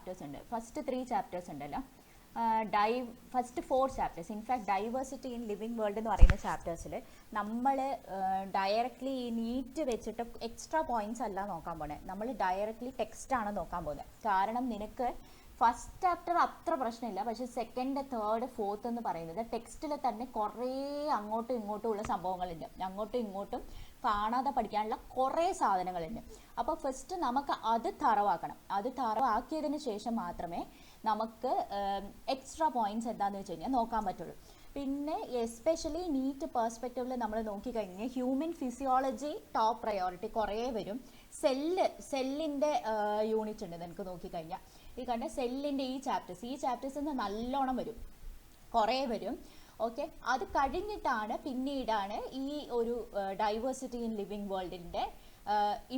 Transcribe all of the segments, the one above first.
Chapters ഉണ്ട്. First 3 chapters ഉണ്ടല്ലോ, first 4 chapters, in fact diversity in living world എന്ന് പറയുന്ന ചാപ്റ്റേഴ്സിൽ നമ്മൾ ഡയറക്റ്റ്ലി ഈ നീറ്റ് വെച്ചിട്ട് എക്സ്ട്രാ പോയിന്റ്സ് അല്ല നോക്കാൻ പോകുന്നത്, നമ്മൾ ഡയറക്റ്റ്ലി ടെക്സ്റ്റാണ് നോക്കാൻ പോകുന്നത്. കാരണം നിനക്ക് ഫസ്റ്റ് ചാപ്റ്റർ അത്ര പ്രശ്നമില്ല, പക്ഷേ സെക്കൻഡ്, തേർഡ്, ഫോർത്ത് എന്ന് പറയുന്നത് ടെക്സ്റ്റിൽ തന്നെ കുറേ അങ്ങോട്ടും ഇങ്ങോട്ടും ഉള്ള സംഭവങ്ങളുണ്ട്, അങ്ങോട്ടും ഇങ്ങോട്ടും കാണാതെ പഠിക്കാനുള്ള കുറേ സാധനങ്ങളുണ്ട്. അപ്പോൾ ഫസ്റ്റ് നമുക്ക് അത് തറവാക്കണം. അത് തറവാക്കിയതിന് ശേഷം മാത്രമേ നമുക്ക് എക്സ്ട്രാ പോയിന്റ്സ് എന്താണെന്ന് വെച്ച് കഴിഞ്ഞാൽ നോക്കാൻ പറ്റുള്ളൂ. പിന്നെ എസ്പെഷ്യലി നീറ്റ് പെർസ്പെക്റ്റീവിൽ നമ്മൾ നോക്കിക്കഴിഞ്ഞാൽ ഹ്യൂമൻ ഫിസിയോളജി ടോപ്പ് പ്രയോറിറ്റി കുറേ വരും. സെല്ലിൻ്റെ യൂണിറ്റ് ഉണ്ട് നമുക്ക് നോക്കിക്കഴിഞ്ഞാൽ. ഈ കണ്ട സെല്ലിൻ്റെ ഈ ചാപ്റ്റേഴ്സ് നല്ലോണം വരും, കുറേ വരും. ഓക്കെ, അത് കഴിഞ്ഞിട്ടാണ് പിന്നീടാണ് ഈ ഒരു ഡൈവേഴ്സിറ്റി ഇൻ ലിവിങ് വേൾഡിൻ്റെ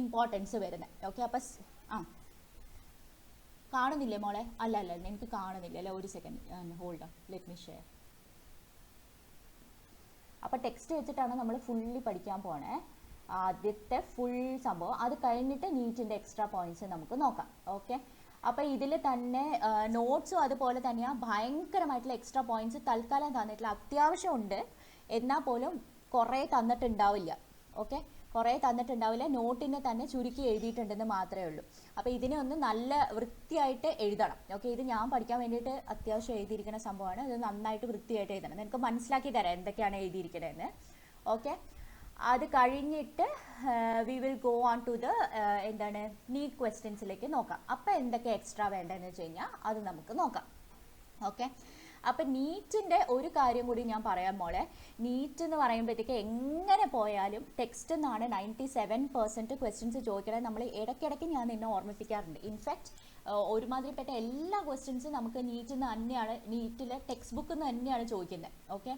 ഇമ്പോർട്ടൻസ് വരുന്നത്. ഓക്കെ, അപ്പം കാണുന്നില്ലേ മോളെ? അല്ല എനിക്ക് കാണുന്നില്ല അല്ലേ, ഒരു second hold on, let me share. അപ്പോൾ ടെക്സ്റ്റ് വെച്ചിട്ടാണ് നമ്മൾ ഫുള്ളി പഠിക്കാൻ പോണേ, ആദ്യത്തെ ഫുൾ സംഭവം. അത് കഴിഞ്ഞിട്ട് നീറ്റിൻ്റെ എക്സ്ട്രാ പോയിന്റ്സ് നമുക്ക് നോക്കാം. ഓക്കെ, അപ്പോൾ ഇതിൽ തന്നെ നോട്ട്സും അതുപോലെ തന്നെയാണ്. ഭയങ്കരമായിട്ടുള്ള എക്സ്ട്രാ പോയിന്റ്സ് തൽക്കാലം തന്നിട്ടില്ല, അത്യാവശ്യമുണ്ട്, എന്നാൽ പോലും കുറേ തന്നിട്ടുണ്ടാവില്ല. ഓക്കെ, കുറേ തന്നിട്ടുണ്ടാവില്ല, നോട്ടിനെ തന്നെ ചുരുക്കി എഴുതിയിട്ടുണ്ടെന്ന് മാത്രമേ ഉള്ളൂ. അപ്പോൾ ഇതിനെ ഒന്ന് നല്ല വൃത്തിയായിട്ട് എഴുതണം. ഓക്കെ, ഇത് ഞാൻ പഠിക്കാൻ വേണ്ടിയിട്ട് അത്യാവശ്യം എഴുതിയിരിക്കുന്ന സംഭവമാണ്, ഇത് നന്നായിട്ട് വൃത്തിയായിട്ട് എഴുതണം. നിനക്ക് മനസ്സിലാക്കി തരാം എന്തൊക്കെയാണ് എഴുതിയിരിക്കുന്നതെന്ന്. ഓക്കെ, അത് കഴിഞ്ഞിട്ട് we will go on to the എന്താണ് നീറ്റ് ക്വസ്റ്റ്യൻസിലേക്ക് നോക്കാം. അപ്പോൾ എന്തൊക്കെ എക്സ്ട്രാ വേണ്ടതെന്ന് വെച്ച് കഴിഞ്ഞാൽ അത് നമുക്ക് നോക്കാം. ഓക്കെ, അപ്പം നീറ്റിൻ്റെ ഒരു കാര്യം കൂടി ഞാൻ പറയാൻ മോളെ. നീറ്റ് എന്ന് പറയുമ്പോഴത്തേക്ക് എങ്ങനെ പോയാലും ടെക്സ്റ്റ് നിന്നാണ് 97% ക്വസ്റ്റ്യൻസ് ചോദിക്കണത്. നമ്മൾ ഇടയ്ക്കിടയ്ക്ക് ഞാൻ നിന്നെ ഓർമ്മിപ്പിക്കാറുണ്ട്. ഇൻഫാക്ട് ഒരുമാതിരിപ്പെട്ട എല്ലാ ക്വസ്റ്റ്യൻസും നമുക്ക് നീറ്റിൽ നിന്ന് തന്നെയാണ്, നീറ്റിലെ ടെക്സ്റ്റ് ബുക്കിൽ നിന്ന് തന്നെയാണ് ചോദിക്കുന്നത്. ഓക്കെ,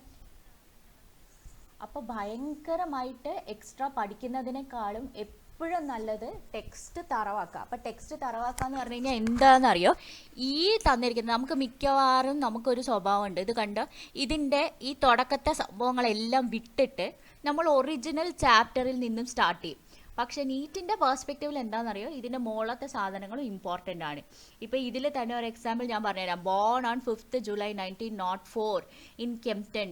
അപ്പോൾ ഭയങ്കരമായിട്ട് എക്സ്ട്രാ പഠിക്കുന്നതിനേക്കാളും എപ്പോഴും നല്ലത് ടെക്സ്റ്റ് തറവാക്കുക. അപ്പോൾ ടെക്സ്റ്റ് തറവാക്കുക എന്ന് പറഞ്ഞു കഴിഞ്ഞാൽ എന്താണെന്നറിയോ, ഈ തന്നിരിക്കുന്നത് നമുക്ക് മിക്കവാറും നമുക്കൊരു സ്വഭാവമുണ്ട്. ഇത് കണ്ടോ, ഇതിൻ്റെ ഈ തുടക്കത്തെ സംഭവങ്ങളെല്ലാം വിട്ടിട്ട് നമ്മൾ ഒറിജിനൽ ചാപ്റ്ററിൽ നിന്നും സ്റ്റാർട്ട് ചെയ്യും. പക്ഷേ നീറ്റിൻ്റെ പെർസ്പെക്റ്റീവിൽ എന്താണെന്നറിയോ, ഇതിൻ്റെ മുകളത്തെ സാധനങ്ങളും ഇമ്പോർട്ടൻ്റ് ആണ്. ഇപ്പോൾ ഇതിൽ തന്നെ ഒരു എക്സാമ്പിൾ ഞാൻ പറഞ്ഞുതരാം. Born on 5th July 1904 in Kempten,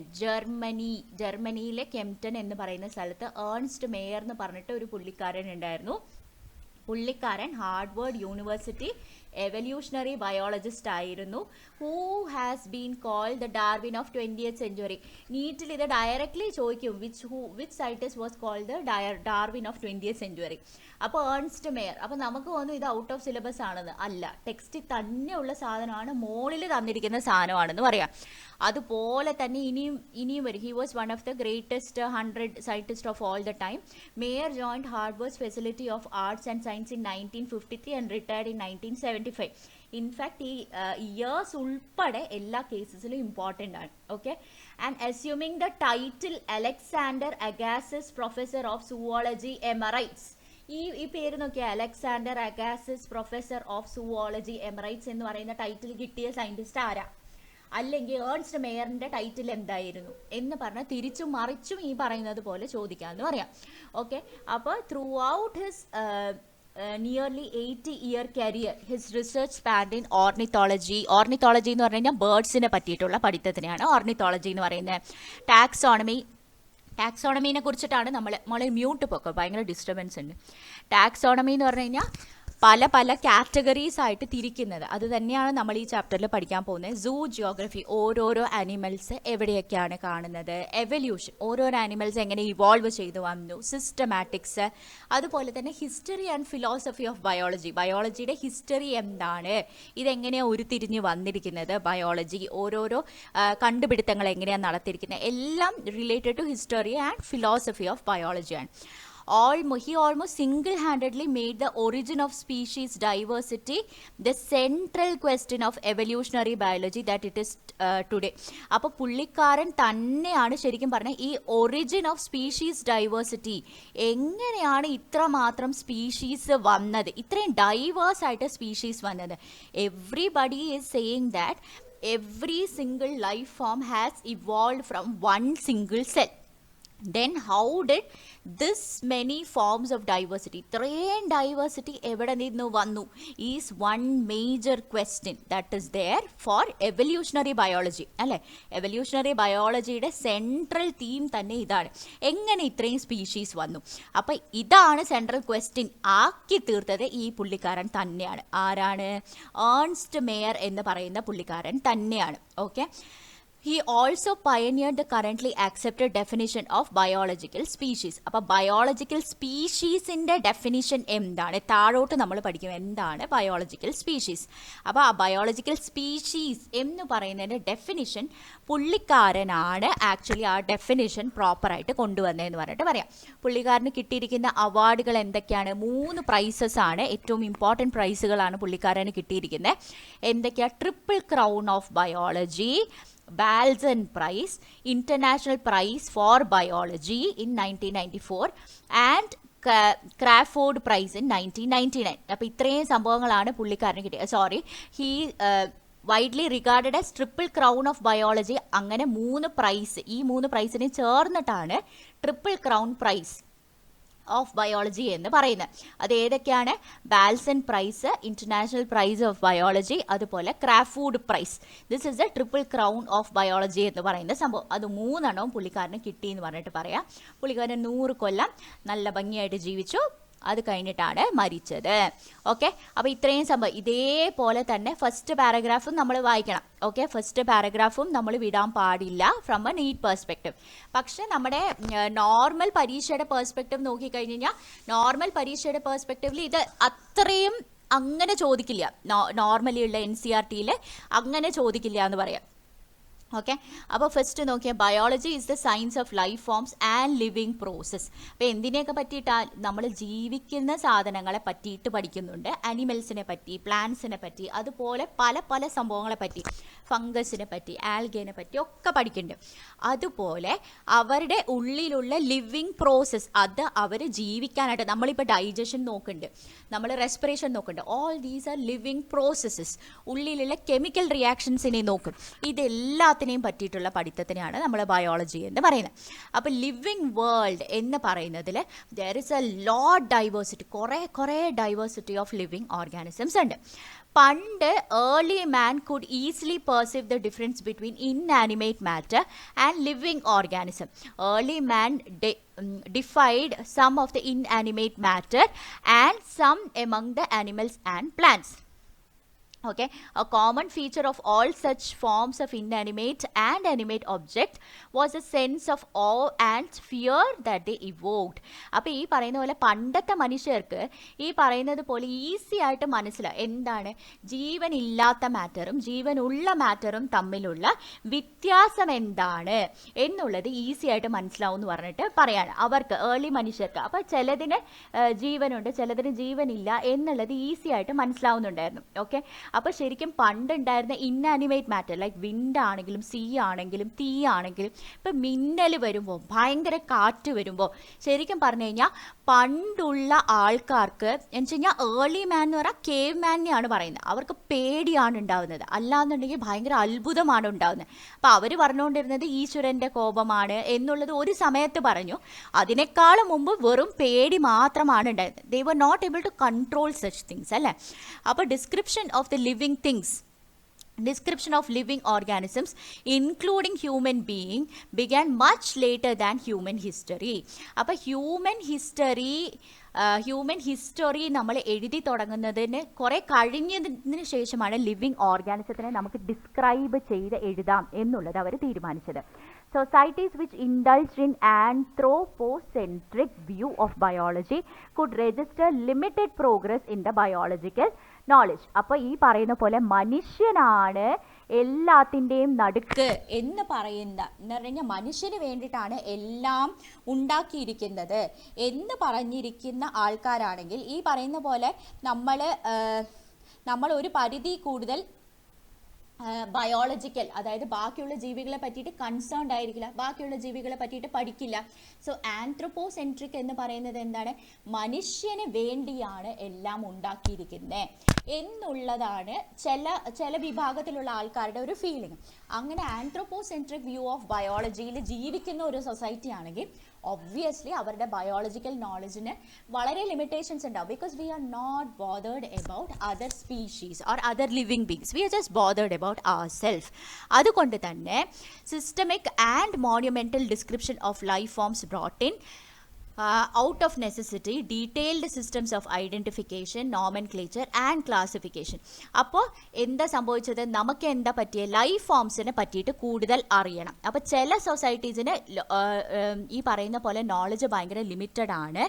ജർമ്മനിയിലെ കെംപ്റ്റൺ എന്ന് പറയുന്ന സ്ഥലത്ത് ഏൺസ്റ്റ് മേയർ എന്ന് പറഞ്ഞിട്ട് ഒരു പുള്ളിക്കാരൻ ഉണ്ടായിരുന്നു. പുള്ളിക്കാരൻ ഹാർഡ്വേർഡ് യൂണിവേഴ്സിറ്റി എവല്യൂഷണറി ബയോളജിസ്റ്റ് ആയിരുന്നു. Who has been called the Darwin of 20th century. നീറ്റിൽ ഇത് ഡയറക്റ്റ്ലി ചോദിക്കും, which scientist was called the Darwin of 20th century. അപ്പോൾ ഏൺസ്റ്റ് മേയർ. അപ്പോൾ നമുക്ക് തോന്നും ഇത് ഔട്ട് ഓഫ് സിലബസ് ആണെന്ന്. അല്ല, ടെക്സ്റ്റിൽ തന്നെയുള്ള സാധനമാണ്, മോളിൽ തന്നിരിക്കുന്ന സാധനമാണെന്ന് പറയാം. അതുപോലെ തന്നെ ഇനിയും വരും. He was one of the greatest 100 scientist of all the time. Mayr joined Harvard facility of arts and science in 1953 and retired in 1975. In fact ഈ ഇയേഴ്സ് ഉൾപ്പെടെ എല്ലാ കേസസിലും ഇമ്പോർട്ടൻ്റ് ആണ്. Okay, and assuming the title Alexander Agassiz professor of zoology emeritus. ഈ പേര് നോക്കിയാൽ Alexander Agassiz professor of zoology emeritus എന്ന് പറയുന്ന ടൈറ്റിൽ കിട്ടിയ സയൻറ്റിസ്റ്റ് ആരാ? അല്ലെങ്കിൽ ഏൺസ്റ്റ് മേയറിൻ്റെ ടൈറ്റിൽ എന്തായിരുന്നു എന്ന് പറഞ്ഞാൽ തിരിച്ചും മറിച്ചും ഈ പറയുന്നത് പോലെ ചോദിക്കാമെന്ന് പറയാം. ഓക്കെ, അപ്പോൾ through out his nearly 80-year career, his research spanned in ornithology എന്ന് പറഞ്ഞു കഴിഞ്ഞാൽ ബേർഡ്സിനെ പറ്റിയിട്ടുള്ള പഠിത്തത്തിനെയാണ് ഓർണിത്തോളജി എന്ന് പറയുന്നത്. ടാക്സോണമീനെ കുറിച്ചിട്ടാണ് നമ്മൾ മ്യൂട്ട് പോക്കോ, ഭയങ്കര ഡിസ്റ്റർബൻസ് ഉണ്ട്. ടാക്സോണമി എന്ന് പറഞ്ഞു കഴിഞ്ഞാൽ പല കാറ്റഗറീസ് ആയിട്ട് തിരിക്കുന്നത്. അത് തന്നെയാണ് നമ്മൾ ഈ ചാപ്റ്ററിൽ പഠിക്കാൻ പോകുന്നത്. സൂ ജിയോഗ്രഫി, ഓരോരോ ആനിമൽസ് എവിടെയൊക്കെയാണ് കാണുന്നത്, എവല്യൂഷൻ, ഓരോരോ ആനിമൽസ് എങ്ങനെ ഇവോൾവ് ചെയ്തു വന്നു, സിസ്റ്റമാറ്റിക്സ്, അതുപോലെ തന്നെ ഹിസ്റ്ററി ആൻഡ് ഫിലോസഫി ഓഫ് ബയോളജിയുടെ ഹിസ്റ്ററി എന്താണ്, ഇതെങ്ങനെയാണ് ഉരുത്തിരിഞ്ഞ് വന്നിരിക്കുന്നത്, ബയോളജി ഓരോരോ കണ്ടുപിടുത്തങ്ങൾ എങ്ങനെയാണ് നടത്തിയിരിക്കുന്നത്, എല്ലാം related to history and philosophy of ബയോളജിയാണ്. He almost single-handedly made the origin of species diversity the central question of evolutionary biology that it is today. അപ്പോൾ പുള്ളിക്കാരൻ തന്നെയാണ് ശരിക്കും പറഞ്ഞാൽ ഈ ഒറിജിൻ ഓഫ് സ്പീഷീസ് ഡൈവേഴ്സിറ്റി, എങ്ങനെയാണ് ഇത്രമാത്രം സ്പീഷീസ് വന്നത്, ഇത്രയും ഡൈവേഴ്സ് ആയിട്ട് സ്പീഷീസ് വന്നത്. Everybody is saying that every single life form has evolved from one single cell. then how did this many forms of diversity, ഇത്രയും ഡൈവേഴ്സിറ്റി എവിടെ നിന്ന് വന്നു, is one major question that is there for evolutionary biology അല്ലേ. Evolutionary ബയോളജിയുടെ central theme തന്നെ ഇതാണ്, എങ്ങനെ ഇത്രയും സ്പീഷീസ് വന്നു. അപ്പം ഇതാണ് സെൻട്രൽ ക്വസ്റ്റ്യൻ ആക്കി തീർത്തത് ഈ പുള്ളിക്കാരൻ തന്നെയാണ്. ആരാണ്? ഏൺസ്റ്റ് മേയർ എന്ന് പറയുന്ന പുള്ളിക്കാരൻ തന്നെയാണ്. Okay. He also pioneered the currently accepted definition of biological species. അപ്പോൾ ബയോളജിക്കൽ സ്പീഷീസിൻ്റെ ഡെഫിനിഷൻ എന്താണ്? താഴോട്ട് നമ്മൾ പഠിക്കും എന്താണ് ബയോളജിക്കൽ സ്പീഷീസ്. അപ്പോൾ ആ ബയോളജിക്കൽ സ്പീഷീസ് എന്ന് പറയുന്നതിൻ്റെ ഡെഫിനിഷൻ പുള്ളിക്കാരനാണ് ആക്ച്വലി ആ ഡെഫിനിഷൻ പ്രോപ്പറായിട്ട് കൊണ്ടുവന്നതെന്ന് പറഞ്ഞിട്ട് പറയാം. പുള്ളിക്കാരന് കിട്ടിയിരിക്കുന്ന അവാർഡുകൾ എന്തൊക്കെയാണ്? 3 പ്രൈസസ് ആണ്, ഏറ്റവും ഇമ്പോർട്ടൻറ്റ് പ്രൈസുകളാണ് പുള്ളിക്കാരന് കിട്ടിയിരിക്കുന്നത്. എന്തൊക്കെയാണ്? Triple crown of biology, Balzan Prize, International Prize for Biology in 1994 and Crawford Prize in 1999. അപ്പോൾ ഇത്രയും സംഭവങ്ങളാണ് പുള്ളിക്കാരന് കിട്ടിയത്. Sorry, he widely regarded as triple crown of biology. അങ്ങനെ 3 പ്രൈസ്, ഈ 3 പ്രൈസിനെ ചേർന്നിട്ടാണ് triple crown prize of biology എന്ന് പറയുന്നത്. അത് ഏതൊക്കെയാണ്? Balzan prize, international prize of biology, അതുപോലെ Crafoord prize. This is the triple crown of biology എന്ന് പറയുന്ന സംഭവം. അത് 3 പുള്ളിക്കാരന് കിട്ടി എന്ന് പറഞ്ഞിട്ട് പറയാം. പുള്ളിക്കാരൻ 100 കൊല്ലം നല്ല ഭംഗിയായിട്ട് ജീവിച്ചു, അത് കഴിഞ്ഞിട്ടാണ് മരിച്ചത്. ഓക്കെ. അപ്പോൾ ഇത്രയും സംഭവം. ഇതേപോലെ തന്നെ ഫസ്റ്റ് പാരഗ്രാഫും നമ്മൾ വായിക്കണം. ഓക്കെ. ഫസ്റ്റ് പാരഗ്രാഫും നമ്മൾ വിടാൻ പാടില്ല ഫ്രം എ നീറ്റ് പെർസ്പെക്റ്റീവ്. പക്ഷെ നമ്മുടെ നോർമൽ പരീക്ഷയുടെ പെർസ്പെക്റ്റീവ് നോക്കിക്കഴിഞ്ഞ് കഴിഞ്ഞാൽ നോർമൽ പരീക്ഷയുടെ പെർസ്പെക്റ്റീവിൽ ഇത് അത്രയും അങ്ങനെ ചോദിക്കില്ല. നോർമലി ഉള്ള NCERT അങ്ങനെ ചോദിക്കില്ല എന്ന് പറയാം. ഓക്കെ. അപ്പോൾ ഫസ്റ്റ് നോക്കിയാൽ biology is the science of life forms and living process. അപ്പോൾ എന്തിനെയൊക്കെ പറ്റിയിട്ടാണ്? നമ്മൾ ജീവിക്കുന്ന സാധനങ്ങളെ പറ്റിയിട്ട് പഠിക്കുന്നുണ്ട്. അനിമൽസിനെ പറ്റി, പ്ലാന്റ്സിനെ പറ്റി, അതുപോലെ പല പല സംഭവങ്ങളെ പറ്റി, ഫംഗസിനെ പറ്റി, ആൽഗേനെ പറ്റി ഒക്കെ പഠിക്കുന്നുണ്ട്. അതുപോലെ അവരുടെ ഉള്ളിലുള്ള ലിവിങ് പ്രോസസ്, അത് അവർ ജീവിക്കാനായിട്ട് നമ്മളിപ്പോൾ ഡൈജഷൻ നോക്കുന്നുണ്ട്, നമ്മൾ റെസ്പിറേഷൻ നോക്കുന്നുണ്ട്. All these are living processes. ഉള്ളിലുള്ള കെമിക്കൽ റിയാക്ഷൻസിനെ നോക്കും. ഇതെല്ലാം പറ്റിയിട്ടുള്ള പഠിത്തത്തിനെയാണ് നമ്മൾ ബയോളജി എന്ന് പറയുന്നത്. അപ്പോൾ ലിവിങ് വേൾഡ് എന്ന് പറയുന്നതിൽ there is a lot diversity, കുറേ ഡൈവേഴ്സിറ്റി ഓഫ് ലിവിങ് ഓർഗാനിസംസ് ഉണ്ട്. പണ്ട് early man could easily perceive the difference between inanimate matter and living organism. Early man defied some of the inanimate matter and some among the animals and plants. Okay, a common feature of all such forms of inanimate and animate object was a sense of awe and fear that they evoked. അപ്പോൾ ഈ പറയുന്ന പോലെ പണ്ടത്തെ മനുഷ്യർക്ക് ഈ പറയുന്നത് പോലെ easy ആയിട്ട് മനസ്സിലാവും എന്താണ് ജീവനില്ലാത്ത മാറ്ററും ജീവനുള്ള മാറ്ററും തമ്മിലുള്ള വ്യത്യാസം എന്താണ് എന്നുള്ളത് ഈസി ആയിട്ട് മനസ്സിലാവും എന്ന് പറഞ്ഞിട്ട് പറയാണ് അവർക്ക്, ഏർലി മനുഷ്യർക്ക്. അപ്പോൾ ചിലതിന് ജീവനുണ്ട്, ചിലതിന് ജീവനില്ല എന്നുള്ളത് ഈസി ആയിട്ട് മനസ്സിലാവുന്നുണ്ടായിരുന്നു. ഓക്കെ. അപ്പോൾ ശരിക്കും പണ്ടുണ്ടായിരുന്ന ഇൻആനിമേറ്റ് മാറ്റർ ലൈക്ക് വിൻഡ് ആണെങ്കിലും സീ ആണെങ്കിലും തീ ആണെങ്കിലും ഇപ്പം മിന്നൽ വരുമ്പോൾ, ഭയങ്കര കാറ്റ് വരുമ്പോൾ, ശരിക്കും പറഞ്ഞു കഴിഞ്ഞാൽ പണ്ടുള്ള ആൾക്കാർക്ക് എന്ന് വെച്ച് കഴിഞ്ഞാൽ ഏർലി മാൻ എന്ന് പറഞ്ഞാൽ കേവ് മാനെയാണ് പറയുന്നത്. അവർക്ക് പേടിയാണ് ഉണ്ടാകുന്നത്, അല്ലാന്നുണ്ടെങ്കിൽ ഭയങ്കര അത്ഭുതമാണ് ഉണ്ടാകുന്നത്. അപ്പോൾ അവർ പറഞ്ഞുകൊണ്ടിരുന്നത് ഈശ്വരൻ്റെ കോപമാണ് എന്നുള്ളത് ഒരു സമയത്ത് പറഞ്ഞു. അതിനേക്കാളും മുമ്പ് വെറും പേടി മാത്രമാണ് ഉണ്ടായിരുന്നത്. They were not able to control such things അല്ലേ. അപ്പോൾ description of the living things, description of living organisms including human being began much later than human history. അപ്പോൾ ഹ്യൂമൻ ഹിസ്റ്ററി നമ്മൾ എഴുതി തുടങ്ങുന്നതിന് കുറേ കഴിഞ്ഞതിന് ശേഷമാണ് ലിവിങ് ഓർഗാനിസത്തിനെ നമുക്ക് ഡിസ്ക്രൈബ് ചെയ്ത് എഴുതാം എന്നുള്ളത് അവർ തീരുമാനിച്ചത്. Societies which indulged in anthropocentric view of biology could register limited progress in the biological knowledge. അപ്പോൾ ഈ പറയുന്ന പോലെ മനുഷ്യനാണ് എല്ലാത്തിൻ്റെയും നടുക്ക് എന്ന് പറയുന്ന എന്ന് പറഞ്ഞു കഴിഞ്ഞാൽ മനുഷ്യന് വേണ്ടിയിട്ടാണ് എല്ലാം ഉണ്ടാക്കിയിരിക്കുന്നത് എന്ന് പറഞ്ഞിരിക്കുന്ന ആൾക്കാരാണെങ്കിൽ ഈ പറയുന്ന പോലെ നമ്മൾ ഒരു പരിധി കൂടുതൽ ബയോളജിക്കൽ, അതായത് ബാക്കിയുള്ള ജീവികളെ പറ്റിയിട്ട് കൺസേൺഡ് ആയിരിക്കില്ല, ബാക്കിയുള്ള ജീവികളെ പറ്റിയിട്ട് പഠിക്കില്ല. സോ ആന്ത്രോപോസെൻട്രിക് എന്ന് പറയുന്നത് എന്താണ്? മനുഷ്യന് വേണ്ടിയാണ് എല്ലാം ഉണ്ടാക്കിയിരിക്കുന്നത് എന്നുള്ളതാണ് ചില വിഭാഗത്തിലുള്ള ആൾക്കാരുടെ ഒരു ഫീലിംഗ്. അങ്ങനെ ആന്ത്രോപോസെൻട്രിക് വ്യൂ ഓഫ് ബയോളജിയിൽ ജീവിക്കുന്ന ഒരു സൊസൈറ്റി ആണെങ്കിൽ ഒബ്വിയസ്ലി അവരുടെ ബയോളജിക്കൽ നോളജിന് വളരെ ലിമിറ്റേഷൻസ് ഉണ്ടാവും, because we are not bothered about other species or other living beings, we are just bothered about our self. അതുകൊണ്ട് തന്നെ systemic and monumental description of life forms brought in out of necessity detailed systems of identification, nomenclature and classification. അപ്പോൾ എന്താ സംഭവിച്ചത്, നമുക്ക് എന്താ പറ്റിയ life ഫോംസിനെ പറ്റിയിട്ട് കൂടുതൽ അറിയണം. അപ്പോൾ ചില സൊസൈറ്റീസിന് ഈ പറയുന്ന പോലെ നോളജ് ഭയങ്കര ലിമിറ്റഡ് ആണ്.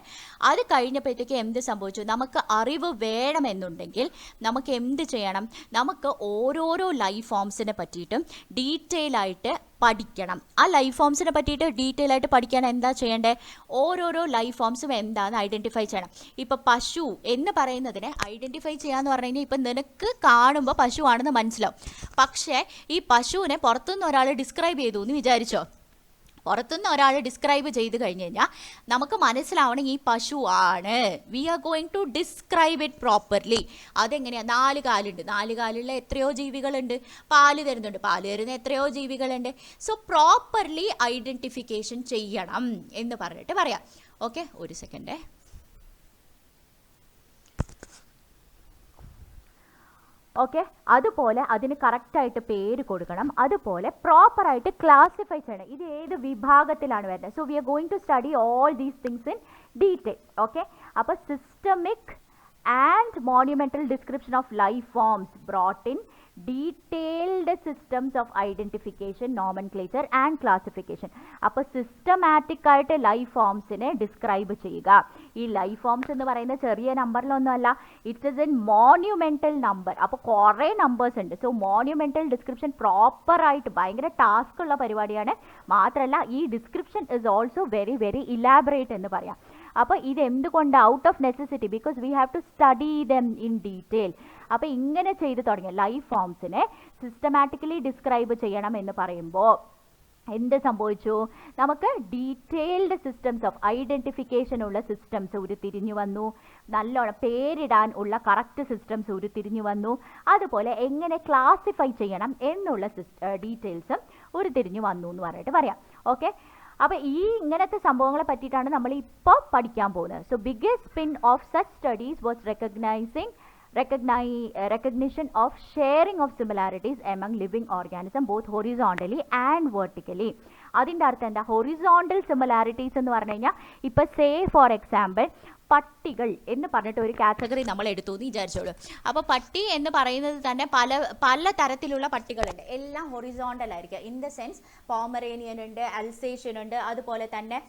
അത് കഴിഞ്ഞപ്പോഴത്തേക്ക് എന്ത് സംഭവിച്ചു, നമുക്ക് അറിവ് വേണമെന്നുണ്ടെങ്കിൽ നമുക്ക് എന്ത് ചെയ്യണം, നമുക്ക് ഓരോരോ ലൈഫ് ഫോംസിനെ പറ്റിയിട്ടും ഡീറ്റെയിൽ ആയിട്ട് പഠിക്കണം. ആ ലൈഫ് ഫോംസിനെ പറ്റിയിട്ട് ഡീറ്റെയിൽ ആയിട്ട് പഠിക്കാൻ എന്താ ചെയ്യേണ്ടത്, ഓരോരോ ലൈഫ് ഫോംസും എന്താണെന്ന് ഐഡൻറ്റിഫൈ ചെയ്യണം. ഇപ്പോൾ പശു എന്ന് പറയുന്നതിനെ ഐഡൻറ്റിഫൈ ചെയ്യാന്ന് പറഞ്ഞു കഴിഞ്ഞാൽ ഇപ്പം നിനക്ക് കാണുമ്പോൾ പശു ആണെന്ന് മനസ്സിലാവും. പക്ഷേ ഈ പശുവിനെ പുറത്തുനിന്ന് ഒരാൾ ഡിസ്ക്രൈബ് ചെയ്തു എന്ന് വിചാരിച്ചോ, പുറത്തുനിന്ന് ഒരാൾ ഡിസ്ക്രൈബ് ചെയ്ത് കഴിഞ്ഞ് കഴിഞ്ഞാൽ നമുക്ക് മനസ്സിലാവണം ഈ പശു ആണ്. We are going to describe it properly. അതെങ്ങനെയാണ്, 4 കാലുണ്ട്, 4 കാലുള്ള എത്രയോ ജീവികളുണ്ട്, പാല് തരുന്നുണ്ട്, പാല് തരുന്ന എത്രയോ ജീവികളുണ്ട്. സോ പ്രോപ്പർലി ഐഡൻറ്റിഫിക്കേഷൻ ചെയ്യണം എന്ന് പറഞ്ഞിട്ട് പറയാം. ഓക്കെ, ഒരു സെക്കൻഡേ. ഓക്കെ, അതുപോലെ അതിന് കറക്റ്റായിട്ട് പേര് കൊടുക്കണം, അതുപോലെ പ്രോപ്പറായിട്ട് ക്ലാസിഫൈ ചെയ്യണം, ഇത് ഏത് വിഭാഗത്തിലാണ് വരുന്നത്. So we are going to study all these things in detail. Okay, അപ്പോൾ systemic and monumental description of life forms brought in detailed systems of identification, nomenclature and classification. അപ്പോൾ സിസ്റ്റമാറ്റിക് ആയിട്ട് ലൈഫ് ഫോംസിനെ describe ചെയ്യുക. ഈ life forms എന്ന് പറയുന്ന ചെറിയ നമ്പറിലൊന്നുമല്ല, it's is in monumental number. അപ്പോൾ കുറേ നമ്പേഴ്സ് ഉണ്ട്. സോ മോണ്യുമെൻ്റൽ ഡിസ്ക്രിപ്ഷൻ പ്രോപ്പറായിട്ട് ഭയങ്കര ടാസ്ക് ഉള്ള പരിപാടിയാണ്. മാത്രമല്ല ഈ description is also very very elaborate എന്ന് പറയാം. അപ്പോൾ ഇത് എന്തുകൊണ്ട്, out of necessity, because we have to study them in detail. അപ്പോൾ ഇങ്ങനെ ചെയ്ത് തുടങ്ങിയ ലൈഫ് ഫോംസിനെ സിസ്റ്റമാറ്റിക്കലി ഡിസ്ക്രൈബ് ചെയ്യണം എന്ന് പറയുമ്പോൾ എന്ത് സംഭവിച്ചു, നമുക്ക് ഡീറ്റെയിൽഡ് സിസ്റ്റംസ് ഓഫ് ഐഡൻറ്റിഫിക്കേഷൻ ഉള്ള സിസ്റ്റംസ് ഉരുത്തിരിഞ്ഞു വന്നു, നല്ലോണം പേരിടാൻ ഉള്ള കറക്റ്റ് സിസ്റ്റംസ് ഉരുത്തിരിഞ്ഞു വന്നു, അതുപോലെ എങ്ങനെ ക്ലാസിഫൈ ചെയ്യണം എന്നുള്ള ഡീറ്റെയിൽസും ഉരുത്തിരിഞ്ഞു വന്നു എന്ന് പറഞ്ഞിട്ട് പറയാം. ഓക്കെ, അപ്പോൾ ഈ ഇങ്ങനത്തെ സംഭവങ്ങളെ പറ്റിയിട്ടാണ് നമ്മൾ ഇപ്പോൾ പഠിക്കാൻ പോകുന്നത്. So biggest spin of such studies was recognition of sharing of similarities among living organisms both horizontally and vertically. അതിൻ്റെ അർത്ഥം എന്താ, ഹൊറിസോണ്ടൽ സിമിലാരിറ്റീസ് എന്ന് പറഞ്ഞു കഴിഞ്ഞാൽ ഇപ്പോൾ സേ ഫോർ എക്സാമ്പിൾ പട്ടികൾ എന്ന് പറഞ്ഞിട്ട് ഒരു കാറ്റഗറി നമ്മൾ എടുത്തു എന്ന് വിചാരിച്ചോളൂ. അപ്പോൾ പട്ടി എന്ന് പറയുന്നത് തന്നെ പല തരത്തിലുള്ള പട്ടികളുണ്ട്, എല്ലാം ഹൊറിസോണ്ടൽ ആയിരിക്കും. ഇൻ ദ സെൻസ് പോമറേനിയൻ ഉണ്ട്, അൽസേഷ്യൻ ഉണ്ട്, അതുപോലെ തന്നെ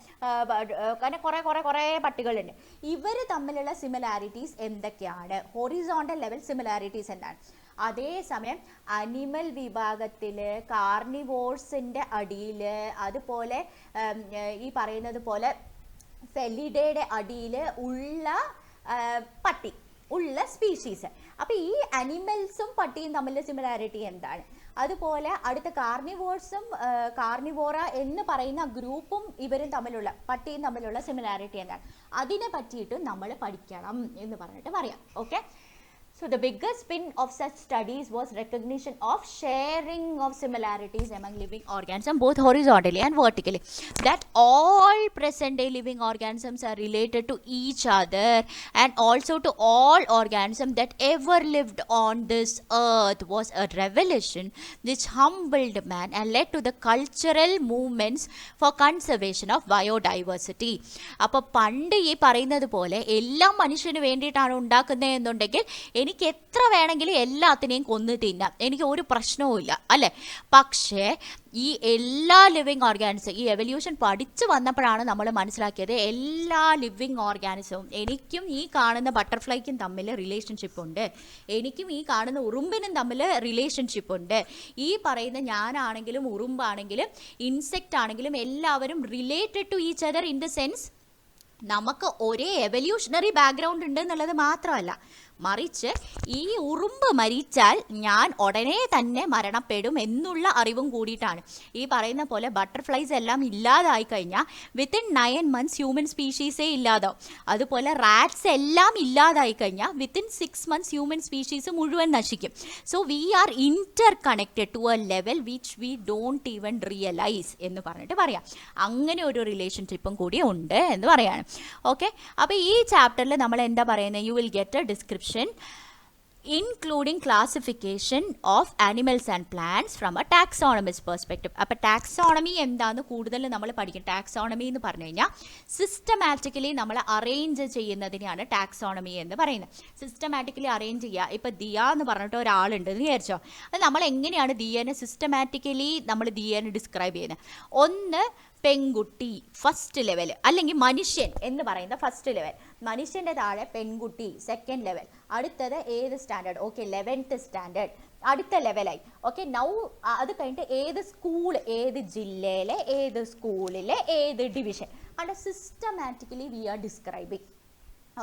കുറേ പട്ടികളുണ്ട്. ഇവർ തമ്മിലുള്ള സിമിലാരിറ്റീസ് എന്തൊക്കെയാണ്, ഹൊറിസോണ്ടൽ ലെവൽ സിമിലാരിറ്റീസ് എന്താണ്. അതേസമയം അനിമൽ വിഭാഗത്തിൽ കാർണിവോർസിൻ്റെ അടിയിൽ, അതുപോലെ ഈ പറയുന്നത് പോലെ ഫെലിഡയുടെ അടിയിൽ ഉള്ള ഉള്ള സ്പീഷീസ്. അപ്പോൾ ഈ അനിമൽസും പട്ടിയും തമ്മിലുള്ള സിമിലാരിറ്റി എന്താണ്, അതുപോലെ അടുത്ത കാർണിവോറ എന്ന് പറയുന്ന ഗ്രൂപ്പും ഇവരും തമ്മിലുള്ള പട്ടിയും തമ്മിലുള്ള സിമിലാരിറ്റി എന്താണ്, അതിനെ പറ്റിയിട്ടും നമ്മൾ പഠിക്കണം എന്ന് പറഞ്ഞിട്ട് പറയാം. Okay, so the biggest spin of such studies was recognition of sharing of similarities among living organisms both horizontally and vertically, that all present day living organisms are related to each other and also to all organisms that ever lived on this earth was a revelation which humbled man and led to the cultural movements for conservation of biodiversity. അപ്പോൾ പണ്ട് ഈ പറയുന്നത് പോലെ എല്ലാം മനുഷ്യന് വേണ്ടിയിട്ടാണ് ഉണ്ടാക്കുന്നത് എന്നുണ്ടെങ്കിൽ എനിക്ക് എത്ര വേണമെങ്കിലും എല്ലാത്തിനെയും കൊന്നു തിന്നാം, എനിക്ക് ഒരു പ്രശ്നവുമില്ല അല്ലേ. പക്ഷേ ഈ എല്ലാ ലിവിങ് ഓർഗാനിസം ഈ എവല്യൂഷൻ പഠിച്ചു വന്നപ്പോഴാണ് നമ്മൾ മനസ്സിലാക്കിയത് എല്ലാ ലിവിങ് ഓർഗാനിസവും, എനിക്കും ഈ കാണുന്ന ബട്ടർഫ്ലൈക്കും തമ്മിൽ റിലേഷൻഷിപ്പ് ഉണ്ട്, എനിക്കും ഈ കാണുന്ന ഉറുമ്പിനും തമ്മിൽ റിലേഷൻഷിപ്പ് ഉണ്ട്, ഈ പറയുന്ന ഞാനാണെങ്കിലും ഉറുമ്പാണെങ്കിലും ഇൻസെക്റ്റ് ആണെങ്കിലും എല്ലാവരും related to each other. In the sense നമുക്ക് ഒരേ എവല്യൂഷണറി ബാക്ക്ഗ്രൗണ്ട് ഉണ്ട് എന്നുള്ളത് മാത്രമല്ല, മറിച്ച് ഈ ഉറുമ്പ് മരിച്ചാൽ ഞാൻ ഉടനെ തന്നെ മരണപ്പെടും എന്നുള്ള അറിവും കൂടിയിട്ടാണ്. ഈ പറയുന്ന പോലെ ബട്ടർഫ്ലൈസ് എല്ലാം ഇല്ലാതായി കഴിഞ്ഞാൽ വിത്തിൻ 9 months ഹ്യൂമൻ സ്പീഷീസേ ഇല്ലാതാവും. അതുപോലെ റാറ്റ്സ് എല്ലാം ഇല്ലാതായി കഴിഞ്ഞാൽ വിത്തിൻ 6 months ഹ്യൂമൻ സ്പീഷീസ് മുഴുവൻ നശിക്കും. So we are interconnected to a level which we don't even realise എന്ന് പറഞ്ഞിട്ട് പറയാം. അങ്ങനെ ഒരു റിലേഷൻഷിപ്പും കൂടി ഉണ്ട് എന്ന് പറയാണ്. ഓക്കെ, അപ്പോൾ ഈ ചാപ്റ്ററിൽ നമ്മൾ എന്താ പറയുന്നത്, you will get A description including classification of animals and plants from a taxonomist perspective. അപ്പോൾ ടാക്സോണമി എന്താണെന്ന് കൂടുതൽ നമ്മൾ പഠിക്കും. ടാക്സോണമി എന്ന് പറഞ്ഞു കഴിഞ്ഞാൽ സിസ്റ്റമാറ്റിക്കലി നമ്മൾ അറേഞ്ച് ചെയ്യുന്നതിനെയാണ് ടാക്സോണമി എന്ന് പറയുന്നത്. സിസ്റ്റമാറ്റിക്കലി അറേഞ്ച് ചെയ്യുക. ഇപ്പോൾ ദിയ എന്ന് പറഞ്ഞിട്ട് ഒരാളുണ്ടെന്ന് വിചാരിച്ചോ, അത് നമ്മൾ എങ്ങനെയാണ് ദിയനെ സിസ്റ്റമാറ്റിക്കലി നമ്മൾ ദിയനെ ഡിസ്ക്രൈബ് ചെയ്യുന്നത്? ഒന്ന് പെൺകുട്ടി ഫസ്റ്റ് ലെവൽ, അല്ലെങ്കിൽ മനുഷ്യൻ എന്ന് പറയുന്ന ഫസ്റ്റ് ലെവൽ, മനുഷ്യൻ്റെ താഴെ പെൺകുട്ടി സെക്കൻഡ് ലെവൽ, അടുത്തത് ഏത് സ്റ്റാൻഡേർഡ്? ഓക്കെ, 11th സ്റ്റാൻഡേർഡ് അടുത്ത ലെവലായി. ഓക്കെ, നൗ അത് കഴിഞ്ഞിട്ട് ഏത് സ്കൂൾ, ഏത് ജില്ലയിലെ ഏത് സ്കൂളിലെ ഏത് ഡിവിഷൻ, അവിടെ systematically we are describing.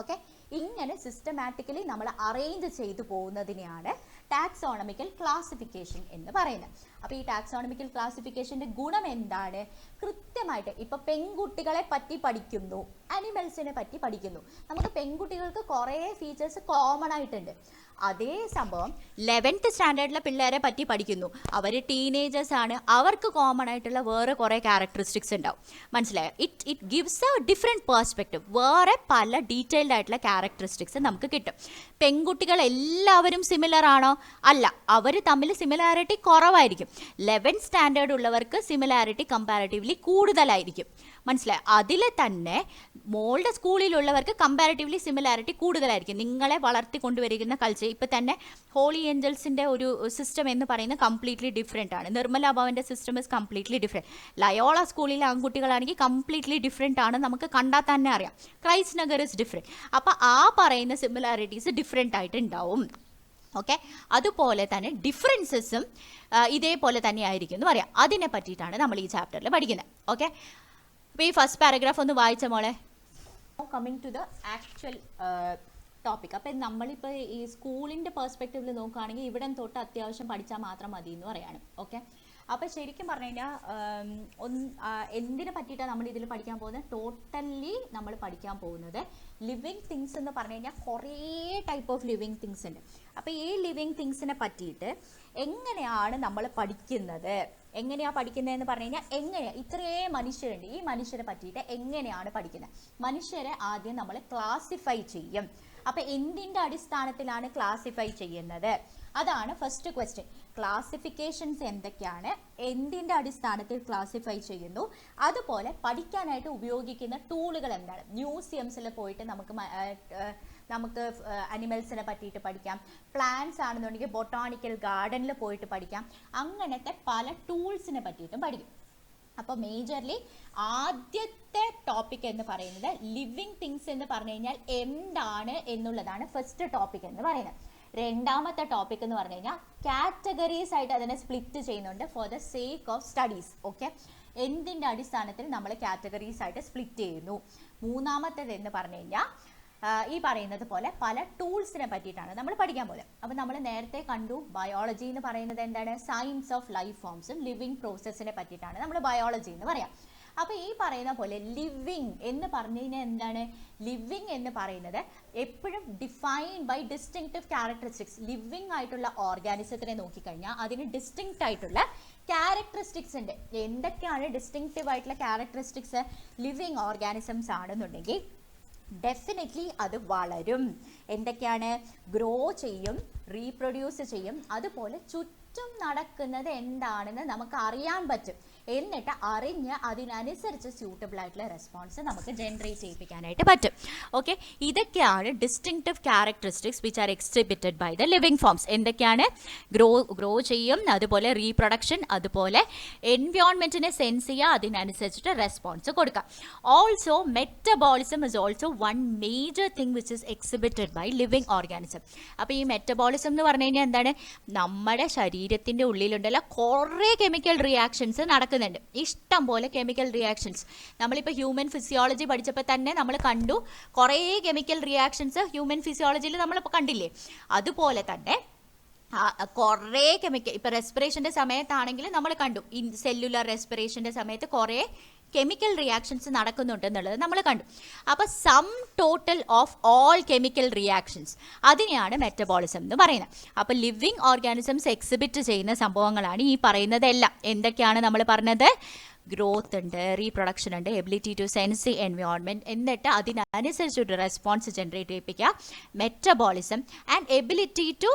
Okay, ഇങ്ങനെ സിസ്റ്റമാറ്റിക്കലി നമ്മൾ അറേഞ്ച് ചെയ്തു പോകുന്നതിനെയാണ് ടാക്സോണമിക്കൽ ക്ലാസിഫിക്കേഷൻ എന്ന് പറയുന്നത്. അപ്പോൾ ഈ ടാക്സോണമിക്കൽ ക്ലാസിഫിക്കേഷൻ്റെ ഗുണം എന്താണ്? കൃത്യമായിട്ട് ഇപ്പോൾ പെൺകുട്ടികളെ പറ്റി പഠിക്കുന്നു, അനിമൽസിനെ പറ്റി പഠിക്കുന്നു. നമുക്ക് പെൺകുട്ടികൾക്ക് കുറേ ഫീച്ചേഴ്സ് കോമൺ ആയിട്ടുണ്ട്. അതേ സംഭവം 11th സ്റ്റാൻഡേർഡിലെ പിള്ളേരെ പറ്റി പഠിക്കുന്നു, അവർ ടീനേജേഴ്സ് ആണ്, അവർക്ക് കോമൺ ആയിട്ടുള്ള വേറെ കുറേ ക്യാരക്ടറിസ്റ്റിക്സ് ഉണ്ടാവും. മനസ്സിലായോ? It gives A different perspective. വേറെ പല ഡീറ്റെയിൽഡ് ആയിട്ടുള്ള ക്യാരക്ടറിസ്റ്റിക്സ് നമുക്ക് കിട്ടും. പെൺകുട്ടികൾ എല്ലാവരും സിമിലർ ആണോ? അല്ല, അവർ തമ്മിൽ സിമിലാരിറ്റി കുറവായിരിക്കും. 11th സ്റ്റാൻഡേർഡ് ഉള്ളവർക്ക് സിമിലാരിറ്റി കമ്പാരിറ്റീവ്ലി കൂടുതലായിരിക്കും. മനസ്സിലായി? അതിൽ തന്നെ മോളുടെ സ്കൂളിലുള്ളവർക്ക് കമ്പാരിറ്റീവ്ലി സിമിലാരിറ്റി കൂടുതലായിരിക്കും. നിങ്ങളെ വളർത്തിക്കൊണ്ടുവരിക്കുന്ന കൾച്ചർ, ഇപ്പം തന്നെ ഹോളി ഏഞ്ചൽസിൻ്റെ ഒരു സിസ്റ്റം എന്ന് പറയുന്നത് കംപ്ലീറ്റ്ലി ഡിഫറെൻ്റ് ആണ്. നിർമ്മല ഭവൻ്റെ system is completely different. Loyola സ്കൂളിലെ ആൺകുട്ടികളാണെങ്കിൽ കംപ്ലീറ്റ്ലി ഡിഫറെൻ്റ് ആണ്, നമുക്ക് കണ്ടാൽ തന്നെ അറിയാം. Christ Nagar is different. അപ്പോൾ ആ പറയുന്ന സിമിലാരിറ്റീസ് ഡിഫറെൻ്റ് ആയിട്ട് ഉണ്ടാവും. ഓക്കെ, അതുപോലെ തന്നെ ഡിഫറൻസസും ഇതേപോലെ തന്നെ ആയിരിക്കും എന്ന് പറയാം. അതിനെ പറ്റിയിട്ടാണ് നമ്മൾ ഈ ചാപ്റ്ററിൽ പഠിക്കുന്നത്. ഓക്കെ, അപ്പോൾ ഈ ഫസ്റ്റ് പാരഗ്രാഫ് ഒന്ന് വായിച്ച മോളെ. Coming to the actual topic. അപ്പം നമ്മളിപ്പോൾ ഈ സ്കൂളിൻ്റെ പെർസ്പെക്റ്റീവിൽ നോക്കുകയാണെങ്കിൽ ഇവിടെ തൊട്ട് അത്യാവശ്യം പഠിച്ചാൽ മാത്രം മതി എന്ന് പറയാണ്. ഓക്കെ, അപ്പോൾ ശരിക്കും പറഞ്ഞു കഴിഞ്ഞാൽ എന്തിനെ പറ്റിയിട്ടാണ് നമ്മൾ ഇതിൽ പഠിക്കാൻ പോകുന്നത്? ടോട്ടലി നമ്മൾ പഠിക്കാൻ പോകുന്നത് ലിവിങ് തിങ്സ് എന്ന് പറഞ്ഞു കഴിഞ്ഞാൽ കുറേ ടൈപ്പ് ഓഫ് ലിവിങ് തിങ്സ് ഉണ്ട്. അപ്പോൾ ഈ ലിവിങ് തിങ്സിനെ പറ്റിയിട്ട് എങ്ങനെയാണ് നമ്മൾ പഠിക്കുന്നത്, എങ്ങനെയാണ് പഠിക്കുന്നതെന്ന് പറഞ്ഞു കഴിഞ്ഞാൽ എങ്ങനെയാണ് ഇത്രയും മനുഷ്യരുണ്ട്, ഈ മനുഷ്യരെ പറ്റിയിട്ട് എങ്ങനെയാണ് പഠിക്കുന്നത്? മനുഷ്യരെ ആദ്യം നമ്മൾ ക്ലാസിഫൈ ചെയ്യും. അപ്പോൾ എന്തിൻ്റെ അടിസ്ഥാനത്തിലാണ് ക്ലാസിഫൈ ചെയ്യുന്നത്? അതാണ് ഫസ്റ്റ് ക്വസ്റ്റ്യൻ. ക്ലാസിഫിക്കേഷൻസ് എന്തൊക്കെയാണ്, എന്തിൻ്റെ അടിസ്ഥാനത്തിൽ ക്ലാസിഫൈ ചെയ്യുന്നു, അതുപോലെ പഠിക്കാനായിട്ട് ഉപയോഗിക്കുന്ന ടൂളുകൾ എന്താണ്? മ്യൂസിയംസിൽ പോയിട്ട് നമുക്ക് അനിമൽസിനെ പറ്റിയിട്ട് പഠിക്കാം. പ്ലാന്റ്സ് ആണെന്നുണ്ടെങ്കിൽ ബൊട്ടാണിക്കൽ ഗാർഡനിൽ പോയിട്ട് പഠിക്കാം. അങ്ങനത്തെ പല ടൂൾസിനെ പറ്റിയിട്ടും പഠിക്കും. അപ്പോൾ മേജർലി ആദ്യത്തെ ടോപ്പിക് എന്ന് പറയുന്നത് ലിവിങ് തിങ്സ് എന്ന് പറഞ്ഞു കഴിഞ്ഞാൽ എന്താണ് എന്നുള്ളതാണ് ഫസ്റ്റ് ടോപ്പിക് എന്ന് പറയുന്നത്. രണ്ടാമത്തെ ടോപ്പിക് എന്ന് പറഞ്ഞു കഴിഞ്ഞാൽ കാറ്റഗറീസ് ആയിട്ട് അതിനെ സ്പ്ലിറ്റ് ചെയ്യുന്നുണ്ട് for the sake of studies. Okay, എന്തിൻ്റെ അടിസ്ഥാനത്തിൽ നമ്മൾ കാറ്റഗറീസ് ആയിട്ട് സ്പ്ലിറ്റ് ചെയ്യുന്നു. മൂന്നാമത്തേത് എന്ന് പറഞ്ഞു കഴിഞ്ഞാൽ ഈ പറയുന്നത് പോലെ പല ടൂൾസിനെ പറ്റിയിട്ടാണ് നമ്മൾ പഠിക്കാൻ പോകുന്നത്. അപ്പോൾ നമ്മൾ നേരത്തെ കണ്ടു ബയോളജി എന്ന് പറയുന്നത് എന്താണ്? സയൻസ് ഓഫ് ലൈഫ് ഫോംസും ലിവിങ് പ്രോസസ്സിനെ പറ്റിയിട്ടാണ് നമ്മൾ ബയോളജി എന്ന് പറയാം. അപ്പോൾ ഈ പറയുന്ന പോലെ ലിവിങ് എന്ന് പറഞ്ഞു കഴിഞ്ഞാൽ എന്താണ്? ലിവിങ് എന്ന് പറയുന്നത് എപ്പോഴും defined by distinctive characteristics. Living ആയിട്ടുള്ള ഓർഗാനിസത്തിനെ നോക്കിക്കഴിഞ്ഞാൽ അതിന് ഡിസ്റ്റിങ്ക്റ്റ് ആയിട്ടുള്ള ക്യാരക്ടറിസ്റ്റിക്സ് ഉണ്ട്. എന്തൊക്കെയാണ് ഡിസ്റ്റിങ്ക്റ്റീവ് ആയിട്ടുള്ള ക്യാരക്ടറിസ്റ്റിക്സ്? ലിവിങ് ഓർഗാനിസംസ് ആണെന്നുണ്ടെങ്കിൽ ഡെഫിനറ്റ്ലി അത് വളരും. എന്തൊക്കെയാണ്? ഗ്രോ ചെയ്യും, റീപ്രൊഡ്യൂസ് ചെയ്യും. അതുപോലെ ചുറ്റും നടക്കുന്നത് എന്താണെന്ന് നമുക്ക് അറിയാൻ പറ്റും. എന്നിട്ട് അറിഞ്ഞ് അതിനനുസരിച്ച് സ്യൂട്ടബിൾ ആയിട്ടുള്ള റെസ്പോൺസ് നമുക്ക് ജനറേറ്റ് ചെയ്യിപ്പിക്കാനായിട്ട് പറ്റും. ഓക്കെ, ഇതൊക്കെയാണ് distinctive characteristics which are exhibited by the living forms. എന്തൊക്കെയാണ്? ഗ്രോ ചെയ്യും, അതുപോലെ റീപ്രൊഡക്ഷൻ, അതുപോലെ എൻവയോൺമെൻറ്റിനെ സെൻസ് ചെയ്യുക, അതിനനുസരിച്ചിട്ട് റെസ്പോൺസ് കൊടുക്കുക. Also metabolism is also one major thing which is exhibited by living organism. അപ്പോൾ ഈ മെറ്റബോളിസം എന്ന് പറഞ്ഞു കഴിഞ്ഞാൽ എന്താണ്? നമ്മുടെ ശരീരം ശരീരത്തിൻ്റെ ഉള്ളിലുണ്ടല്ലോ കുറേ കെമിക്കൽ റിയാക്ഷൻസ് നടക്കുന്നുണ്ട്, ഇഷ്ടം പോലെ കെമിക്കൽ റിയാക്ഷൻസ്. നമ്മളിപ്പോൾ ഹ്യൂമൻ ഫിസിയോളജി പഠിച്ചപ്പോൾ തന്നെ നമ്മൾ കണ്ടു കുറേ കെമിക്കൽ റിയാക്ഷൻസ് ഹ്യൂമൻ ഫിസിയോളജിയിൽ നമ്മളിപ്പോൾ കണ്ടില്ലേ. അതുപോലെ തന്നെ കുറേ കെമിക്കൽ, ഇപ്പോൾ റെസ്പിറേഷൻ്റെ സമയത്താണെങ്കിൽ നമ്മൾ കണ്ടു സെല്ലുലാർ റെസ്പിറേഷൻ്റെ സമയത്ത് കുറേ കെമിക്കൽ റിയാക്ഷൻസ് നടക്കുന്നുണ്ടെന്നുള്ളത് നമ്മൾ കണ്ടു. അപ്പോൾ some total of all chemical reactions, അതിനെയാണ് മെറ്റബോളിസം എന്ന് പറയുന്നത്. അപ്പോൾ ലിവിങ് ഓർഗാനിസംസ് എക്സിബിറ്റ് ചെയ്യുന്ന സംഭവങ്ങളാണ് ഈ പറയുന്നതെല്ലാം. എന്തൊക്കെയാണ് നമ്മൾ പറഞ്ഞത്? ഗ്രോത്ത് ഉണ്ട്, റീപ്രൊഡക്ഷൻ ഉണ്ട്, ability to sense the environment, എന്നിട്ട് അതിനനുസരിച്ചൊരു റെസ്പോൺസ് ജനറേറ്റ് ചെയ്യിപ്പിക്കുക, metabolism and ability to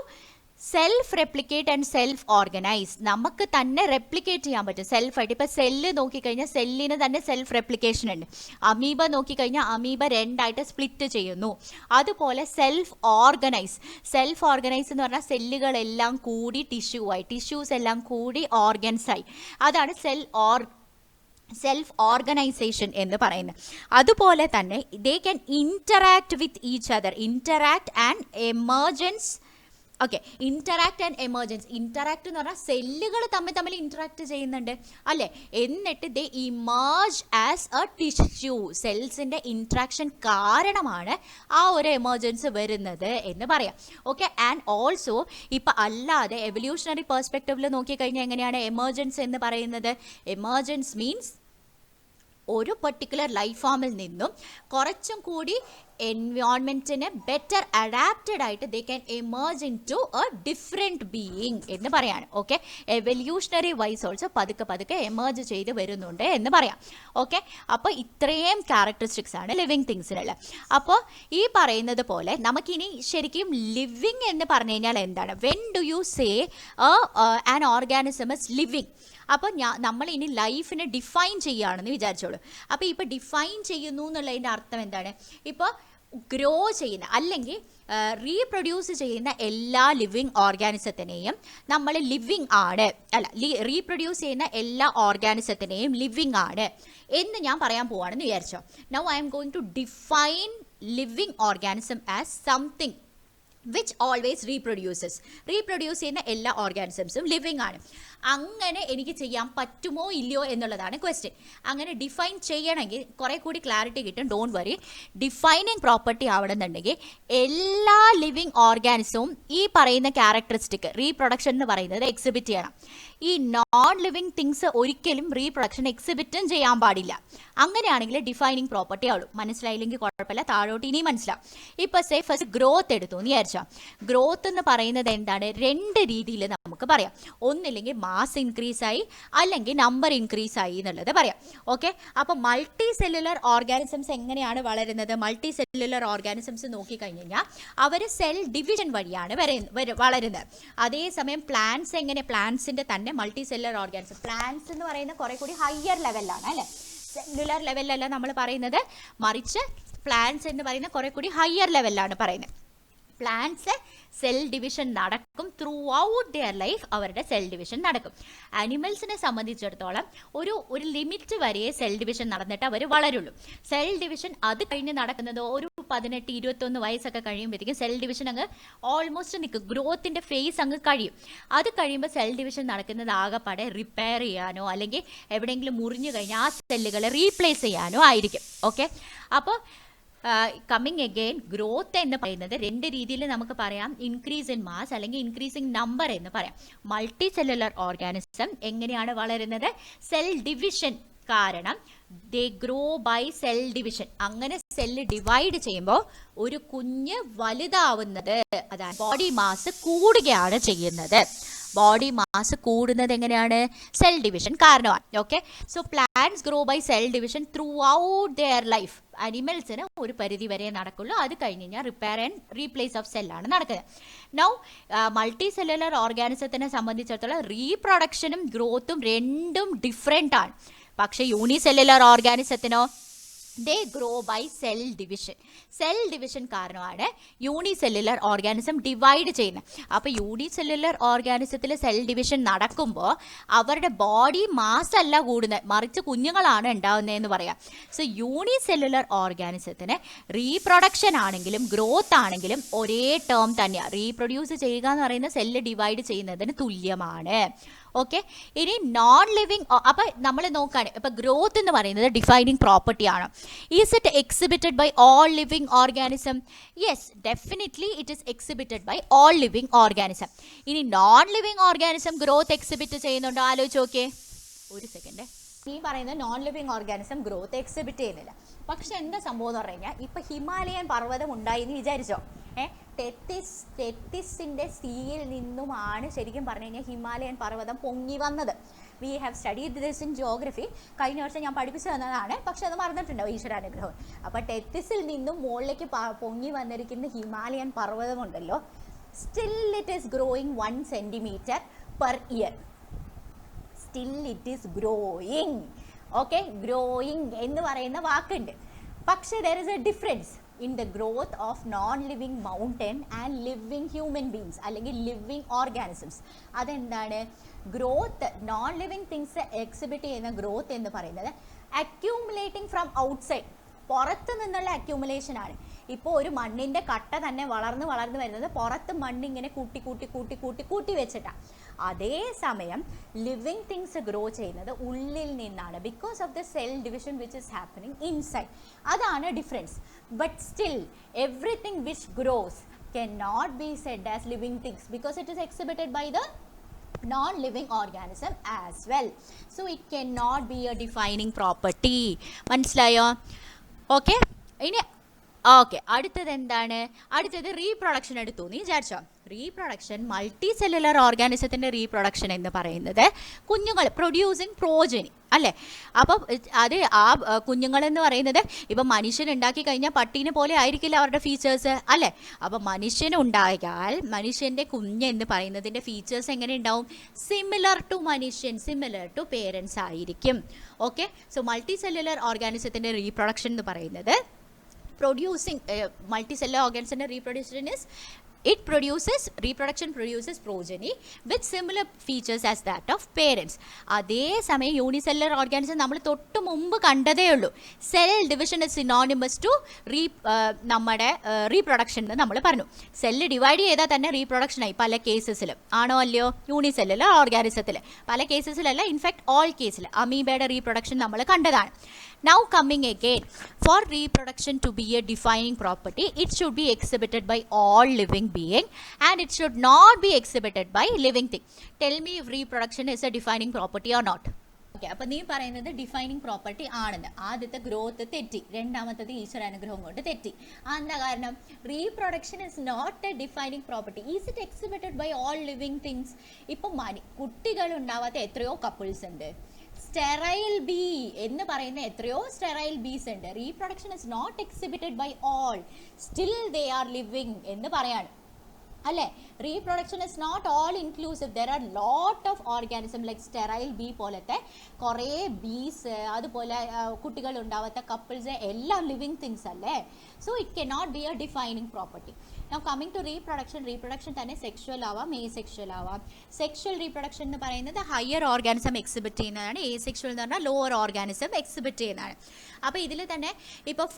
self replicate and self organise. നമുക്ക് തന്നെ റെപ്ലിക്കേറ്റ് ചെയ്യാൻ പറ്റും സെൽഫായിട്ട്. ഇപ്പോൾ സെല്ല് നോക്കിക്കഴിഞ്ഞാൽ സെല്ലിന് തന്നെ സെൽഫ് റെപ്ലിക്കേഷൻ ഉണ്ട്. അമീബ നോക്കിക്കഴിഞ്ഞാൽ അമീബ രണ്ടായിട്ട് സ്പ്ലിറ്റ് ചെയ്യുന്നു. അതുപോലെ സെൽഫ് ഓർഗനൈസ് എന്ന് പറഞ്ഞാൽ സെല്ലുകളെല്ലാം കൂടി ടിഷ്യൂ ആയി, ടിഷ്യൂസ് എല്ലാം കൂടി ഓർഗൻസായി. അതാണ് സെൽഫ് ഓർഗനൈസേഷൻ എന്ന് പറയുന്നത്. അതുപോലെ തന്നെ they can interact with each other, interact and emergence. Okay, interact and emergence. Interact എന്ന് പറഞ്ഞാൽ സെല്ലുകൾ തമ്മിൽ ഇൻറ്ററാക്ട് ചെയ്യുന്നുണ്ട് അല്ലേ, എന്നിട്ട് ദേ ഇമേർജ് ആസ് എ ടിഷ്യൂ. സെൽസിൻ്റെ ഇൻട്രാക്ഷൻ കാരണമാണ് ആ ഒരു എമർജൻസ് വരുന്നത് എന്ന് പറയാം. ഓക്കെ, ആൻഡ് ഓൾസോ ഇപ്പം അല്ലാതെ എവല്യൂഷണറി പെർസ്പെക്റ്റീവിൽ നോക്കിക്കഴിഞ്ഞാൽ എങ്ങനെയാണ് എമർജൻസ് എന്ന് പറയുന്നത്? എമർജൻസ് മീൻസ് ഒരു പെർട്ടിക്കുലർ ലൈഫ് ഫോമിൽ നിന്നും കുറച്ചും കൂടി എൻവയോൺമെൻറ്റിന് ബെറ്റർ അഡാപ്റ്റഡ് ആയിട്ട് they can emerge into a different being എന്ന് പറയാണ്. ഓക്കെ, എവല്യൂഷണറി വൈസ് ഓൾസോ പതുക്കെ എമേർജ് ചെയ്ത് വരുന്നുണ്ട് എന്ന് പറയാം. ഓക്കെ, അപ്പോൾ ഇത്രയും ക്യാരക്ടറിസ്റ്റിക്സ് ആണ് ലിവിങ് തിങ്സിനുള്ള. അപ്പോൾ ഈ പറയുന്നത് പോലെ നമുക്കിനി ശരിക്കും ലിവിങ് എന്ന് പറഞ്ഞു കഴിഞ്ഞാൽ എന്താണ്? When do you say an organism is living? അപ്പോൾ നമ്മൾ ഇനി ലൈഫിനെ ഡിഫൈൻ ചെയ്യുകയാണെന്ന് വിചാരിച്ചോളൂ. അപ്പോൾ ഇപ്പോൾ ഡിഫൈൻ ചെയ്യുന്നു എന്നുള്ളതിൻ്റെ അർത്ഥം എന്താണ്? ഇപ്പോൾ ഗ്രോ ചെയ്യുന്ന അല്ലെങ്കിൽ റീപ്രൊഡ്യൂസ് ചെയ്യുന്ന എല്ലാ ലിവിങ് ഓർഗാനിസത്തിനെയും നമ്മൾ ലിവിങ് ആണ്, അല്ല റീപ്രൊഡ്യൂസ് ചെയ്യുന്ന എല്ലാ ഓർഗാനിസത്തിനെയും ലിവിങ് ആണ് എന്ന് ഞാൻ പറയാൻ പോവാണെന്ന് വിചാരിച്ചോ. Now I am going to define living organism as something which always reproduces. Reproduce ചെയ്യുന്ന എല്ലാ ഓർഗാനിസംസും ലിവിങ് ആണ്. അങ്ങനെ എനിക്ക് ചെയ്യാൻ പറ്റുമോ ഇല്ലയോ എന്നുള്ളതാണ് ക്വസ്റ്റ്യൻ. അങ്ങനെ ഡിഫൈൻ ചെയ്യണമെങ്കിൽ കുറേ കൂടി ക്ലാരിറ്റി കിട്ടും. ഡോണ്ട് വറി, ഡിഫൈനിങ് പ്രോപ്പർട്ടി ആവണമെന്നുണ്ടെങ്കിൽ എല്ലാ ലിവിങ് ഓർഗാനിസവും ഈ പറയുന്ന ക്യാരക്ടറിസ്റ്റിക് റീപ്രൊഡക്ഷൻ എന്ന് പറയുന്നത് എക്സിബിറ്റ് ചെയ്യണം. ഈ നോൺ ലിവിങ് തിങ്സ് ഒരിക്കലും റീപ്രൊഡക്ഷൻ എക്സിബിറ്റും ചെയ്യാൻ പാടില്ല. അങ്ങനെയാണെങ്കിൽ ഡിഫൈനിങ് പ്രോപ്പർട്ടി ആവുള്ളൂ. മനസ്സിലായില്ലെങ്കിൽ കുഴപ്പമില്ല, താഴോട്ട് ഇനി മനസ്സിലാവും. ഇപ്പോൾ സേ ഫസ്റ്റ് ഗ്രോത്ത് എടുത്തു എന്ന് വിചാരിച്ചോ. ഗ്രോത്ത് എന്ന് പറയുന്നത് എന്താണ്? രണ്ട് രീതിയിൽ നമുക്ക് പറയാം. ഒന്നില്ലെങ്കിൽ മാസ് ഇൻക്രീസ് ആയി, അല്ലെങ്കിൽ നമ്പർ ഇൻക്രീസ് ആയി എന്നുള്ളത് പറയാം. ഓക്കെ, അപ്പോൾ മൾട്ടി സെല്ലുലർ ഓർഗാനിസംസ് എങ്ങനെയാണ് വളരുന്നത്? മൾട്ടി സെല്ലുലർ ഓർഗാനിസംസ് നോക്കിക്കഴിഞ്ഞാൽ അവർ സെൽ ഡിവിഷൻ വഴിയാണ് വളരുന്നത്. അതേസമയം പ്ലാന്റ്സ് എങ്ങനെ? പ്ലാന്റ്സിൻ്റെ തന്നെ മൾട്ടി സെല്ലുലർ ഓർഗാനിസം. പ്ലാന്റ്സ് എന്ന് പറയുന്നത് കുറേ കൂടി ഹയർ ലെവലിലാണ് അല്ലേ, സെല്ലുലർ ലെവലിലല്ല നമ്മൾ പറയുന്നത്, മറിച്ച് പ്ലാന്റ്സ് എന്ന് പറയുന്നത് കുറേ കൂടി ഹയർ ലെവലിലാണ് പറയുന്നത്. പ്ലാന്റ്സ് സെൽ ഡിവിഷൻ നടക്കും, ത്രൂ ഔട്ട് ദിയർ ലൈഫ് അവരുടെ സെൽ ഡിവിഷൻ നടക്കും. ആനിമൽസിനെ സംബന്ധിച്ചിടത്തോളം ഒരു ലിമിറ്റ് വരെ സെൽ ഡിവിഷൻ നടന്നിട്ട് അവർ വളരുള്ളൂ. സെൽ ഡിവിഷൻ അത് കഴിഞ്ഞ് നടക്കുന്നത് ഒരു 18-21 വയസ്സൊക്കെ കഴിയുമ്പോഴത്തേക്കും സെൽ ഡിവിഷൻ അങ്ങ് ഓൾമോസ്റ്റ് നിൽക്കും, ഗ്രോത്തിൻ്റെ ഫേസ് അങ്ങ് കഴിയും. അത് കഴിയുമ്പോൾ സെൽ ഡിവിഷൻ നടക്കുന്നത് ആകെപ്പാടെ റിപ്പയർ ചെയ്യാനോ അല്ലെങ്കിൽ എവിടെയെങ്കിലും മുറിഞ്ഞു കഴിഞ്ഞാൽ ആ സെല്ലുകളെ റീപ്ലേസ് ചെയ്യാനോ ആയിരിക്കും. ഓക്കെ, അപ്പോൾ കമ്മിങ് അഗെയിൻ ഗ്രോത്ത് എന്ന് പറയുന്നത് രണ്ട് രീതിയിൽ നമുക്ക് പറയാം. ഇൻക്രീസ് ഇൻ മാസ് അല്ലെങ്കിൽ ഇൻക്രീസ് ഇൻ നമ്പർ എന്ന് പറയാം. മൾട്ടി സെല്ലുലർ ഓർഗാനിസം എങ്ങനെയാണ് വളരുന്നത്? സെൽ ഡിവിഷൻ കാരണം they grow by cell division. അങ്ങനെ സെല്ല് ഡിവൈഡ് ചെയ്യുമ്പോൾ ഒരു കുഞ്ഞ് വലുതാവുന്നത്, അതായത് ബോഡി മാസ് കൂടുകയാണ് ചെയ്യുന്നത്. ബോഡി മാസ് കൂടുന്നത് എങ്ങനെയാണ്? സെൽ ഡിവിഷൻ കാരണമാണ്. Okay, so plants grow by cell division throughout their life. അനിമൽസിന് ഒരു പരിധി വരെ നടക്കുള്ളൂ, അത് കഴിഞ്ഞ് കഴിഞ്ഞാൽ റിപ്പയർ ആൻഡ് റീപ്ലേസ് ഓഫ് സെല്ലാണ് നടക്കുന്നത്. നൗ മൾട്ടി സെല്ലുലർ ഓർഗാനിസത്തിനെ സംബന്ധിച്ചിടത്തോളം റീപ്രൊഡക്ഷനും ഗ്രോത്തും രണ്ടും ഡിഫറെൻ്റ് ആണ്. പക്ഷേ യൂണിസെല്ലുലർ ഓർഗാനിസത്തിനോ they grow by cell division. Cell division കാരണമാണ് യൂണിസെല്ലുലർ ഓർഗാനിസം ഡിവൈഡ് ചെയ്യുന്നത്. അപ്പോൾ യൂണിസെല്ലുലർ ഓർഗാനിസത്തിൽ സെൽ ഡിവിഷൻ നടക്കുമ്പോൾ അവരുടെ ബോഡി മാസ് അല്ല കൂടുന്നത്, മറിച്ച് കുഞ്ഞുങ്ങളാണ് ഉണ്ടാവുന്നതെന്ന് പറയാം. സോ യൂണിസെല്ലുലർ ഓർഗാനിസത്തിന് റീപ്രൊഡക്ഷൻ ആണെങ്കിലും ഗ്രോത്ത് ആണെങ്കിലും ഒരേ ടേം തന്നെയാണ്. റീപ്രൊഡ്യൂസ് ചെയ്യുക എന്ന് പറയുന്നത് സെല്ല് ഡിവൈഡ് ചെയ്യുന്നതിന് തുല്യമാണ്. ഓക്കെ, ഇനി നോൺ ലിവിങ്, അപ്പം നമ്മൾ നോക്കുകയാണ് ഇപ്പം ഗ്രോത്ത് എന്ന് പറയുന്നത് ഡിഫൈനിങ് പ്രോപ്പർട്ടി ആണ്. Is it exhibited by all living organism? Yes, definitely it is exhibited by all living organism. ഇനി non living organism growth exhibit ചെയ്യുന്നുണ്ടോ? ആലോചിച്ച് നോക്കിയേ. ഒരു സെക്കൻഡ്. ഈ പറയുന്ന non living organism growth exhibit ചെയ്യുന്നില്ല. പക്ഷെ എന്താ സംഭവം എന്ന് പറഞ്ഞു കഴിഞ്ഞാൽ ഇപ്പം ഹിമാലയൻ പർവ്വതം ഉണ്ടായി എന്ന് വിചാരിച്ചോ, ടെത്തിസിൻ്റെ സീയിൽ നിന്നുമാണ് ശരിക്കും പറഞ്ഞു കഴിഞ്ഞാൽ ഹിമാലയൻ പർവ്വതം പൊങ്ങി വന്നത്. We have studied this in geography. കഴിഞ്ഞ വർഷം ഞാൻ പഠിപ്പിച്ചു തന്നതാണ്, പക്ഷെ അത് മറന്നിട്ടുണ്ടോ ഈശ്വരാനുഗ്രഹം. അപ്പോൾ ടെത്തിസിൽ നിന്നും മുകളിലേക്ക് പൊങ്ങി വന്നിരിക്കുന്ന ഹിമാലയൻ പർവ്വതമുണ്ടല്ലോ, still it is growing 1 centimeter per year. Still it is growing. Okay, growing എന്ന് പറയുന്ന വാക്കുണ്ട്. പക്ഷേ there is a difference in the growth of non-living mountain and living human beings അല്ലെങ്കിൽ living organisms. അതെന്താണ് growth? Non living things exhibit ചെയ്യുന്ന growth എന്ന് പറയുന്നത് അക്യൂമുലേറ്റിംഗ് from outside, പുറത്ത് നിന്നുള്ള അക്യൂമുലേഷൻ ആണ്. ഇപ്പോൾ ഒരു മണ്ണിൻ്റെ കട്ട തന്നെ വളർന്ന് വളർന്ന് വരുന്നത് പുറത്ത് മണ്ണിങ്ങനെ കൂട്ടി കൂട്ടി കൂട്ടി കൂട്ടി കൂട്ടി വെച്ചിട്ടാണ്. അതേസമയം ലിവിങ് തിങ്സ് ഗ്രോ ചെയ്യുന്നത് ഉള്ളിൽ നിന്നാണ്, because of the cell division which is happening inside. അതാണ് difference. But still everything which grows cannot be said as living things because it is exhibited by the non-living organism as well. So it cannot be a defining property. മനസ്സിലായോ? Okay, ഇനി okay, അടുത്തത് എന്താണ്? അടുത്തത് reproduction എടുത്തു എന്ന് വിചാരിച്ചോ. Reproduction, multi cellular ഓർഗാനിസത്തിൻ്റെ reproduction എന്ന് പറയുന്നത് കുഞ്ഞുങ്ങൾ പ്രൊഡ്യൂസിങ് പ്രോജനി അല്ലേ. അപ്പം അത് ആ കുഞ്ഞുങ്ങളെന്ന് പറയുന്നത് ഇപ്പം മനുഷ്യനുണ്ടാക്കി കഴിഞ്ഞാൽ പട്ടീനെ പോലെ ആയിരിക്കില്ല അവരുടെ ഫീച്ചേഴ്സ് അല്ലേ. അപ്പം മനുഷ്യനുണ്ടായാൽ മനുഷ്യൻ്റെ കുഞ്ഞ് എന്ന് പറയുന്നതിൻ്റെ ഫീച്ചേഴ്സ് എങ്ങനെ ഉണ്ടാവും? സിമിലർ ടു മനുഷ്യൻ, സിമിലർ ടു പേരൻസ് ആയിരിക്കും. ഓക്കെ, സോ മൾട്ടി സെല്ലുലർ ഓർഗാനിസത്തിൻ്റെ റീപ്രൊഡക്ഷൻ എന്ന് പറയുന്നത് producing multicellular organism reproduction is reproduction produces progeny with similar features as that of parents. അതേസമയം യൂണിസെല്ലുലർ ഓർഗാനിസം നമ്മൾ തൊട്ട് മുമ്പ് കണ്ടതേ ഉള്ളൂ. Cell division is synonymous to നമ്മുടെ റീപ്രൊഡക്ഷൻ എന്ന് നമ്മൾ പറഞ്ഞു. സെല്ല് ഡിവൈഡ് ചെയ്താൽ തന്നെ റീപ്രൊഡക്ഷനായി പല കേസസിലും, ആണോ അല്ലയോ? യൂണിസെല്ലുലർ ഓർഗാനിസത്തിൽ പല കേസസിലല്ല, ഇൻഫാക്ട് ഓൾ കേസിൽ അമീബയുടെ റീപ്രൊഡക്ഷൻ നമ്മൾ കണ്ടതാണ്. Now coming again, for reproduction to be a defining property, it should be exhibited by all living being and it should not be exhibited by living thing. Tell me if reproduction is a defining property or not. Okay, അപ്പോൾ നീ പറയുന്നത് defining property ആണെന്ന്. ആദ്യത്തെ growth തെറ്റി, രണ്ടാമത്തത് ഈശ്വരാനുഗ്രഹം കൊണ്ട് തെറ്റി. എന്താ കാരണം? Reproduction is not a defining property. Is it exhibited by all living things? ഇപ്പം കുട്ടികൾ ഉണ്ടാവാത്ത എത്രയോ കപ്പിൾസ് ഉണ്ട്. സ്റ്റെറൈൽ ബി എന്ന് പറയുന്ന എത്രയോ സ്റ്റെറൈൽ ബീസ് ഉണ്ട്. Reproduction is not exhibited by all, still they are living എന്ന് പറയാണ് അല്ലേ. Reproduction is not all inclusive. There are lot of organism like sterile bee പോലത്തെ കുറേ ബീസ്, അതുപോലെ കുട്ടികൾ ഉണ്ടാവാത്ത കപ്പിൾസ് എല്ലാം ലിവിങ് തിങ്സ് അല്ലേ. So it cannot be a defining property. Now coming to reproduction, reproduction തന്നെ സെക്ഷുവൽ ആവാം, asexual ആവാം. സെക്ഷുവൽ റീപ്രൊഡക്ഷൻ എന്ന് പറയുന്നത് ഹയർ ഓർഗാനിസം എക്സിബിറ്റ് ചെയ്യുന്നതാണ്, asexual എന്ന് പറഞ്ഞാൽ ലോവർ ഓർഗാനിസം എക്സിബിറ്റ് ചെയ്യുന്നതാണ്. അപ്പോൾ ഇതിൽ തന്നെ ഇപ്പോൾ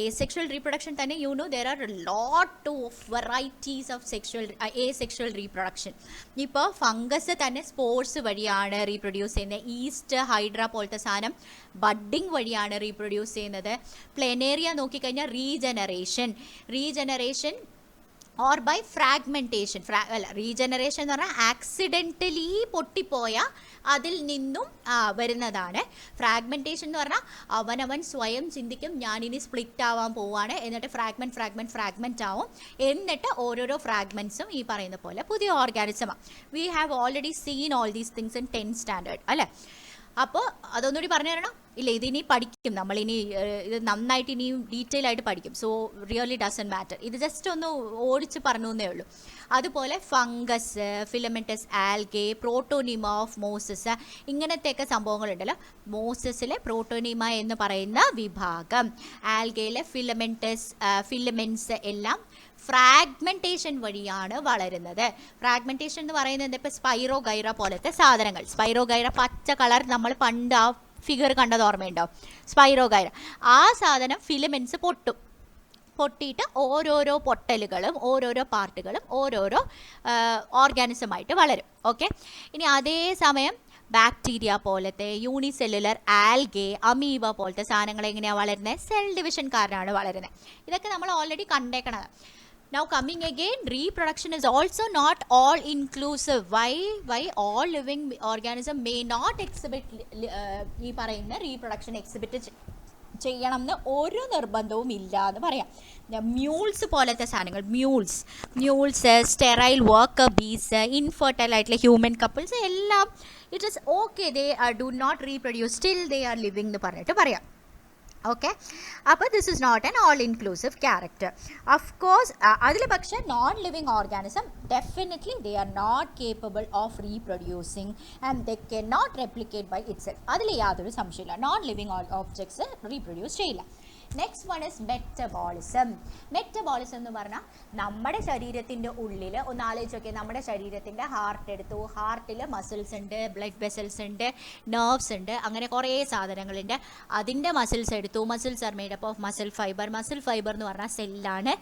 asexual റീപ്രൊഡക്ഷൻ തന്നെ there are a lot of varieties of asexual reproduction. ഇപ്പോൾ ഫംഗസ് തന്നെ സ്പോർട്സ് വഴിയാണ് റീപ്രൊഡ്യൂസ് ചെയ്യുന്നത്. ഈസ്റ്റ് ഹൈഡ്ര പോലത്തെ സാധനം ബഡ്ഡിങ് വഴിയാണ് റീപ്രൊഡ്യൂസ് ചെയ്യുന്നത്. പ്ലെനേറിയ നോക്കിക്കഴിഞ്ഞാൽ regeneration or by fragmentation. Regeneration എന്ന് പറഞ്ഞാൽ ആക്സിഡൻ്റലി പൊട്ടിപ്പോയ അതിൽ നിന്നും വരുന്നതാണ്. ഫ്രാഗ്മെൻറ്റേഷൻ എന്ന് പറഞ്ഞാൽ അവനവൻ സ്വയം ചിന്തിക്കും, ഞാനിനി സ്പ്ലിറ്റ് ആവാൻ പോവുകയാണ്, എന്നിട്ട് ഫ്രാഗ്മെൻറ്റ് ആവും, എന്നിട്ട് ഓരോരോ ഫ്രാഗ്മെൻറ്റ്സും ഈ പറയുന്ന പോലെ പുതിയ ഓർഗാനിസമാണ്. We have already seen all these things in 10th standard അല്ലേ. അപ്പോൾ അതൊന്നുകൂടി പറഞ്ഞു തരണം. ഇല്ല, ഇതിനി പഠിക്കും നമ്മളിനി, ഇത് നന്നായിട്ട് ഇനിയും ഡീറ്റെയിൽ ആയിട്ട് പഠിക്കും. സോ റിയലി ഡസൻ മാറ്റർ, ഇത് ജസ്റ്റ് ഒന്ന് ഓടിച്ച് പറഞ്ഞു എന്നേ ഉള്ളൂ. അതുപോലെ fungus, filamentous algae, protonema of mosses, ഇങ്ങനത്തെയൊക്കെ സംഭവങ്ങളുണ്ടല്ലോ. മോസസിലെ പ്രോട്ടോനിമ എന്ന് പറയുന്ന വിഭാഗം, ആൽഗയിലെ ഫിലമെൻറ്റ്സ് എല്ലാം ഫ്രാഗ്മെൻറ്റേഷൻ വഴിയാണ് വളരുന്നത്. ഫ്രാഗ്മെൻറ്റേഷൻ എന്ന് പറയുന്നത് ഇപ്പോൾ സ്പൈറോഗൈറ പോലത്തെ സാധനങ്ങൾ. സ്പൈറോഗൈറ പച്ച കളർ നമ്മൾ പണ്ട് ആ ഫിഗർ കണ്ടത് ഓർമ്മയുണ്ടോ? സ്പൈറോഗൈറ, ആ സാധനം ഫിലമെൻറ്റ്സ് പൊട്ടിയിട്ട് ഓരോരോ പൊട്ടലുകളും ഓരോരോ പാർട്ടുകളും ഓരോരോ ഓർഗാനിസമായിട്ട് വളരും. ഓക്കെ, ഇനി അതേസമയം ബാക്ടീരിയ പോലത്തെ യൂണിസെല്ലുലർ ആൽഗെ, അമീബ പോലത്തെ സാധനങ്ങൾ എങ്ങനെയാണ് വളരുന്നത്? സെൽ ഡിവിഷൻ കാരണമാണ് വളരുന്നത്. ഇതൊക്കെ നമ്മൾ already കണ്ടേക്കണത്. Now coming again, reproduction is also not all inclusive. Why all living organism may not exhibit ഈ പറയുന്ന റീപ്രൊഡക്ഷൻ എക്സിബിറ്റ് ചെയ്യണം എന്ന് ഒരു നിർബന്ധവും ഇല്ല എന്ന് പറയാം. മ്യൂൾസ് പോലത്തെ സാധനങ്ങൾ, mules, sterile worker bees, infertile ആയിട്ടുള്ള ഹ്യൂമൻ കപ്പിൾസ് എല്ലാം it is okay, they do not reproduce, still they are living എന്ന് പറഞ്ഞിട്ട് പറയാം. ഓക്കെ, അപ്പോൾ this is not an all inclusive character. Of course അതിൽ പക്ഷേ non living organism definitely they are not capable of reproducing and they can not replicate by itself. അതിൽ യാതൊരു സംശയമില്ല, non living objects reproduce ചെയ്യില്ല. Next one is metabolism. Metabolism എന്ന് പറഞ്ഞാൽ നമ്മുടെ ശരീരത്തിൻ്റെ ഉള്ളിൽ ഒന്ന് ആലോചിച്ച് നോക്കിയാൽ, നമ്മുടെ ശരീരത്തിൻ്റെ ഹാർട്ട് എടുത്തു, ഹാർട്ടിൽ മസിൽസ് ഉണ്ട്, ബ്ലഡ് വെസൽസ് ഉണ്ട്, നെർവ്സ് ഉണ്ട്, അങ്ങനെ കുറേ സാധനങ്ങളുണ്ട്. അതിൻ്റെ മസിൽസ് എടുത്തു, muscles are made up of muscle fibre. Muscle fibre എന്ന് പറഞ്ഞാൽ സെല്ലാണ്.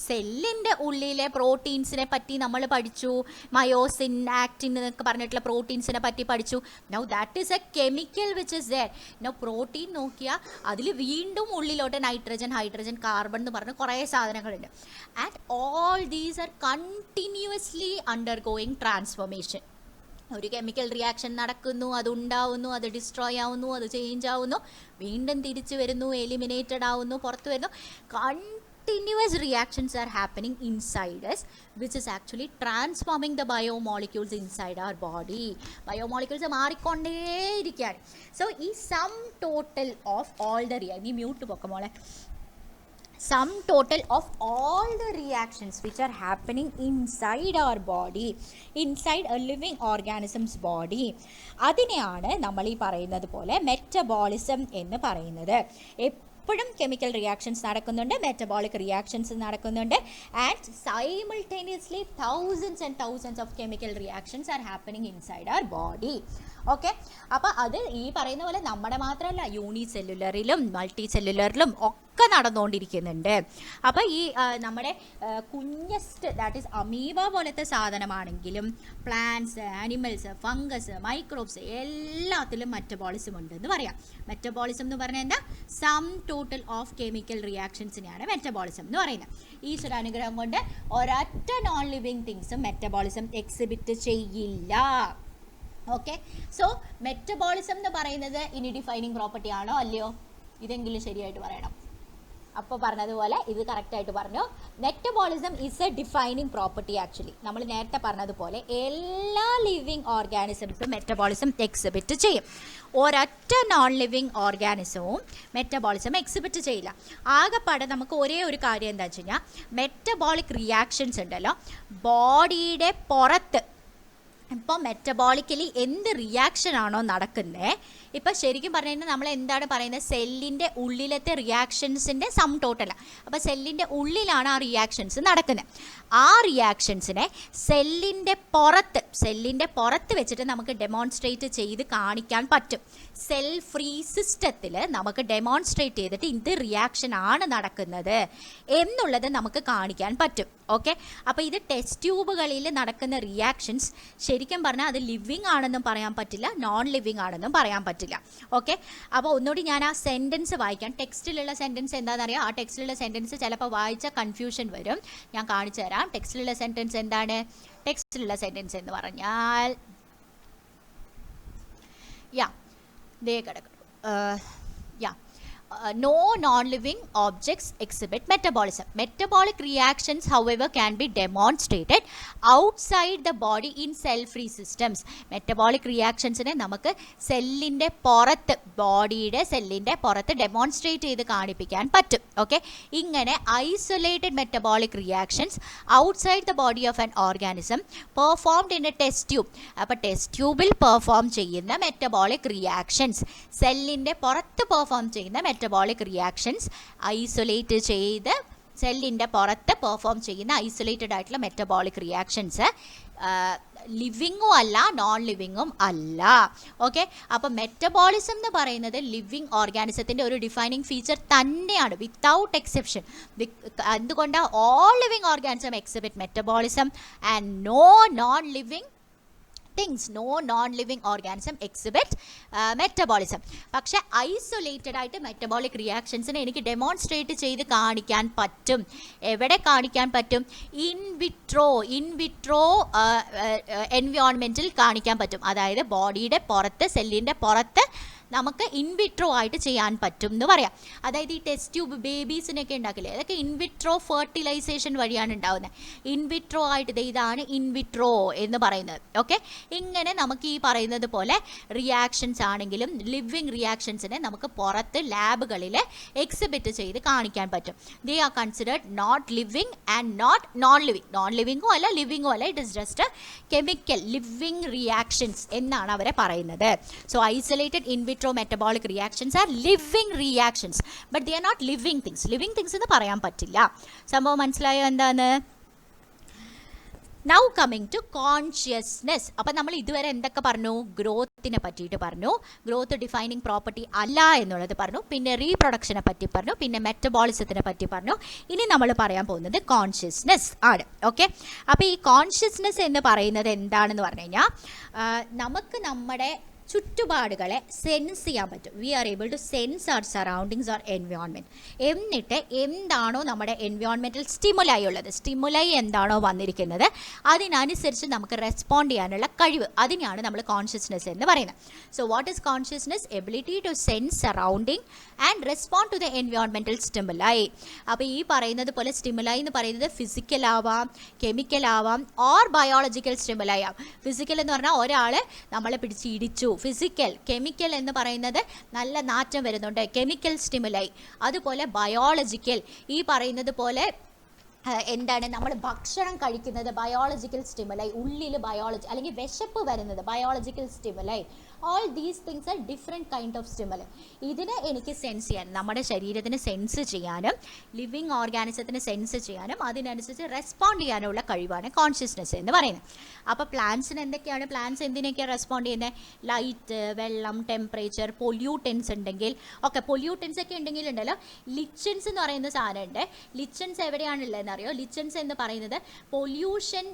സെല്ലിൻ്റെ ഉള്ളിലെ പ്രോട്ടീൻസിനെ പറ്റി നമ്മൾ പഠിച്ചു, മയോസിൻ, ആക്റ്റിൻ എന്നൊക്കെ പറഞ്ഞിട്ടുള്ള പ്രോട്ടീൻസിനെ പറ്റി പഠിച്ചു. Now that is a chemical which is there. Now protein നോക്കിയാൽ അതിൽ വീണ്ടും ഉള്ളിലോട്ട് നൈട്രജൻ, ഹൈഡ്രജൻ, കാർബൺ എന്ന് പറഞ്ഞ് കുറേ സാധനങ്ങളുണ്ട്. And all these are continuously undergoing transformation. ഒരു കെമിക്കൽ റിയാക്ഷൻ നടക്കുന്നു, അത് ഉണ്ടാവുന്നു, അത് ഡിസ്ട്രോയ് ആവുന്നു, അത് ചേഞ്ച് ആവുന്നു, വീണ്ടും തിരിച്ചു വരുന്നു, എലിമിനേറ്റഡ് ആവുന്നു, പുറത്തു വരുന്നു. Continuous reactions are happening inside us, which is actually transforming the biomolecules inside our body. Biomolecules മാറിക്കൊണ്ടേയിരിക്കുകയാണ്. സോ ഈ sum total of all the നീ മ്യൂട്ട് പൊക്കമോളെ. Sum total of all the reactions which are happening inside our body, inside a living organism's body, അതിനെയാണ് നമ്മൾ ഈ പറയുന്നത് പോലെ മെറ്റബോളിസം എന്ന് പറയുന്നത്. എപ്പോഴും കെമിക്കൽ റിയാക്ഷൻസ് നടക്കുന്നുണ്ട്, മെറ്റബോളിക് റിയാക്ഷൻസ് നടക്കുന്നുണ്ട്, and simultaneously thousands of chemical reactions are happening inside our body. Okay, അപ്പോൾ അത് ഈ പറയുന്ന പോലെ നമ്മുടെ മാത്രമല്ല, യൂണിസെല്ലുലറിലും മൾട്ടി സെല്ലുലറിലും ഒക്കെ നടന്നുകൊണ്ടിരിക്കുന്നുണ്ട്. അപ്പോൾ ഈ നമ്മുടെ കുഞ്ഞസ്റ്റ് ദാറ്റ് ഈസ് അമീബ പോലത്തെ സാധനമാണെങ്കിലും പ്ലാന്റ്സ്, ആനിമൽസ്, ഫംഗസ്, മൈക്രോബ്സ് എല്ലാത്തിലും മെറ്റബോളിസം ഉണ്ടെന്ന് പറയാം. മെറ്റബോളിസം എന്ന് പറഞ്ഞാൽ എന്താ? സം ടോട്ടൽ ഓഫ് കെമിക്കൽ റിയാക്ഷൻസിനെയാണ് മെറ്റബോളിസം എന്ന് പറയുന്നത്. ഈശ്വരാനുഗ്രഹം കൊണ്ട് ഒരൊറ്റ നോൺ ലിവിങ് തിങ്സും മെറ്റബോളിസം എക്സിബിറ്റ് ചെയ്യില്ല. ഓക്കെ, സോ മെറ്റബോളിസം എന്ന് പറയുന്നത് ഇനി ഡിഫൈനിങ് പ്രോപ്പർട്ടി ആണോ അല്ലയോ? ഇതെങ്കിലും ശരിയായിട്ട് പറയണം. അപ്പോൾ പറഞ്ഞതുപോലെ ഇത് കറക്റ്റായിട്ട് പറഞ്ഞു. Metabolism is a defining property. Actually നമ്മൾ നേരത്തെ പറഞ്ഞതുപോലെ എല്ലാ ലിവിങ് ഓർഗാനിസംസും മെറ്റബോളിസം എക്സിബിറ്റ് ചെയ്യും. ഒരൊറ്റ നോൺ ലിവിങ് ഓർഗാനിസവും മെറ്റബോളിസം എക്സിബിറ്റ് ചെയ്യില്ല. ആകെപ്പാടെ നമുക്ക് ഒരേ ഒരു കാര്യം എന്താ വെച്ച് കഴിഞ്ഞാൽ, മെറ്റബോളിക് റിയാക്ഷൻസ് ഉണ്ടല്ലോ ബോഡിയുടെ പുറത്ത്. ഇപ്പോൾ മെറ്റബോളിക്കലി എന്ത് റിയാക്ഷൻ ആണോ നടക്കുന്നത്, ഇപ്പോൾ ശരിക്കും പറഞ്ഞു കഴിഞ്ഞാൽ നമ്മൾ എന്താണ് പറയുന്നത്, സെല്ലിൻ്റെ ഉള്ളിലത്തെ റിയാക്ഷൻസിൻ്റെ സം ടോട്ടലാണ്. അപ്പോൾ സെല്ലിൻ്റെ ഉള്ളിലാണ് ആ റിയാക്ഷൻസ് നടക്കുന്നത്. ആ റിയാക്ഷൻസിനെ സെല്ലിൻ്റെ പുറത്ത് വെച്ചിട്ട് നമുക്ക് ഡെമോൺസ്ട്രേറ്റ് ചെയ്ത് കാണിക്കാൻ പറ്റും. സെൽ ഫ്രീ സിസ്റ്റത്തിൽ നമുക്ക് ഡെമോൺസ്ട്രേറ്റ് ചെയ്തിട്ട് ഇത് റിയാക്ഷൻ ആണ് നടക്കുന്നത് എന്നുള്ളത് നമുക്ക് കാണിക്കാൻ പറ്റും. ഓക്കെ, അപ്പോൾ ഇത് ടെസ്റ്റ് ട്യൂബുകളിൽ നടക്കുന്ന റിയാക്ഷൻസ് ശരിക്കും പറഞ്ഞാൽ അത് ലിവിങ് ആണെന്നും പറയാൻ പറ്റില്ല, നോൺ ലിവിങ് ആണെന്നും പറയാൻ പറ്റില്ല. ഓക്കെ, അപ്പോൾ ഒന്നുകൂടി ഞാൻ ആ സെൻറ്റൻസ് വായിക്കാം. ടെക്സ്റ്റിലുള്ള സെൻറ്റൻസ് എന്താണെന്നറിയാം. ആ ടെക്സ്റ്റിലുള്ള സെൻറ്റൻസ് ചിലപ്പോൾ വായിച്ച കൺഫ്യൂഷൻ വരും. ഞാൻ കാണിച്ചു തരാം. ടെക്സ്റ്റിലുള്ള സെൻറ്റൻസ് എന്താണ്? ടെക്സ്റ്റിലുള്ള സെൻറ്റൻസ് എന്ന് പറഞ്ഞാൽ ദേ കിടക്കും. no non-living objects exhibit metabolism. Metabolic reactions, however, can be demonstrated outside the body in cell-free systems. Metabolic reactions ne namakku cellinte porathu bodyയുടെ സെല്ലിൻ്റെ പുറത്ത് ഡെമോൺസ്ട്രേറ്റ് ചെയ്ത് കാണിപ്പിക്കാൻ പറ്റും. ഓക്കെ, ഇങ്ങനെ isolated metabolic reactions outside the body of an organism performed in A test tube. അപ്പോൾ test ട്യൂബിൽ perform ചെയ്യുന്ന metabolic reactions, സെല്ലിൻ്റെ പുറത്ത് പെർഫോം ചെയ്യുന്ന മെറ്റബോളിക് റിയാക്ഷൻസ് ഐസൊലേറ്റ് ചെയ്ത് സെല്ലിൻ്റെ പുറത്ത് പെർഫോം ചെയ്യുന്ന ഐസൊലേറ്റഡ് ആയിട്ടുള്ള മെറ്റബോളിക് റിയാക്ഷൻസ് ലിവിങ്ങും അല്ല നോൺ ലിവിങ്ങും അല്ല. ഓക്കെ, അപ്പോൾ മെറ്റബോളിസം എന്ന് പറയുന്നത് ലിവിങ് ഓർഗാനിസത്തിൻ്റെ ഒരു ഡിഫൈനിങ് ഫീച്ചർ തന്നെയാണ് വിത്തൗട്ട് എക്സെപ്ഷൻ. എന്തുകൊണ്ടാണ്? All living organism exhibit metabolism and no non living things, no non-living organism exhibit metabolism. പക്ഷേ ഐസൊലേറ്റഡ് ആയിട്ട് മെറ്റബോളിക് റിയാക്ഷൻസിനെ എനിക്ക് ഡെമോൺസ്ട്രേറ്റ് ചെയ്ത് കാണിക്കാൻ പറ്റും. എവിടെ കാണിക്കാൻ പറ്റും? ഇൻ വിട്രോ എൻവയോൺമെൻറ്റിൽ കാണിക്കാൻ പറ്റും. അതായത് ബോഡിയുടെ പുറത്ത്, സെല്ലിൻ്റെ പുറത്ത് നമുക്ക് ഇൻവിട്രോ ആയിട്ട് ചെയ്യാൻ പറ്റും എന്ന് പറയാം. അതായത് ഈ ടെസ്റ്റ് ട്യൂബ് ബേബീസിനൊക്കെ ഉണ്ടാക്കില്ലേ, അതൊക്കെ ഇൻവിട്രോ ഫെർട്ടിലൈസേഷൻ വഴിയാണ് ഉണ്ടാകുന്നത്. ഇൻവിട്രോ ആയിട്ട് ഇതാണ് ഇൻവിട്രോ എന്ന് പറയുന്നത്. ഓക്കെ, ഇങ്ങനെ നമുക്ക് ഈ പറയുന്നത് പോലെ റിയാക്ഷൻസ് ആണെങ്കിലും ലിവിങ് റിയാക്ഷൻസിനെ നമുക്ക് പുറത്ത് ലാബുകളിൽ എക്സിബിറ്റ് ചെയ്ത് കാണിക്കാൻ പറ്റും. They are considered not living and not non living. Non ലിവിങ്ങും അല്ല ലിവിങ്ങും അല്ല, it is just chemical living reactions എന്നാണ് അവരെ പറയുന്നത്. So isolated in vitro metabolic reactions are living reactions, but they are not living things. Living things എന്ന് പറയാൻ പറ്റില്ല. സംഭവം മനസ്സിലായോ എന്താണ്? Now coming to consciousness. അപ്പം നമ്മൾ ഇതുവരെ എന്തൊക്കെ പറഞ്ഞു? ഗ്രോത്തിനെ പറ്റിയിട്ട് പറഞ്ഞു, ഗ്രോത്ത് ഡിഫൈനിങ് പ്രോപ്പർട്ടി അല്ല എന്നുള്ളത് പറഞ്ഞു, പിന്നെ റീപ്രൊഡക്ഷനെ പറ്റി പറഞ്ഞു, പിന്നെ മെറ്റബോളിസത്തിനെ പറ്റി പറഞ്ഞു. ഇനി നമ്മൾ പറയാൻ പോകുന്നത് കോൺഷ്യസ്നെസ് ആണ്. ഓക്കെ, അപ്പോൾ ഈ കോൺഷ്യസ്നെസ് എന്ന് പറയുന്നത് എന്താണെന്ന് പറഞ്ഞു കഴിഞ്ഞാൽ നമുക്ക് നമ്മുടെ ചുറ്റുപാടുകളെ സെൻസ് ചെയ്യാൻ പറ്റും. We are able to sense our surroundings or environment. എന്നിട്ട് എന്താണോ നമ്മുടെ എൻവയോൺമെൻറ്റൽ സ്റ്റിമുലൈ ഉള്ളത്, സ്റ്റിമുലൈ എന്താണോ വന്നിരിക്കുന്നത് അതിനനുസരിച്ച് നമുക്ക് റെസ്പോണ്ട് ചെയ്യാനുള്ള കഴിവ്, അതിനെയാണ് നമ്മൾ കോൺഷ്യസ്നെസ് എന്ന് പറയുന്നത്. So what is consciousness? Ability to sense surrounding and respond to the environmental stimuli. അപ്പോൾ ഈ പറയുന്നത് പോലെ സ്റ്റിമുലൈ എന്ന് പറയുന്നത് ഫിസിക്കൽ ആവാം, കെമിക്കൽ ആവാം, ഓർ ബയോളജിക്കൽ സ്റ്റിമുലൈ ആവാം. ഫിസിക്കൽ എന്ന് പറഞ്ഞാൽ ഒരാൾ നമ്മളെ പിടിച്ച് ഇടിച്ചു, ഫിസിക്കൽ. കെമിക്കൽ എന്ന് പറയുന്നത് നല്ല നാറ്റം വരുന്നുണ്ട്, കെമിക്കൽ സ്റ്റിമുലൈ. അതുപോലെ ബയോളജിക്കൽ, ഈ പറയുന്നത് പോലെ എന്താണ് നമ്മൾ ഭക്ഷണം കഴിക്കുന്നത് ബയോളജിക്കൽ സ്റ്റിമുലൈ, ഉള്ളിൽ ബയോളജി അല്ലെങ്കിൽ വിശപ്പ് വരുന്നത് biological stimuli. All these things are different kind of stimuli. ഇതിനെ എനിക്ക് സെൻസ് ചെയ്യാൻ, നമ്മുടെ ശരീരത്തിന് സെൻസ് ചെയ്യാനും ലിവിങ് ഓർഗാനിസത്തിന് സെൻസ് ചെയ്യാനും അതിനനുസരിച്ച് റെസ്പോണ്ട് ചെയ്യാനുള്ള കഴിവാണ് കോൺഷ്യസ്നെസ് എന്ന് പറയുന്നത്. അപ്പോൾ പ്ലാന്റ്സിന് എന്തൊക്കെയാണ്? പ്ലാന്റ്സ് എന്തിനൊക്കെയാണ് റെസ്പോണ്ട് ചെയ്യുന്നത്? ലൈറ്റ്, വെള്ളം, ടെമ്പറേച്ചർ, പൊല്യൂട്ടൻസ് ഉണ്ടെങ്കിൽ ഒക്കെ, പൊല്യൂട്ടൻസ് ഒക്കെ ഉണ്ടെങ്കിൽ ഉണ്ടല്ലോ ലിച്ചൻസ് എന്ന് പറയുന്ന സാധനമുണ്ട്. ലിച്ചൻസ് എവിടെയാണുള്ളതെന്ന് അറിയോ? ലിച്ചൻസ് എന്ന് പറയുന്നത് പൊല്യൂഷൻ,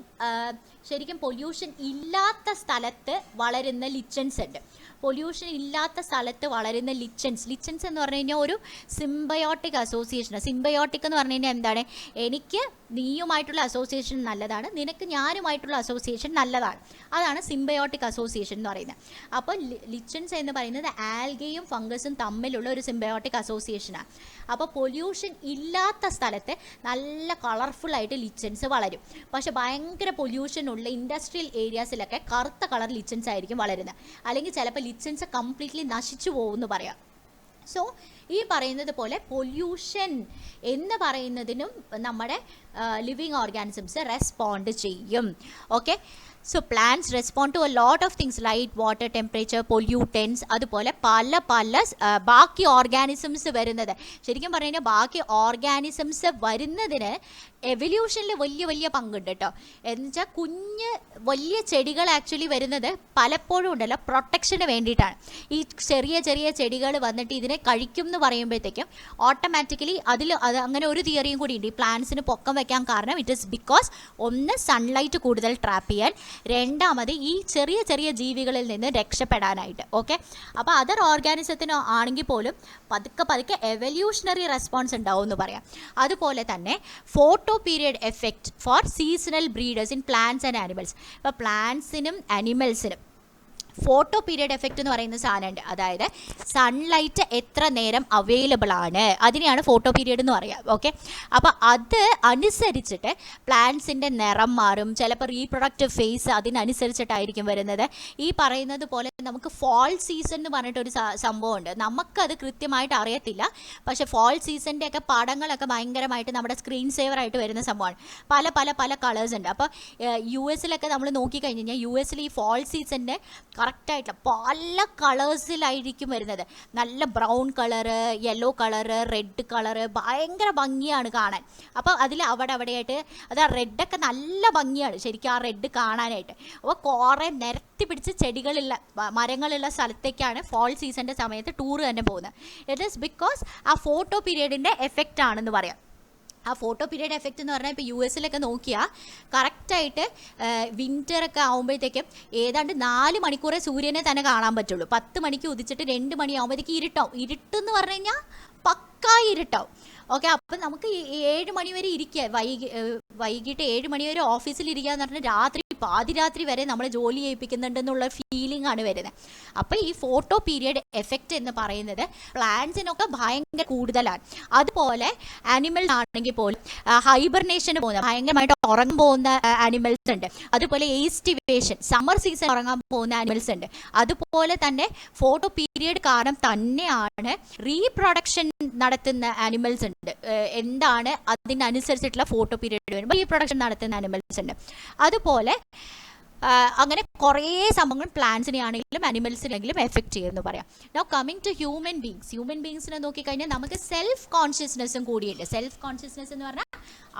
ശരിക്കും പൊല്യൂഷൻ ഇല്ലാത്ത സ്ഥലത്ത് വളരുന്ന ലിച്ചൻസ് ഉണ്ട്. പൊല്യൂഷൻ ഇല്ലാത്ത സ്ഥലത്ത് വളരുന്ന ലിച്ചൻസ് എന്ന് പറഞ്ഞു കഴിഞ്ഞാൽ ഒരു സിംബയോട്ടിക് അസോസിയേഷനാണ്. സിംബയോട്ടിക് എന്ന് പറഞ്ഞു കഴിഞ്ഞാൽ എന്താണ്? എനിക്ക് നീയുമായിട്ടുള്ള അസോസിയേഷൻ നല്ലതാണ്, നിനക്ക് ഞാനുമായിട്ടുള്ള അസോസിയേഷൻ നല്ലതാണ്. അതാണ് സിംബയോട്ടിക് അസോസിയേഷൻ എന്ന് പറയുന്നത്. അപ്പോൾ ലിച്ചൻസ് എന്ന് പറയുന്നത് ആൽഗയും ഫംഗസും തമ്മിലുള്ള ഒരു സിംബയോട്ടിക് അസോസിയേഷനാണ്. അപ്പോൾ പൊല്യൂഷൻ ഇല്ലാത്ത സ്ഥലത്ത് നല്ല കളർഫുള്ളായിട്ട് ലിച്ചൻസ് വളരും. പക്ഷേ ഭയങ്കര പൊല്യൂഷൻ ഉള്ള ഇൻഡസ്ട്രിയൽ ഏരിയാസിലൊക്കെ കറുത്ത കളർ ലിച്ചൻസ് ആയിരിക്കും വളരുന്നത്. അല്ലെങ്കിൽ ചിലപ്പോൾ ലിച്ചൻസ് കംപ്ലീറ്റ്ലി നശിച്ചു പോകുമെന്ന് പറയാം. സോ ഈ പറയുന്നത് പോലെ പൊല്യൂഷൻ എന്ന് പറയുന്നതിനും നമ്മുടെ ലിവിങ് ഓർഗാനിസംസ് റെസ്പോണ്ട് ചെയ്യും. Okay, so plants respond to a lot of things, light, water, temperature, pollutants. അതുപോലെ പല ബാക്കി ഓർഗാനിസംസ് വരുന്നത്, ശരിക്കും പറഞ്ഞു കഴിഞ്ഞാൽ ബാക്കി ഓർഗാനിസംസ് വരുന്നതിന് എവല്യൂഷനിൽ വലിയ പങ്കുണ്ട് കേട്ടോ. എന്ന് വെച്ചാൽ വലിയ ചെടികൾ ആക്ച്വലി വരുന്നത് പലപ്പോഴും ഉണ്ടല്ലോ പ്രൊട്ടക്ഷന് വേണ്ടിയിട്ടാണ്. ഈ ചെറിയ ചെടികൾ വന്നിട്ട് ഇതിനെ കഴിക്കും എന്ന് പറയുമ്പോഴത്തേക്കും ഓട്ടോമാറ്റിക്കലി അത് അങ്ങനെ ഒരു തിയറിയും കൂടി ഉണ്ട്. ഈ പ്ലാന്റ്സിന് പൊക്കം വയ്ക്കാൻ കാരണം ഇറ്റ് ഈസ് ബിക്കോസ് ഒന്ന് സൺലൈറ്റ് കൂടുതൽ ട്രാപ്പ് ചെയ്യാൻ, രണ്ടാമത് ഈ ചെറിയ ജീവികളിൽ നിന്ന് രക്ഷപ്പെടാനായിട്ട്. ഓക്കെ, അപ്പോൾ അതർ ഓർഗാനിസത്തിന് ആണെങ്കിൽ പോലും പതുക്കെ എവല്യൂഷണറി റെസ്പോൺസ് ഉണ്ടാവും എന്ന് പറയാം. അതുപോലെ തന്നെ photoperiod effect for seasonal breeders in plants and animals. ഇപ്പോൾ പ്ലാന്റ്സിനും അനിമൽസിനും ഫോട്ടോ പീരിയഡ് എഫക്റ്റ് എന്ന് പറയുന്ന സാധനമുണ്ട്. അതായത് സൺലൈറ്റ് എത്ര നേരം അവൈലബിൾ ആണ്, അതിനെയാണ് ഫോട്ടോ പീരിയഡ് എന്ന് പറയാം. ഓക്കെ, അപ്പോൾ അത് അനുസരിച്ചിട്ട് പ്ലാന്റ്സിൻ്റെ നിറം മാറും. ചിലപ്പോൾ റീപ്രൊഡക്റ്റീവ് ഫേസ് അതിനനുസരിച്ചിട്ടായിരിക്കും വരുന്നത്. ഈ പറയുന്നത് പോലെ നമുക്ക് ഫോൾ സീസൺ എന്ന് പറഞ്ഞിട്ടൊരു സംഭവമുണ്ട്. നമുക്കത് കൃത്യമായിട്ട് അറിയത്തില്ല, പക്ഷേ ഫോൾ സീസണിൻ്റെ ഒക്കെ പടങ്ങളൊക്കെ ഭയങ്കരമായിട്ട് നമ്മുടെ സ്ക്രീൻ സേവറായിട്ട് വരുന്ന സംഭവമാണ്. പല പല പല കളേഴ്സ് ഉണ്ട്. അപ്പോൾ യു എസിലൊക്കെ നമ്മൾ നോക്കിക്കഴിഞ്ഞ് കഴിഞ്ഞാൽ യു എസിൽ ഈ ഫോൾ സീസണിൻ്റെ കറക്റ്റായിട്ടുള്ള പല കളേഴ്സിലായിരിക്കും വരുന്നത്. നല്ല brown colour, yellow colour, red colour, ഭയങ്കര ഭംഗിയാണ് കാണാൻ. അപ്പോൾ അതിൽ അവിടെയായിട്ട് അത് ആ റെഡൊക്കെ നല്ല ഭംഗിയാണ് ശരിക്കും ആ റെഡ് കാണാനായിട്ട്. അപ്പോൾ കുറേ നിരത്തി പിടിച്ച് ചെടികളുള്ള മരങ്ങളുള്ള സ്ഥലത്തേക്കാണ് ഫോൾ സീസണിൻ്റെ സമയത്ത് ടൂർ തന്നെ പോകുന്നത്. ഇറ്റ് ഈസ് ബിക്കോസ് ആ ഫോട്ടോ പീരിയഡിൻ്റെ എഫക്റ്റ് ആണെന്ന് പറയാം. ആ ഫോട്ടോ പീരിയഡ് എഫക്റ്റ് എന്ന് പറഞ്ഞാൽ ഇപ്പോൾ യു എസിലൊക്കെ നോക്കിയാൽ കറക്റ്റായിട്ട് വിൻ്ററൊക്കെ ആകുമ്പോഴത്തേക്കും ഏതാണ്ട് 4 മണിക്കൂറേ സൂര്യനെ തന്നെ കാണാൻ പറ്റുള്ളൂ. 10 മണിക്ക് ഉദിച്ചിട്ട് 2 മണിയാകുമ്പോഴത്തേക്ക് ഇരുട്ടാവും. ഇരുട്ടെന്ന് പറഞ്ഞു കഴിഞ്ഞാൽ പക്കാ ഇരുട്ടാവും. ഓക്കെ, അപ്പം നമുക്ക് 7 മണി വരെ ഇരിക്കുക, വൈകിട്ട് 7 മണി വരെ ഓഫീസിലിരിക്കുക എന്ന് പറഞ്ഞാൽ രാത്രി പാതിരാത്രി വരെ നമ്മൾ ജോലി ചെയ്യിപ്പിക്കുന്നുണ്ടെന്നുള്ള ഫീലിംഗ് ആണ് വരുന്നത്. അപ്പോൾ ഈ ഫോട്ടോ പീരിയഡ് എഫക്റ്റ് എന്ന് പറയുന്നത് പ്ലാന്റ്സിനൊക്കെ ഭയങ്കര കൂടുതലാണ്. അതുപോലെ ആനിമൽസ് ആണെങ്കിൽ പോലും ഹൈബർനേഷന് പോകുന്ന ഭയങ്കരമായിട്ട് ഉറങ്ങാൻ പോകുന്ന ആനിമൽസ് ഉണ്ട്. അതുപോലെ എയ്സ്റ്റിവേഷൻ സമ്മർ സീസൺ ഉറങ്ങാൻ പോകുന്ന ആനിമൽസ് ഉണ്ട്. അതുപോലെ തന്നെ ഫോട്ടോ പീരിയഡ് കാരണം തന്നെയാണ് റീപ്രൊഡക്ഷൻ നടത്തുന്ന ആനിമൽസ് ഉണ്ട്. എന്താണ് അതിനനുസരിച്ചിട്ടുള്ള ഫോട്ടോ പീരിയഡ് വരുമ്പോൾ റീപ്രൊഡക്ഷൻ നടത്തുന്ന ആനിമൽസ് ഉണ്ട്. അതുപോലെ അങ്ങനെ കുറേ സംഭവങ്ങൾ പ്ലാന്റ്സിനെ ആണെങ്കിലും അനിമൽസിനെങ്കിലും എഫക്റ്റ് ചെയ്യുമെന്ന് പറയാം. നൗ കമ്മിങ് ടു ഹ്യൂമൻ ബീങ്സിനെ നോക്കിക്കഴിഞ്ഞാൽ നമുക്ക് സെൽഫ് കോൺഷ്യസ്നെസ്സും കൂടിയുണ്ട്. സെൽഫ് കോൺഷ്യസ്നെസ് എന്ന് പറഞ്ഞാൽ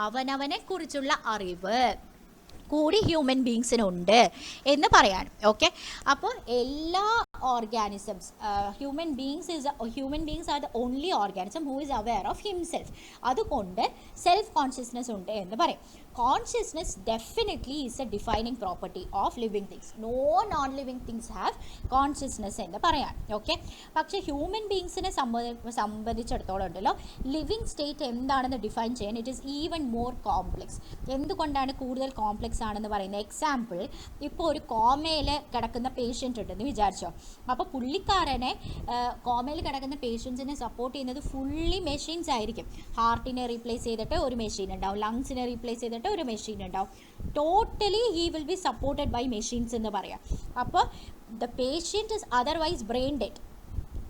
അവനവനെ കുറിച്ചുള്ള അറിവ് കൂടി ഹ്യൂമൻ ബീങ്സിനുണ്ട് എന്ന് പറയാണ്. ഓക്കെ, അപ്പോൾ എല്ലാ organisms human beings are the only organism who is aware of himself. അതുകൊണ്ട് സെൽഫ് കോൺഷ്യസ്നെസ് ഉണ്ട് എന്ന് പറയും. Consciousness definitely is a defining property of living things. No non living things have consciousness എന്ന് പറയാണ്. ഓക്കെ, പക്ഷേ human ബീങ്സിനെ സംബന്ധിച്ചിടത്തോളം ഉണ്ടല്ലോ ലിവിങ് സ്റ്റേറ്റ് എന്താണെന്ന് ഡിഫൈൻ ചെയ്യാൻ it is even more complex. എന്തുകൊണ്ടാണ് കൂടുതൽ കോംപ്ലെക്സ് ആണെന്ന് പറയുന്നത്? എക്സാമ്പിൾ, ഇപ്പോൾ ഒരു കോമയിൽ കിടക്കുന്ന പേഷ്യൻ്റ് ഉണ്ടെന്ന് വിചാരിച്ചോ. അപ്പോൾ പുള്ളിക്കാരനെ കോമയിൽ കിടക്കുന്ന പേഷ്യൻസിനെ സപ്പോർട്ട് ചെയ്യുന്നത് ഫുള്ളി മെഷീൻസ് ആയിരിക്കും. ഹാർട്ടിനെ റീപ്ലേസ് ചെയ്തിട്ട് ഒരു മെഷീൻ ഉണ്ടാവും, ലങ്സിനെ റീപ്ലേസ് ചെയ്തിട്ട് ഒരു മെഷീൻ ഉണ്ടാവും. Totally he will be supported by machines എന്ന് പറയാം. അപ്പോൾ the patient is otherwise brain dead.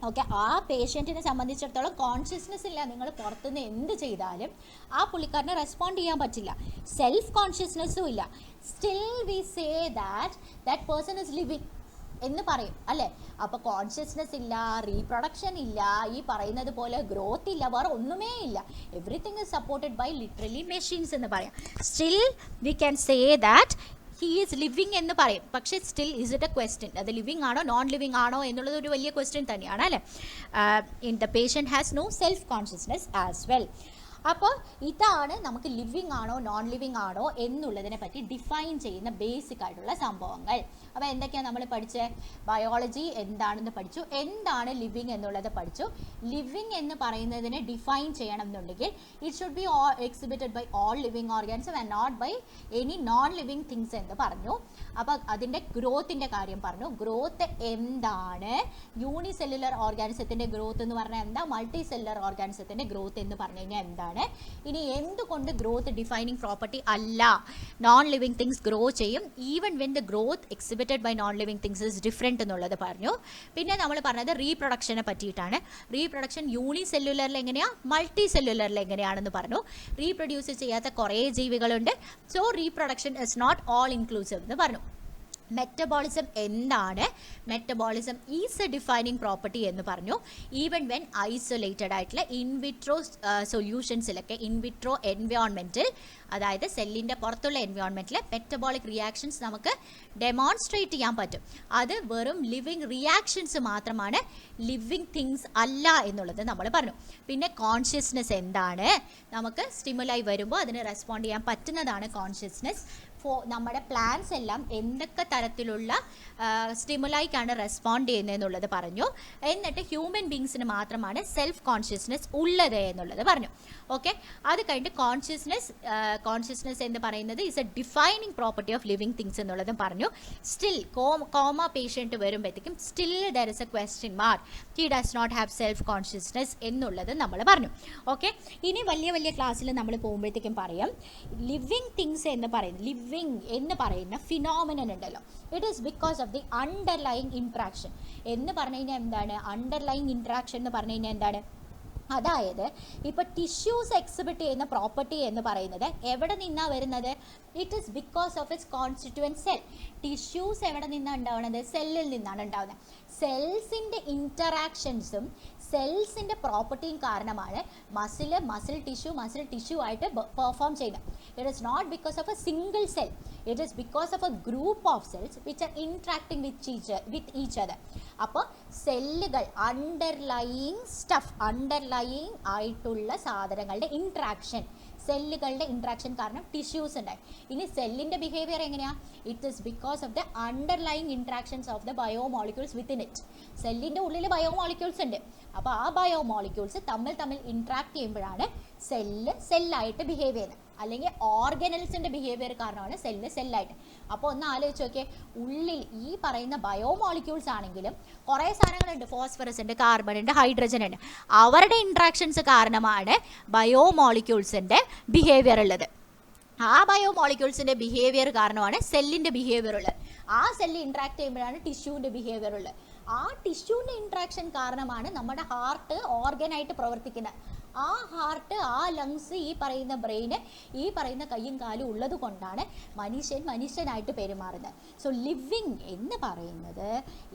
Okay, ആ പേഷ്യൻറ്റിനെ സംബന്ധിച്ചിടത്തോളം കോൺഷ്യസ്നെസ് ഇല്ല. നിങ്ങൾ പുറത്തുനിന്ന് എന്ത് ചെയ്താലും ആ പുള്ളിക്കാരനെ റെസ്പോണ്ട് ചെയ്യാൻ പറ്റില്ല. സെൽഫ് കോൺഷ്യസ്നെസ്സും ഇല്ല. Still we say that person is living എന്ന് പറയും അല്ലേ. അപ്പോൾ കോൺഷ്യസ്നെസ് ഇല്ല, റീപ്രൊഡക്ഷൻ ഇല്ല, ഈ പറയുന്നത് പോലെ ഗ്രോത്ത് ഇല്ല, വേറെ ഒന്നുമേ ഇല്ല. Everything is supported by literally machines എന്ന് പറയാം. Still we can say that he is living എന്ന് പറയും. പക്ഷേ still is it a question. അത് ലിവിങ് ആണോ നോൺ ലിവിങ് ആണോ എന്നുള്ളത് ഒരു വലിയ ക്വസ്റ്റ്യൻ തന്നെയാണ് അല്ലേ. In the patient has no self consciousness as well. അപ്പോൾ ഇതാണ് നമുക്ക് ലിവിങ് ആണോ നോൺ ലിവിങ് ആണോ എന്നുള്ളതിനെ പറ്റി ഡിഫൈൻ ചെയ്യുന്ന ബേസിക് ആയിട്ടുള്ള സംഭവങ്ങൾ. അപ്പോൾ എന്തൊക്കെയാണ് നമ്മൾ പഠിച്ചത്? ബയോളജി എന്താണെന്ന് പഠിച്ചു, എന്താണ് ലിവിങ് എന്നുള്ളത് പഠിച്ചു. ലിവിങ് എന്ന് പറയുന്നതിനെ ഡിഫൈൻ ചെയ്യണം എന്നുണ്ടെങ്കിൽ it should be exhibited by all living organism and not by any non living things എന്ന് പറഞ്ഞു. അപ്പോൾ അതിൻ്റെ ഗ്രോത്തിൻ്റെ കാര്യം പറഞ്ഞു. ഗ്രോത്ത് എന്താണ്? യൂണിസെല്ലുലർ ഓർഗാനിസത്തിൻ്റെ ഗ്രോത്ത് എന്ന് പറഞ്ഞാൽ എന്താ? മൾട്ടി സെല്ലുലർ ഓർഗാനിസത്തിൻ്റെ ഗ്രോത്ത് എന്ന് പറഞ്ഞു കഴിഞ്ഞാൽ എന്താണ്? ഇനി എന്തുകൊണ്ട് ഗ്രോത്ത് ഡിഫൈനിങ് പ്രോപ്പർട്ടി അല്ല? നോൺ ലിവിങ് തിങ്സ് ഗ്രോ ചെയ്യും even when the growth exhibited by non living things is different എന്നുള്ളത് പറഞ്ഞു. പിന്നെ നമ്മൾ പറഞ്ഞത് റീപ്രൊഡക്ഷനെ പറ്റിയിട്ടാണ്. റീപ്രൊഡക്ഷൻ യൂണിസെല്ലുലറിൽ എങ്ങനെയാണ്, മൾട്ടി സെല്ലുലറിൽ എങ്ങനെയാണെന്ന് പറഞ്ഞു. റീപ്രൊഡ്യൂസ് ചെയ്യാത്ത കുറേ ജീവികളുണ്ട്. So reproduction is not all inclusive എന്ന് പറഞ്ഞു. മെറ്റബോളിസം എന്താണ്? Metabolism is a defining property എന്ന് പറഞ്ഞു. ഈവൻ വെൻ ഐസൊലേറ്റഡ് ആയിട്ടുള്ള ഇൻവിട്രോ സൊല്യൂഷൻസിലൊക്കെ ഇൻവിട്രോ എൻവയോൺമെൻറ്റിൽ, അതായത് സെല്ലിൻ്റെ പുറത്തുള്ള എൻവയോൺമെൻറ്റിൽ മെറ്റബോളിക് റിയാക്ഷൻസ് നമുക്ക് ഡെമോൺസ്ട്രേറ്റ് ചെയ്യാൻ പറ്റും. അത് വെറും ലിവിങ് റിയാക്ഷൻസ് മാത്രമാണ്, ലിവിങ് തിങ്സ് അല്ല എന്നുള്ളത് നമ്മൾ പറഞ്ഞു. പിന്നെ കോൺഷ്യസ്നെസ് എന്താണ്? നമുക്ക് സ്റ്റിമുലൈ വരുമ്പോൾ അതിന് റെസ്പോണ്ട് ചെയ്യാൻ പറ്റുന്നതാണ് കോൺഷ്യസ്നെസ്. നമ്മുടെ പ്ലാന്റ്സ് എല്ലാം എന്തൊക്കെ തരത്തിലുള്ള സ്റ്റിമുലൈക്കാണ് റെസ്പോണ്ട് ചെയ്യുന്നതെന്നുള്ളത് പറഞ്ഞു. എന്നിട്ട് ഹ്യൂമൻ ബീങ്സിന് മാത്രമാണ് സെൽഫ് കോൺഷ്യസ്നെസ് ഉള്ളത് എന്നുള്ളത് പറഞ്ഞു. ഓക്കെ, അത് കഴിഞ്ഞിട്ട് കോൺഷ്യസ്നെസ് എന്ന് പറയുന്നത് is a defining property of living things എന്നുള്ളതും പറഞ്ഞു. സ്റ്റിൽ കോമ പേഷ്യൻറ്റ് വരുമ്പോഴത്തേക്കും still there is a question mark, he does not have self consciousness എന്നുള്ളത് നമ്മൾ പറഞ്ഞു. ഓക്കെ, ഇനി വലിയ വലിയ ക്ലാസ്സിൽ നമ്മൾ പോകുമ്പോഴത്തേക്കും പറയാം ലിവിങ് തിങ്സ് എന്ന് പറയുന്ന ഫിനോമിനൻ ഉണ്ടല്ലോ, it is because of the underlying interaction എന്ന് പറഞ്ഞു കഴിഞ്ഞാൽ എന്താണ്? അണ്ടർലൈങ് ഇൻട്രാക്ഷൻ എന്ന് പറഞ്ഞു കഴിഞ്ഞാൽ എന്താണ്? അതായത് ഇപ്പോൾ ടിഷ്യൂസ് എക്സിബിറ്റ് ചെയ്യുന്ന പ്രോപ്പർട്ടി എന്ന് പറയുന്നത് എവിടെ നിന്നാണ് വരുന്നത്? It is because of its constituent cell. Tissues എവിടെ നിന്നാണ് ഉണ്ടാവുന്നത്? സെല്ലിൽ നിന്നാണ് ഉണ്ടാവുന്നത്. സെൽസിൻ്റെ ഇൻറ്ററാക്ഷൻസും സെൽസിൻ്റെ പ്രോപ്പർട്ടിയും കാരണമാണ് മസിൽ ടിഷ്യൂ ആയിട്ട് പെർഫോം ചെയ്യുന്നത്. It is not because of a single cell, it is because of a group of cells which are interacting with each other. അപ്പോൾ സെല്ലുകൾ അണ്ടർലൈയിങ് ആയിട്ടുള്ള സാധനങ്ങളുടെ ഇൻട്രാക്ഷൻ, സെല്ലുകളുടെ ഇൻട്രാക്ഷൻ കാരണം ടിഷ്യൂസ് ഉണ്ടായി. ഇനി സെല്ലിൻ്റെ ബിഹേവിയർ എങ്ങനെയാണ്? It is because of the underlying interactions of the biomolecules within it. സെല്ലിൻ്റെ ഉള്ളിൽ ബയോമോളിക്യൂൾസ് ഉണ്ട്. അപ്പോൾ ആ ബയോമോളിക്യൂൾസ് തമ്മിൽ ഇൻട്രാക്ട് ചെയ്യുമ്പോഴാണ് സെല്ലായിട്ട് ബിഹേവ് ചെയ്യുന്നത്. അല്ലെങ്കിൽ ഓർഗനൽസിൻ്റെ ബിഹേവിയർ കാരണമാണ് സെല്ലായിട്ട്. അപ്പോൾ ഒന്ന് ആലോചിച്ച് നോക്കിയേ, ഉള്ളിൽ ഈ പറയുന്ന ബയോമോളിക്യൂൾസ് ആണെങ്കിലും കുറേ സാധനങ്ങളുണ്ട്, ഫോസ്ഫറസ് ഉണ്ട്, കാർബൺ ഉണ്ട്, ഹൈഡ്രജൻ ഉണ്ട്. അവരുടെ ഇൻട്രാക്ഷൻസ് കാരണമാണ് ബയോമോളിക്യൂൾസിൻ്റെ ബിഹേവിയർ ഉള്ളത്. ആ ബയോമോളിക്യൂൾസിൻ്റെ ബിഹേവിയർ കാരണമാണ് സെല്ലിൻ്റെ ബിഹേവിയർ ഉള്ളത്. ആ സെല്ല് ഇൻട്രാക്ട് ചെയ്യുമ്പോഴാണ് ടിഷ്യൂവിൻ്റെ ബിഹേവിയർ ഉള്ളത്. ആ ടിഷ്യൂവിൻ്റെ ഇൻട്രാക്ഷൻ കാരണമാണ് നമ്മുടെ ഹാർട്ട് ഓർഗനായിട്ട് പ്രവർത്തിക്കുന്നത്. ആ ഹാർട്ട്, ആ ലങ്സ്, ഈ പറയുന്ന ബ്രെയിന്, ഈ പറയുന്ന കയ്യും കാലും ഉള്ളത് കൊണ്ടാണ് മനുഷ്യനായിട്ട് പെരുമാറുന്നത്. സോ ലിവിങ് എന്ന് പറയുന്നത്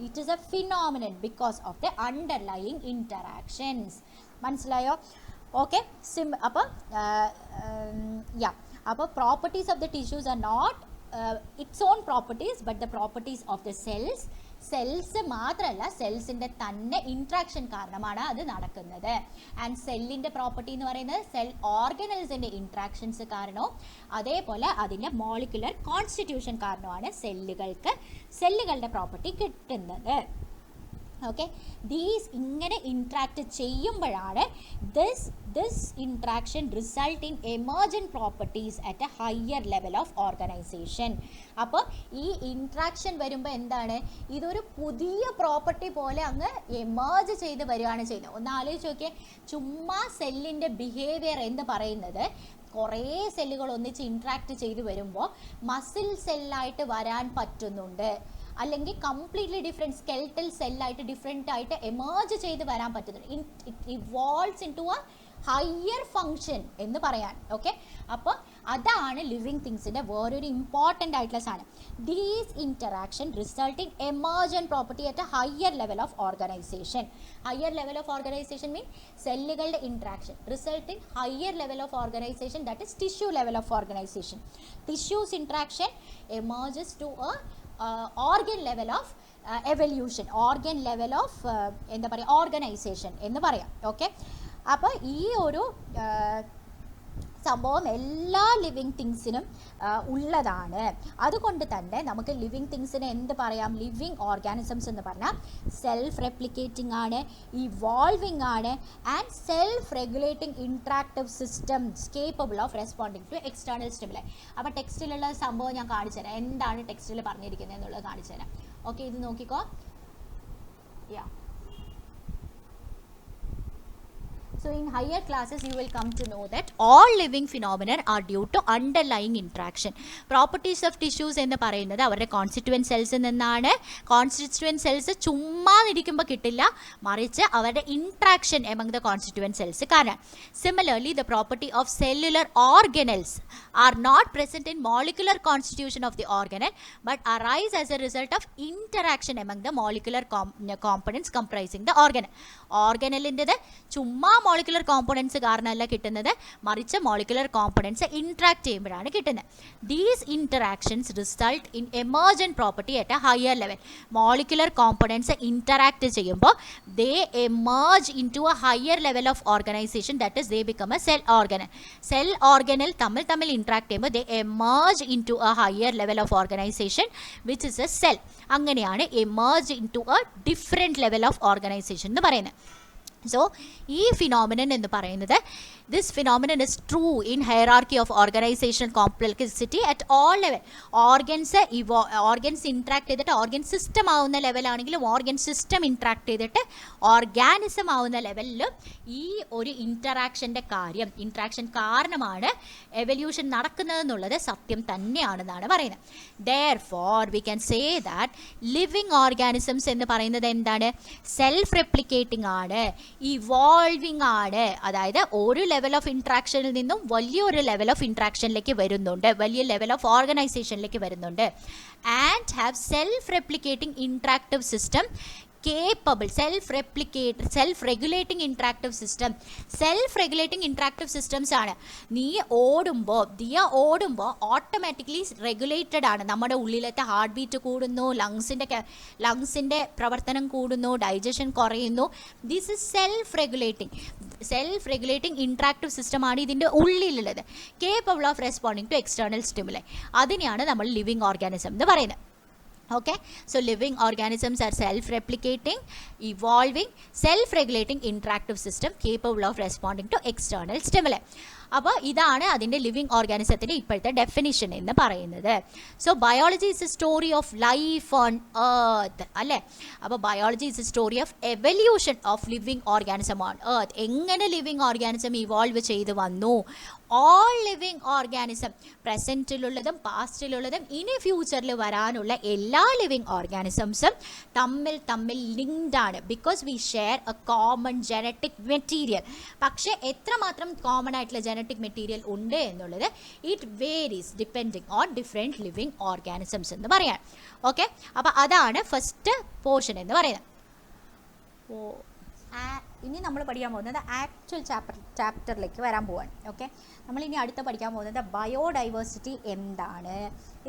it is a phenomenon because of the underlying interactions. മനസ്സിലായോ? ഓക്കെ, അപ്പോൾ properties of the tissues are not its own properties but the properties of the cells മാത്രമല്ല, സെൽസിൻ്റെ തന്നെ ഇൻട്രാക്ഷൻ കാരണമാണ് അത് നടക്കുന്നത്. ആൻഡ് സെല്ലിൻ്റെ പ്രോപ്പർട്ടി എന്ന് പറയുന്നത് സെൽ ഓർഗനൽസിൻ്റെ ഇൻട്രാക്ഷൻസ് കാരണവും അതേപോലെ അതിൻ്റെ മോളിക്കുലർ കോൺസ്റ്റിറ്റ്യൂഷൻ കാരണമാണ് സെല്ലുകളുടെ പ്രോപ്പർട്ടി കിട്ടുന്നത്. ഓക്കെ, ഇങ്ങനെ ഇൻട്രാക്ട് ചെയ്യുമ്പോഴാണ് this interaction result in emergent properties at a higher level of organization. അപ്പോൾ ഈ ഇൻട്രാക്ഷൻ വരുമ്പോൾ എന്താണ്? ഇതൊരു പുതിയ പ്രോപ്പർട്ടി പോലെ അങ്ങ് എമേർജ് ചെയ്ത് വരികയാണ് ചെയ്യുന്നത്. ഒന്ന് ആലോചിച്ച് നോക്കിയേ, ചുമ്മാ സെല്ലിൻ്റെ ബിഹേവിയർ എന്ന് പറയുന്നത് കുറേ സെല്ലുകൾ ഒന്നിച്ച് ഇൻട്രാക്ട് ചെയ്ത് വരുമ്പോൾ മസിൽ സെല്ലായിട്ട് വരാൻ പറ്റുന്നുണ്ട്, അല്ലെങ്കിൽ കംപ്ലീറ്റ്ലി ഡിഫറെൻറ്റ് സ്കെൽറ്റൽ സെല്ലായിട്ട് ഡിഫറെൻ്റ് ആയിട്ട് എമേർജ് ചെയ്ത് വരാൻ പറ്റുന്നുണ്ട്. It evolves into a higher function എന്ന് പറയാൻ. ഓക്കെ, അപ്പോൾ അതാണ് ലിവിങ് തിങ്സിൻ്റെ വേറൊരു ഇമ്പോർട്ടൻ്റ് ആയിട്ടുള്ള സാധനം. These interaction result in emergent property at a higher level of organisation. Higher level of organisation mean സെല്ലുകളുടെ interaction result in higher level of organisation, that is tissue level of organisation. Tissues interaction emerges to a organ level of evolution, organ level of എന്താ പറയുക, organisation എന്ന് പറയാം. Okay, അപ്പോൾ ഈ ഒരു സംഭവം എല്ലാ ലിവിങ് തിങ്സിനും ഉള്ളതാണ്. അതുകൊണ്ട് തന്നെ നമുക്ക് ലിവിങ് തിങ്സിനെ എന്ത് പറയാം? ലിവിങ് ഓർഗാനിസംസ് എന്ന് പറഞ്ഞാൽ സെൽഫ് റെപ്ലിക്കേറ്റിംഗ് ആണ്, ഇവോൾവിംഗ് ആണ്, and self regulating interactive systems capable of responding to external stimuli. അപ്പോൾ ടെക്സ്റ്റിലുള്ള സംഭവം ഞാൻ കാണിച്ചു തരാം, എന്താണ് ടെക്സ്റ്റിൽ പറഞ്ഞിരിക്കുന്നത് എന്നുള്ളത് കാണിച്ചു തരാം. ഓക്കെ, ഇത് നോക്കിക്കോ. So in higher classes you will come to know that all living phenomena are due to underlying interaction. Properties of tissues എന്ന് പറയുന്നത് അവരുടെ കോൺസ്റ്റിറ്റ്യുവൻറ്റ് സെൽസിൽ നിന്നാണ്. കോൺസ്റ്റിറ്റ്യുവൻറ്റ് സെൽസ് ചുമ്മാ ഇരിക്കുമ്പോൾ കിട്ടില്ല, മറിച്ച് അവരുടെ interaction among the constituent cells കാരണം. Similarly, the property of cellular organelles are not present in molecular constitution of the organelle but arise as a result of interaction among the molecular components comprising the organelle. Organelle ചുമ്മാ molecular components കാരണമല്ല കിട്ടുന്നത്, മറിച്ച് molecular components interact ചെയ്യുമ്പോഴാണ് കിട്ടുന്നത്. These interactions result in emergent property at a higher level. Molecular components interact ചെയ്യുമ്പോൾ they emerge into a higher level of organisation, that is they become a cell organelle. Cell organelle തമ്മിൽ interact ചെയ്യുമ്പോൾ they emerge into a higher level of organisation which is a cell. അങ്ങനെയാണ് emerge into a different level of organisation എന്ന് പറയുന്നത്. So ഈ phenomenon എന്ന് പറയുന്നത്, this phenomenon is true in hierarchy of organisational complexity at all level. Organs interact ചെയ്തിട്ട് organ system ആവുന്ന ലെവലാണെങ്കിലും organ system interact ചെയ്തിട്ട് organism ആവുന്ന ലെവലിലും ഈ ഒരു ഇൻട്രാക്ഷൻ കാരണമാണ് എവല്യൂഷൻ നടക്കുന്നതെന്നുള്ളത് സത്യം തന്നെയാണെന്നാണ് പറയുന്നത്. Therefore V can say that living organisms എന്ന് പറയുന്നത് എന്താണ്? സെൽഫ് റെപ്ലിക്കേറ്റിംഗ് ആണ്, ഇവോൾവിംഗ് ആണ്. അതായത് ഒരു ലെവൽ ഓഫ് ഇൻട്രാക്ഷനിൽ നിന്നും വലിയൊരു ലെവൽ ഓഫ് ഇൻട്രാക്ഷനിലേക്ക് വരുന്നുണ്ട്, വലിയ ലെവൽ ഓഫ് ഓർഗനൈസേഷനിലേക്ക് വരുന്നുണ്ട്. And have self replicating interactive system capable, self-regulating interactive system. Self-regulating interactive systems ആണ്. ദിയ ഓടുമ്പോൾ ഓട്ടോമാറ്റിക്കലി റെഗുലേറ്റഡ് ആണ്. നമ്മുടെ ഉള്ളിലത്തെ ഹാർട്ട് ബീറ്റ് കൂടുന്നു, ലങ്സിൻ്റെ പ്രവർത്തനം കൂടുന്നു, ഡൈജഷൻ കുറയുന്നു. This is self regulating interactive സിസ്റ്റമാണ് ഇതിൻ്റെ ഉള്ളിലുള്ളത്. Capable of responding to external stimuli. അതിനെയാണ് നമ്മൾ ലിവിങ് ഓർഗാനിസം എന്ന് പറയുന്നത്. Okay, so living organisms are self-replicating, evolving, self-regulating interactive system capable of responding to external stimuli. അപ്പോൾ ഇതാണ് അതിൻ്റെ ലിവിങ് ഓർഗാനിസത്തിൻ്റെ ഇപ്പോഴത്തെ ഡെഫിനിഷൻ എന്ന് പറയുന്നത്. So biology is A story of life on earth അല്ലേ. അപ്പോൾ biology is A story of evolution of living organism on earth. എങ്ങനെ living organism evolve ചെയ്ത് വന്നു. ഓൾ ലിവിങ് ഓർഗാനിസം, പ്രസൻറ്റിലുള്ളതും പാസ്റ്റിലുള്ളതും ഇനി ഫ്യൂച്ചറിൽ വരാനുള്ള എല്ലാ ലിവിങ് ഓർഗാനിസംസും തമ്മിൽ ലിങ്ക്ഡ് ആണ്. Because we share A common genetic material. പക്ഷേ എത്രമാത്രം കോമൺ ആയിട്ടുള്ള ജനറ്റിക് മെറ്റീരിയൽ ഉണ്ട് എന്നുള്ളത് it varies depending on different living organisms എന്ന് പറയാം. ഓക്കെ, അപ്പോൾ അതാണ് ഫസ്റ്റ് പോർഷൻ എന്ന് പറയുന്നത്. ഇനി നമ്മൾ പഠിക്കാൻ പോകുന്നത് ആക്ച്വൽ ചാപ്റ്ററിലേക്ക് വരാൻ പോവാണ്. ഓക്കെ, നമ്മളിനി അടുത്ത് പഠിക്കാൻ പോകുന്നത് ബയോഡൈവേഴ്സിറ്റി എന്താണ്.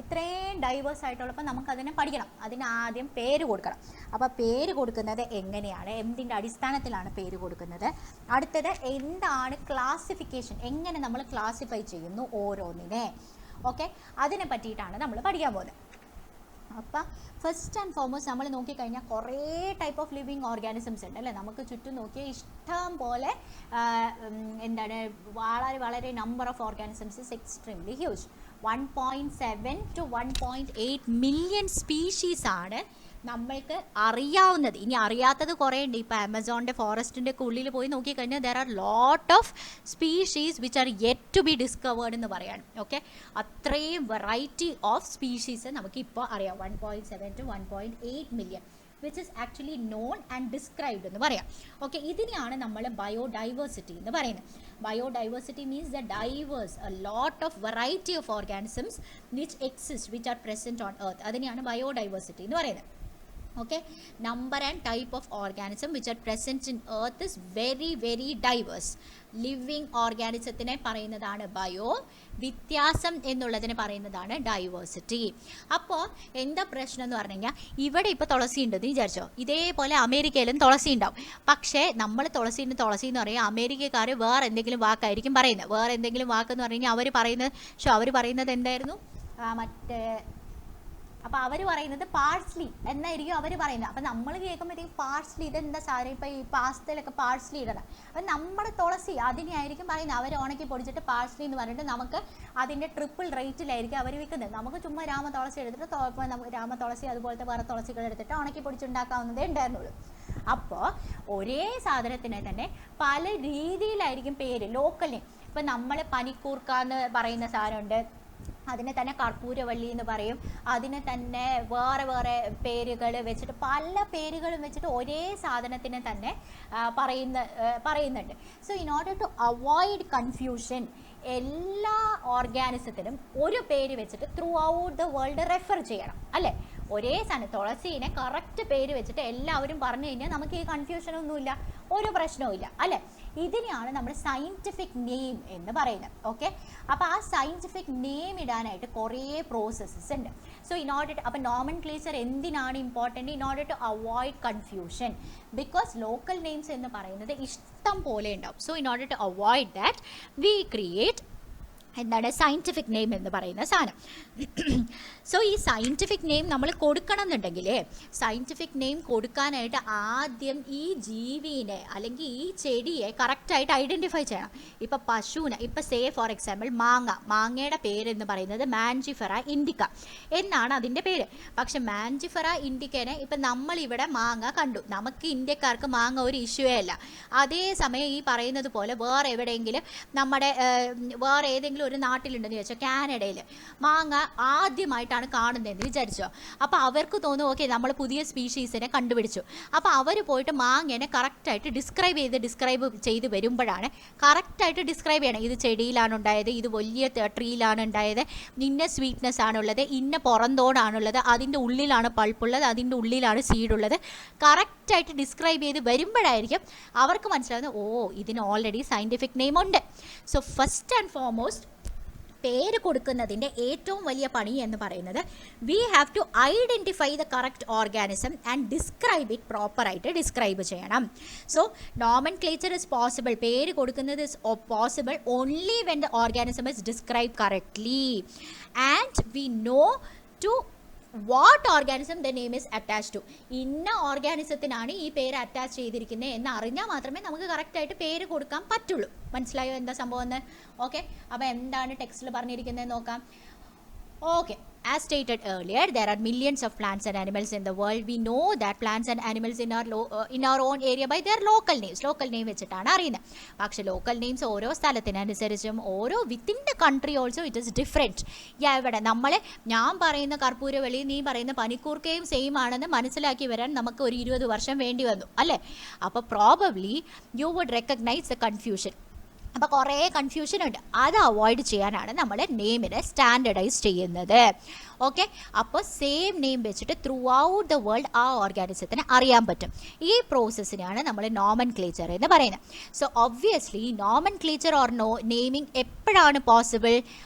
ഇത്രയും ഡൈവേഴ്സ് ആയിട്ടുള്ളപ്പോൾ നമുക്കതിനെ പഠിക്കണം. അതിന് ആദ്യം പേര് കൊടുക്കണം. അപ്പോൾ പേര് കൊടുക്കുന്നത് എങ്ങനെയാണ്, എന്തിൻ്റെ അടിസ്ഥാനത്തിലാണ് പേര് കൊടുക്കുന്നത്. അടുത്തത് എന്താണ് ക്ലാസിഫിക്കേഷൻ, എങ്ങനെ നമ്മൾ ക്ലാസിഫൈ ചെയ്യുന്നു ഓരോന്നിനെ. ഓക്കെ, അതിനെ പറ്റിയിട്ടാണ് നമ്മൾ പഠിക്കാൻ പോകുന്നത്. അപ്പോൾ ഫസ്റ്റ് ആൻഡ് ഫോർമോസ്റ്റ് നമ്മൾ നോക്കിക്കഴിഞ്ഞാൽ കുറേ ടൈപ്പ് ഓഫ് ലിവിങ് ഓർഗാനിസംസ് ഉണ്ട് അല്ലേ. നമുക്ക് ചുറ്റും നോക്കിയാൽ ഇഷ്ടം പോലെ എന്താണ് വളരെ number of organisms is extremely huge. 1.7 to 1.8 million species ആണ് നമ്മൾക്ക് അറിയാവുന്നത്. ഇനി അറിയാത്തത് കുറേ ഉണ്ട്. ഇപ്പോൾ ആമസോണിൻ്റെ ഫോറസ്റ്റിൻ്റെ ഉള്ളിൽ പോയി നോക്കിക്കഴിഞ്ഞാൽ there are lot of species which are yet to be discovered എന്ന് പറയാണ്. ഓക്കെ, അത്രയും വെറൈറ്റി ഓഫ് സ്പീഷീസ് നമുക്കിപ്പോൾ അറിയാം. 1.7 to 1.8 million which is actually known and described എന്ന് പറയാം. ഓക്കെ, ഇതിനെയാണ് നമ്മൾ ബയോഡൈവേഴ്സിറ്റി എന്ന് പറയുന്നത്. Biodiversity means the diverse a lot of variety of organisms which exist which are present on earth. അതിനെയാണ് ബയോഡൈവേഴ്സിറ്റി എന്ന് പറയുന്നത്. Okay, number and type of organism which are present in earth is very diverse. Living ഓർഗാനിസത്തിനെ പറയുന്നതാണ് bio, വ്യത്യാസം എന്നുള്ളതിനെ പറയുന്നതാണ് diversity. അപ്പോൾ എന്താ പ്രശ്നം എന്ന് പറഞ്ഞു കഴിഞ്ഞാൽ, ഇവിടെ ഇപ്പോൾ തുളസി ഉണ്ടെന്ന് വിചാരിച്ചോ, ഇതേപോലെ അമേരിക്കയിലും തുളസി ഉണ്ടാവും. പക്ഷേ നമ്മൾ തുളസി എന്ന് പറയുക അമേരിക്കക്കാർ വേറെ എന്തെങ്കിലും വാക്കായിരിക്കും പറയുന്നത്. വേറെ എന്തെങ്കിലും വാക്കെന്ന് പറഞ്ഞു കഴിഞ്ഞാൽ അവർ പറയുന്നത് എന്തായിരുന്നു, മറ്റേ അപ്പോൾ അവർ പറയുന്നത് പാഴ്സ്ലി എന്നായിരിക്കും അവർ പറയുന്നത്. അപ്പം നമ്മൾ കേൾക്കുമ്പോഴത്തേക്കും പാഴ്സ്ലി ഇതെന്താ സാധനം, ഇപ്പോൾ ഈ പാസ്തയിലൊക്കെ പാഴ്സ്ലി ഇടണം. അപ്പം നമ്മുടെ തുളസി അതിനെയായിരിക്കും പറയുന്നത്. അവർ ഉണക്കി പൊടിച്ചിട്ട് പാഴ്സ്ലി എന്ന് പറഞ്ഞിട്ട് നമുക്ക് അതിൻ്റെ ട്രിപ്പിൾ റേറ്റിലായിരിക്കും അവർ വിൽക്കുന്നത്. നമുക്ക് ചുമ്മാ രാമ തുളസി എടുത്തിട്ട് രാമ തുളസി അതുപോലത്തെ വേറെ തുളസികൾ എടുത്തിട്ട് ഉണക്കി പൊടിച്ചുണ്ടാക്കാവുന്നതേ ഉണ്ടായിരുന്നുള്ളൂ. അപ്പോൾ ഒരേ സാധനത്തിനെ തന്നെ പല രീതിയിലായിരിക്കും പേര് ലോക്കലിന്. ഇപ്പം നമ്മൾ പനിക്കൂർക്ക എന്ന് പറയുന്ന സാധനമുണ്ട്, അതിനെ തന്നെ കർപ്പൂരവള്ളി എന്ന് പറയും. അതിനെ തന്നെ വേറെ പേരുകൾ വെച്ചിട്ട് പല പേരുകളും വെച്ചിട്ട് ഒരേ സാധനത്തിനെ തന്നെ പറയുന്നുണ്ട്. So in order to avoid confusion എല്ലാ ഓർഗാനിസത്തിനും ഒരു പേര് വെച്ചിട്ട് throughout the world refer ചെയ്യണം അല്ലേ. ഒരേ സാധനം തുളസീനെ കറക്റ്റ് പേര് വെച്ചിട്ട് എല്ലാവരും പറഞ്ഞു കഴിഞ്ഞാൽ നമുക്ക് ഈ കൺഫ്യൂഷനൊന്നുമില്ല, ഒരു പ്രശ്നവുമില്ല അല്ലേ. ഇതിനെയാണ് നമ്മൾ സയൻറ്റിഫിക് നെയിം എന്ന് പറയുന്നത്. ഓക്കെ, അപ്പോൾ ആ സയൻറ്റിഫിക് നെയിം ഇടാനായിട്ട് കുറേ പ്രോസസ്സസ് ഉണ്ട്. സോ അപ്പോൾ നോമൻക്ലേച്ചർ എന്തിനാണ് important? In order to avoid confusion, because local names എന്ന് പറയുന്നത് ഇഷ്ടം പോലെ ഉണ്ടാവും. So in order to avoid that we create എന്താണ് സയൻറ്റിഫിക് നെയിം എന്ന് പറയുന്ന സാധനം. സോ ഈ സയൻറ്റിഫിക് നെയിം നമ്മൾ കൊടുക്കണം എന്നുണ്ടെങ്കിൽ സയൻറ്റിഫിക് നെയിം കൊടുക്കാനായിട്ട് ആദ്യം ഈ ജീവിനെ അല്ലെങ്കിൽ ഈ ചെടിയെ കറക്റ്റായിട്ട് ഐഡൻറ്റിഫൈ ചെയ്യണം. ഇപ്പം പശുവിന്, ഇപ്പം സേ ഫോർ എക്സാമ്പിൾ മാങ്ങയുടെ പേരെന്ന് പറയുന്നത് മാൻജിഫെറ ഇൻഡിക്ക എന്നാണ് അതിൻ്റെ പേര്. പക്ഷെ മാൻജിഫെറ ഇൻഡിക്കേനെ ഇപ്പം നമ്മളിവിടെ മാങ്ങ കണ്ടു, നമുക്ക് ഇന്ത്യക്കാർക്ക് മാങ്ങ ഒരു ഇഷ്യൂവേ അല്ല. അതേസമയം ഈ പറയുന്നത് പോലെ വേറെ എവിടെയെങ്കിലും നമ്മുടെ വേറെ ഏതെങ്കിലും ഒരു നാട്ടിലുണ്ടെന്ന് ചോദിച്ചോ, കാനഡയിൽ മാങ്ങ ആദ്യമായിട്ടാണ് കാണുന്നതെന്ന് വിചാരിച്ചോ, അപ്പോൾ അവർക്ക് തോന്നും ഓക്കെ നമ്മൾ പുതിയ സ്പീഷീസിനെ കണ്ടുപിടിച്ചു. അപ്പോൾ അവർ പോയിട്ട് മാങ്ങേനെ കറക്റ്റായിട്ട് ഡിസ്ക്രൈബ് ചെയ്ത് വരുമ്പോഴാണ് കറക്റ്റായിട്ട് ഡിസ്ക്രൈബ് ചെയ്യണം. ഇത് ചെടിയിലാണ് ഉണ്ടായത്, ഇത് വലിയ ട്രീയിലാണ് ഉണ്ടായത്, ഇന്ന സ്വീറ്റ്നെസ് ആണുള്ളത്, ഇന്ന പുറന്തോടാണുള്ളത്, അതിൻ്റെ ഉള്ളിലാണ് പൾപ്പുള്ളത്, അതിൻ്റെ ഉള്ളിലാണ് സീഡുള്ളത്. കറക്റ്റായിട്ട് ഡിസ്ക്രൈബ് ചെയ്ത് വരുമ്പോഴായിരിക്കും അവർക്ക് മനസ്സിലാവുന്നത് ഓ ഇതിന് ഓൾറെഡി സയൻറ്റിഫിക് നെയിം ഉണ്ട്. സോ ഫസ്റ്റ് ആൻഡ് ഫോർമോസ്റ്റ് പേര് കൊടുക്കുന്നതിൻ്റെ ഏറ്റവും വലിയ പണി എന്ന് പറയുന്നത് we have to identify the correct organism and describe it പ്രോപ്പറായിട്ട് ഡിസ്ക്രൈബ് ചെയ്യണം. സോ നോമൻക്ലേച്ചർ ഇസ് പോസിബിൾ, പേര് കൊടുക്കുന്നത് is possible only when the organism is describe correctly and we know to what organism the name is attach to. ഇന്ന ഓർഗാനിസത്തിനാണ് ഈ പേര് attach ചെയ്തിരിക്കുന്നത് എന്ന് അറിഞ്ഞാൽ മാത്രമേ നമുക്ക് കറക്റ്റായിട്ട് പേര് കൊടുക്കാൻ പറ്റുള്ളൂ. മനസ്സിലായോ എന്താ സംഭവം എന്ന്? ഓക്കെ, അപ്പോൾ എന്താണ് ടെക്സ്റ്റിൽ പറഞ്ഞിരിക്കുന്നത് നോക്കാം. Okay, as stated earlier, there are millions of plants and animals in the world. We know that plants and animals in our own area by their local names. Local name വെച്ചിട്ടാണ് അറിയുന്നത്. പക്ഷെ local names ഓരോ സ്ഥലത്തിനനുസരിച്ചും ഓരോ within the country also it is different. ഇവിടെ ഞാൻ പറയുന്ന കർപ്പൂരവള്ളി നീ പറയുന്ന പനിക്കൂർക്കയും സെയിം ആണെന്ന് മനസ്സിലാക്കി വരാൻ നമുക്ക് ഒരു 20 വർഷം വേണ്ടി വന്നു അല്ലേ. അപ്പോൾ probably you would recognize the confusion. അപ്പോൾ കുറേ കൺഫ്യൂഷൻ ഉണ്ട്, അത് അവോയ്ഡ് ചെയ്യാനാണ് നമ്മൾ നെയിമിനെ സ്റ്റാൻഡർഡൈസ് ചെയ്യുന്നത്. ഓക്കെ, അപ്പോൾ സെയിം നെയിം വെച്ചിട്ട് ത്രൂ ഔട്ട് ദ വേൾഡ് ആ ഓർഗാനിസത്തിന് അറിയാൻ പറ്റും. ഈ പ്രോസസ്സിനെയാണ് നമ്മൾ നോമൻക്ലേച്ചർ എന്ന് പറയുന്നത്. So obviously nomenclature or naming എപ്പോഴാണ് പോസിബിൾ?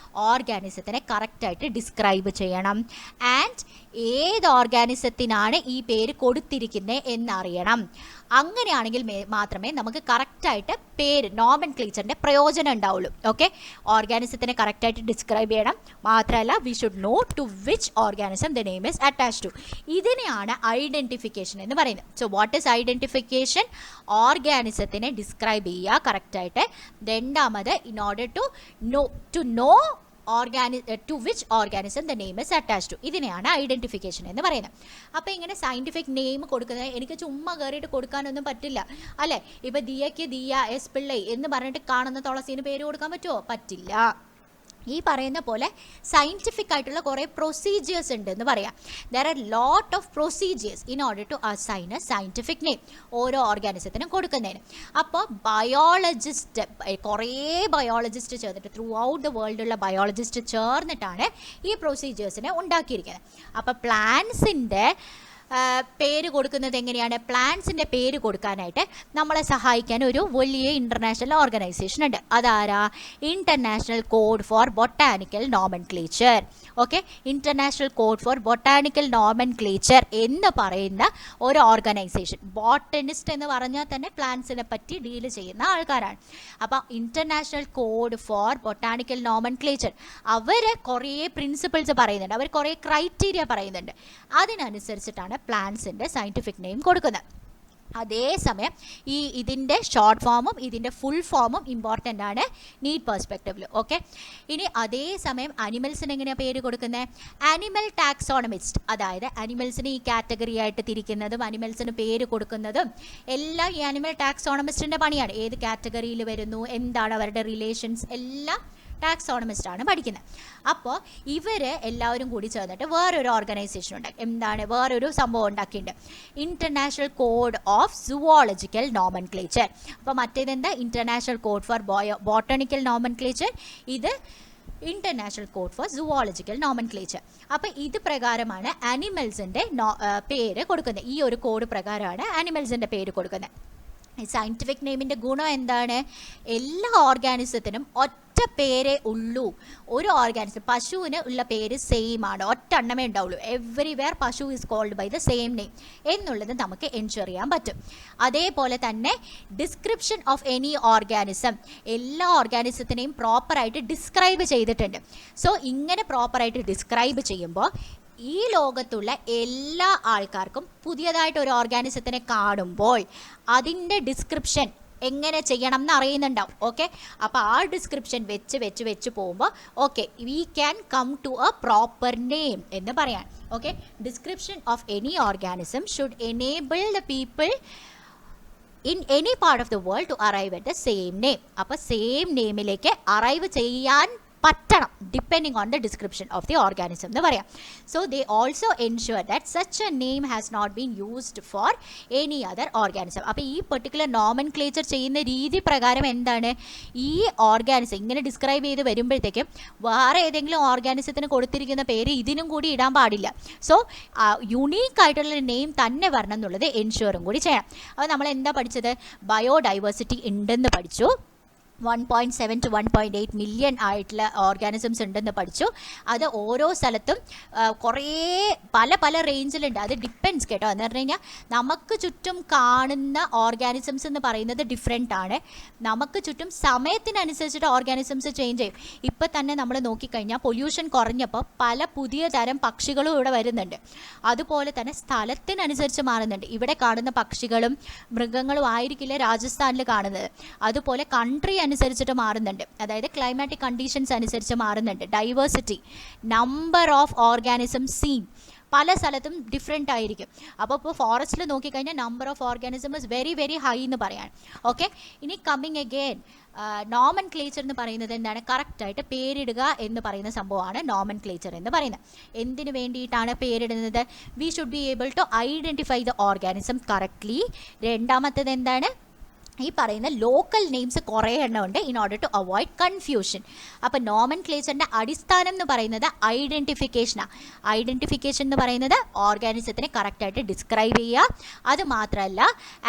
ഓർഗാനിസത്തിനെ കറക്റ്റായിട്ട് ഡിസ്ക്രൈബ് ചെയ്യണം ആൻഡ് ഏത് ഓർഗാനിസത്തിനാണ് ഈ പേര് കൊടുത്തിരിക്കുന്നത് എന്നറിയണം. അങ്ങനെയാണെങ്കിൽ മാത്രമേ നമുക്ക് കറക്റ്റായിട്ട് പേര് നോമൻക്ലേച്ചറിൻ്റെ പ്രയോജനം ഉണ്ടാവുള്ളൂ. ഓക്കെ, ഓർഗാനിസത്തിനെ കറക്റ്റായിട്ട് ഡിസ്ക്രൈബ് ചെയ്യണം, മാത്രമല്ല we should know to which organism the name is attach to. ഇതിനെയാണ് ഐഡൻറ്റിഫിക്കേഷൻ എന്ന് പറയുന്നത്. So what is identification? ഓർഗാനിസത്തിനെ ഡിസ്ക്രൈബ് ചെയ്യുക കറക്റ്റായിട്ട്. രണ്ടാമത് in order to know to which organism the name is attached to. ഇതിനെയാണ് ഐഡൻറ്റിഫിക്കേഷൻ എന്ന് പറയുന്നത്. അപ്പോൾ ഇങ്ങനെ സയൻറ്റിഫിക് നെയിം കൊടുക്കുന്നത് എനിക്ക് ചുമ്മാ കയറിയിട്ട് കൊടുക്കാനൊന്നും പറ്റില്ല അല്ലേ. ഇപ്പോൾ ദിയയ്ക്ക് ദിയ എസ് പിള്ളൈ എന്ന് പറഞ്ഞിട്ട് കാണുന്ന തുളസീന് പേര് കൊടുക്കാൻ പറ്റുമോ? പറ്റില്ല. ഈ പറയുന്ന പോലെ സയൻറ്റിഫിക് ആയിട്ടുള്ള കുറേ പ്രൊസീജിയേഴ്സ് ഉണ്ട് എന്ന് പറയാം. There are lot of procedures in order to assign a scientific name ഓരോ ഓർഗാനിസത്തിനും കൊടുക്കുന്നതിന്. അപ്പോൾ കുറേ ബയോളജിസ്റ്റ് ചേർന്നിട്ട് ത്രൂ ഔട്ട് ദ വേൾഡുള്ള ബയോളജിസ്റ്റ് ചേർന്നിട്ടാണ് ഈ പ്രൊസീജിയേഴ്സിനെ ഉണ്ടാക്കിയിരിക്കുന്നത്. അപ്പോൾ പ്ലാന്റ്സിൻ്റെ പേര് കൊടുക്കുന്നത് എങ്ങനെയാണ്? പ്ലാന്റ്സിൻ്റെ പേര് കൊടുക്കാനായിട്ട് നമ്മളെ സഹായിക്കാൻ ഒരു വലിയ ഇൻ്റർനാഷണൽ ഓർഗനൈസേഷൻ ഉണ്ട്. അതാരാ? International code for botanical nomenclature. Okay, international code for botanical nomenclature എന്ന് പറയുന്ന ഒരു ഓർഗനൈസേഷൻ. ബോട്ടണിസ്റ്റ് എന്ന് പറഞ്ഞാൽ തന്നെ പ്ലാന്റ്സിനെ പറ്റി ഡീൽ ചെയ്യുന്ന ആൾക്കാരാണ്. അപ്പോൾ international code for botanical nomenclature അവർ കുറേ പ്രിൻസിപ്പിൾസ് പറയുന്നുണ്ട്, അവർ കുറേ ക്രൈറ്റീരിയ പറയുന്നുണ്ട്. അതിനനുസരിച്ചിട്ടാണ് പ്ലാന്റ്സിൻ്റെ സയൻറ്റിഫിക് നെയിം കൊടുക്കുന്നത്. അതേസമയം ഇതിൻ്റെ ഷോർട്ട് ഫോമും ഇതിൻ്റെ ഫുൾ ഫോമും ഇമ്പോർട്ടൻ്റ് ആണ് നീഡ് പെർസ്പെക്റ്റീവിൽ. ഓക്കെ, ഇനി അതേസമയം അനിമൽസിന് എങ്ങനെയാണ് പേര് കൊടുക്കുന്നത്? ആനിമൽ ടാക്സോണമിസ്റ്റ്, അതായത് അനിമൽസിന് ഈ കാറ്റഗറി ആയിട്ട് തിരിക്കുന്നതും അനിമൽസിന് പേര് കൊടുക്കുന്നതും എല്ലാം ഈ ആനിമൽ ടാക്സോണമിസ്റ്റിൻ്റെ പണിയാണ്. ഏത് കാറ്റഗറിയിൽ വരുന്നു, എന്താണ് അവരുടെ റിലേഷൻസ്, എല്ലാം ടാക്സോണമിസ്റ്റാണ് പഠിക്കുന്നത്. അപ്പോൾ ഇവർ എല്ലാവരും കൂടി ചേർന്നിട്ട് വേറൊരു ഓർഗനൈസേഷൻ ഉണ്ടാക്കി. എന്താണ്? വേറൊരു സംഭവം ഉണ്ടാക്കിയിട്ടുണ്ട്, international code of zoological nomenclature. അപ്പോൾ മറ്റേതെന്താ? International code for botanical nomenclature. ഇത് international code for zoological nomenclature. അപ്പോൾ ഇത് പ്രകാരമാണ് ആനിമൽസിൻ്റെ പേര് കൊടുക്കുന്നത്. ഈ ഒരു കോഡ് പ്രകാരമാണ് ആനിമൽസിൻ്റെ പേര് കൊടുക്കുന്നത്. സയൻറ്റിഫിക് നെയിമിൻ്റെ ഗുണം എന്താണ്? എല്ലാ ഓർഗാനിസത്തിനും ഒറ്റ പേരേ ഉള്ളൂ. ഒരു ഓർഗാനിസം, പശുവിന് ഉള്ള പേര് സെയിം ആണ്, ഒറ്റ എണ്ണമേ ഉണ്ടാവുള്ളൂ. എവറിവെയർ പശു is called by the same name എന്നുള്ളത് നമുക്ക് എൻഷുർ ചെയ്യാൻ പറ്റും. അതേപോലെ തന്നെ ഡിസ്ക്രിപ്ഷൻ ഓഫ് എനി ഓർഗാനിസം, എല്ലാ ഓർഗാനിസത്തിനെയും പ്രോപ്പറായിട്ട് ഡിസ്ക്രൈബ് ചെയ്തിട്ടുണ്ട്. സോ ഇങ്ങനെ പ്രോപ്പറായിട്ട് ഡിസ്ക്രൈബ് ചെയ്യുമ്പോൾ ഈ ലോകത്തുള്ള എല്ലാ ആൾക്കാർക്കും പുതിയതായിട്ട് ഒരു ഓർഗാനിസത്തിനെ കാണുമ്പോൾ അതിൻ്റെ ഡിസ്ക്രിപ്ഷൻ എങ്ങനെ ചെയ്യണം എന്ന് അറിയുന്നുണ്ടാവും. ഓക്കെ, അപ്പോൾ ആ ഡിസ്ക്രിപ്ഷൻ വെച്ച് പോകുമ്പോൾ okay we can come to a proper name എന്ന് പറയാൻ. Okay, description of any organism should enable the people in any part of the world to arrive at the same name. അപ്പോൾ same നെയിമിലേക്ക് arrive ചെയ്യാൻ പറ്റണം, depending on the description of the organism എന്ന് പറയാം. So they also ensure that such a name has not been used for any other organism. അപ്പോൾ ഈ particular nomenclature ചെയ്യുന്ന രീതി പ്രകാരം എന്താണ്, ഈ ഓർഗാനിസം ഇങ്ങനെ ഡിസ്ക്രൈബ് ചെയ്ത് വരുമ്പോഴത്തേക്കും വേറെ ഏതെങ്കിലും ഓർഗാനിസത്തിന് കൊടുത്തിരിക്കുന്ന പേര് ഇതിനും കൂടി ഇടാൻ പാടില്ല. സോ യുണീക്ക് ആയിട്ടുള്ള നെയിം തന്നെ വരണം എന്നുള്ളത് എൻഷുറും കൂടി ചെയ്യണം. അപ്പോൾ നമ്മൾ എന്താ പഠിച്ചത്? ബയോഡൈവേഴ്സിറ്റി ഉണ്ടെന്ന് പഠിച്ചു. 1.7 to 1.8 മില്യൺ ആയിട്ടുള്ള ഓർഗാനിസംസ് ഉണ്ടെന്ന് പഠിച്ചു. അത് ഓരോ സ്ഥലത്തും കുറേ പല റേഞ്ചിലുണ്ട്. അത് ഡിപ്പെൻഡ്സ് കേട്ടോ. എന്ന് പറഞ്ഞു കഴിഞ്ഞാൽ നമുക്ക് ചുറ്റും കാണുന്ന ഓർഗാനിസംസ് എന്ന് പറയുന്നത് ഡിഫറെൻ്റ് ആണ്. നമുക്ക് ചുറ്റും സമയത്തിനനുസരിച്ചിട്ട് ഓർഗാനിസംസ് ചേഞ്ച് ചെയ്യും. ഇപ്പം തന്നെ നമ്മൾ നോക്കിക്കഴിഞ്ഞാൽ പൊല്യൂഷൻ കുറഞ്ഞപ്പോൾ പല പുതിയ തരം പക്ഷികളും ഇവിടെ വരുന്നുണ്ട്. അതുപോലെ തന്നെ സ്ഥലത്തിനനുസരിച്ച് മാറുന്നുണ്ട്. ഇവിടെ കാണുന്ന പക്ഷികളും മൃഗങ്ങളും ആയിരിക്കില്ല രാജസ്ഥാനിൽ കാണുന്നത്. അതുപോലെ കൺട്രി അനുസരിച്ചിട്ട് മാറുന്നുണ്ട്. അതായത് ക്ലൈമാറ്റിക് കണ്ടീഷൻസ് അനുസരിച്ച് മാറുന്നുണ്ട്. Diversity, number of organism seen പല സ്ഥലത്തും ഡിഫറെൻ്റ് ആയിരിക്കും. അപ്പോൾ ഫോറസ്റ്റിൽ നോക്കിക്കഴിഞ്ഞാൽ number of organism is very very high എന്ന് പറയാൻ. ഓക്കെ, ഇനി കമ്മിങ് അഗെയിൻ നോമൻക്ലേച്ചർ എന്ന് പറയുന്നത് എന്താണ്? കറക്റ്റായിട്ട് പേരിടുക എന്ന് പറയുന്ന സംഭവമാണ് നോമൻക്ലേച്ചർ എന്ന് പറയുന്നത്. എന്തിനു വേണ്ടിയിട്ടാണ് പേരിടുന്നത്? We should be able to identify the organism correctly. രണ്ടാമത്തേത് എന്താണ്? ഈ പറയുന്ന ലോക്കൽ നെയിംസ് കുറേ എണ്ണം ഉണ്ട് in order to avoid confusion. അപ്പോൾ നോമൻക്ലേച്ചറിൻ്റെ അടിസ്ഥാനം എന്ന് പറയുന്നത് ഐഡൻറ്റിഫിക്കേഷനാണ്. ഐഡൻറ്റിഫിക്കേഷൻ എന്ന് പറയുന്നത് ഓർഗാനിസത്തിനെ കറക്റ്റായിട്ട് ഡിസ്ക്രൈബ് ചെയ്യുക. അത് മാത്രമല്ല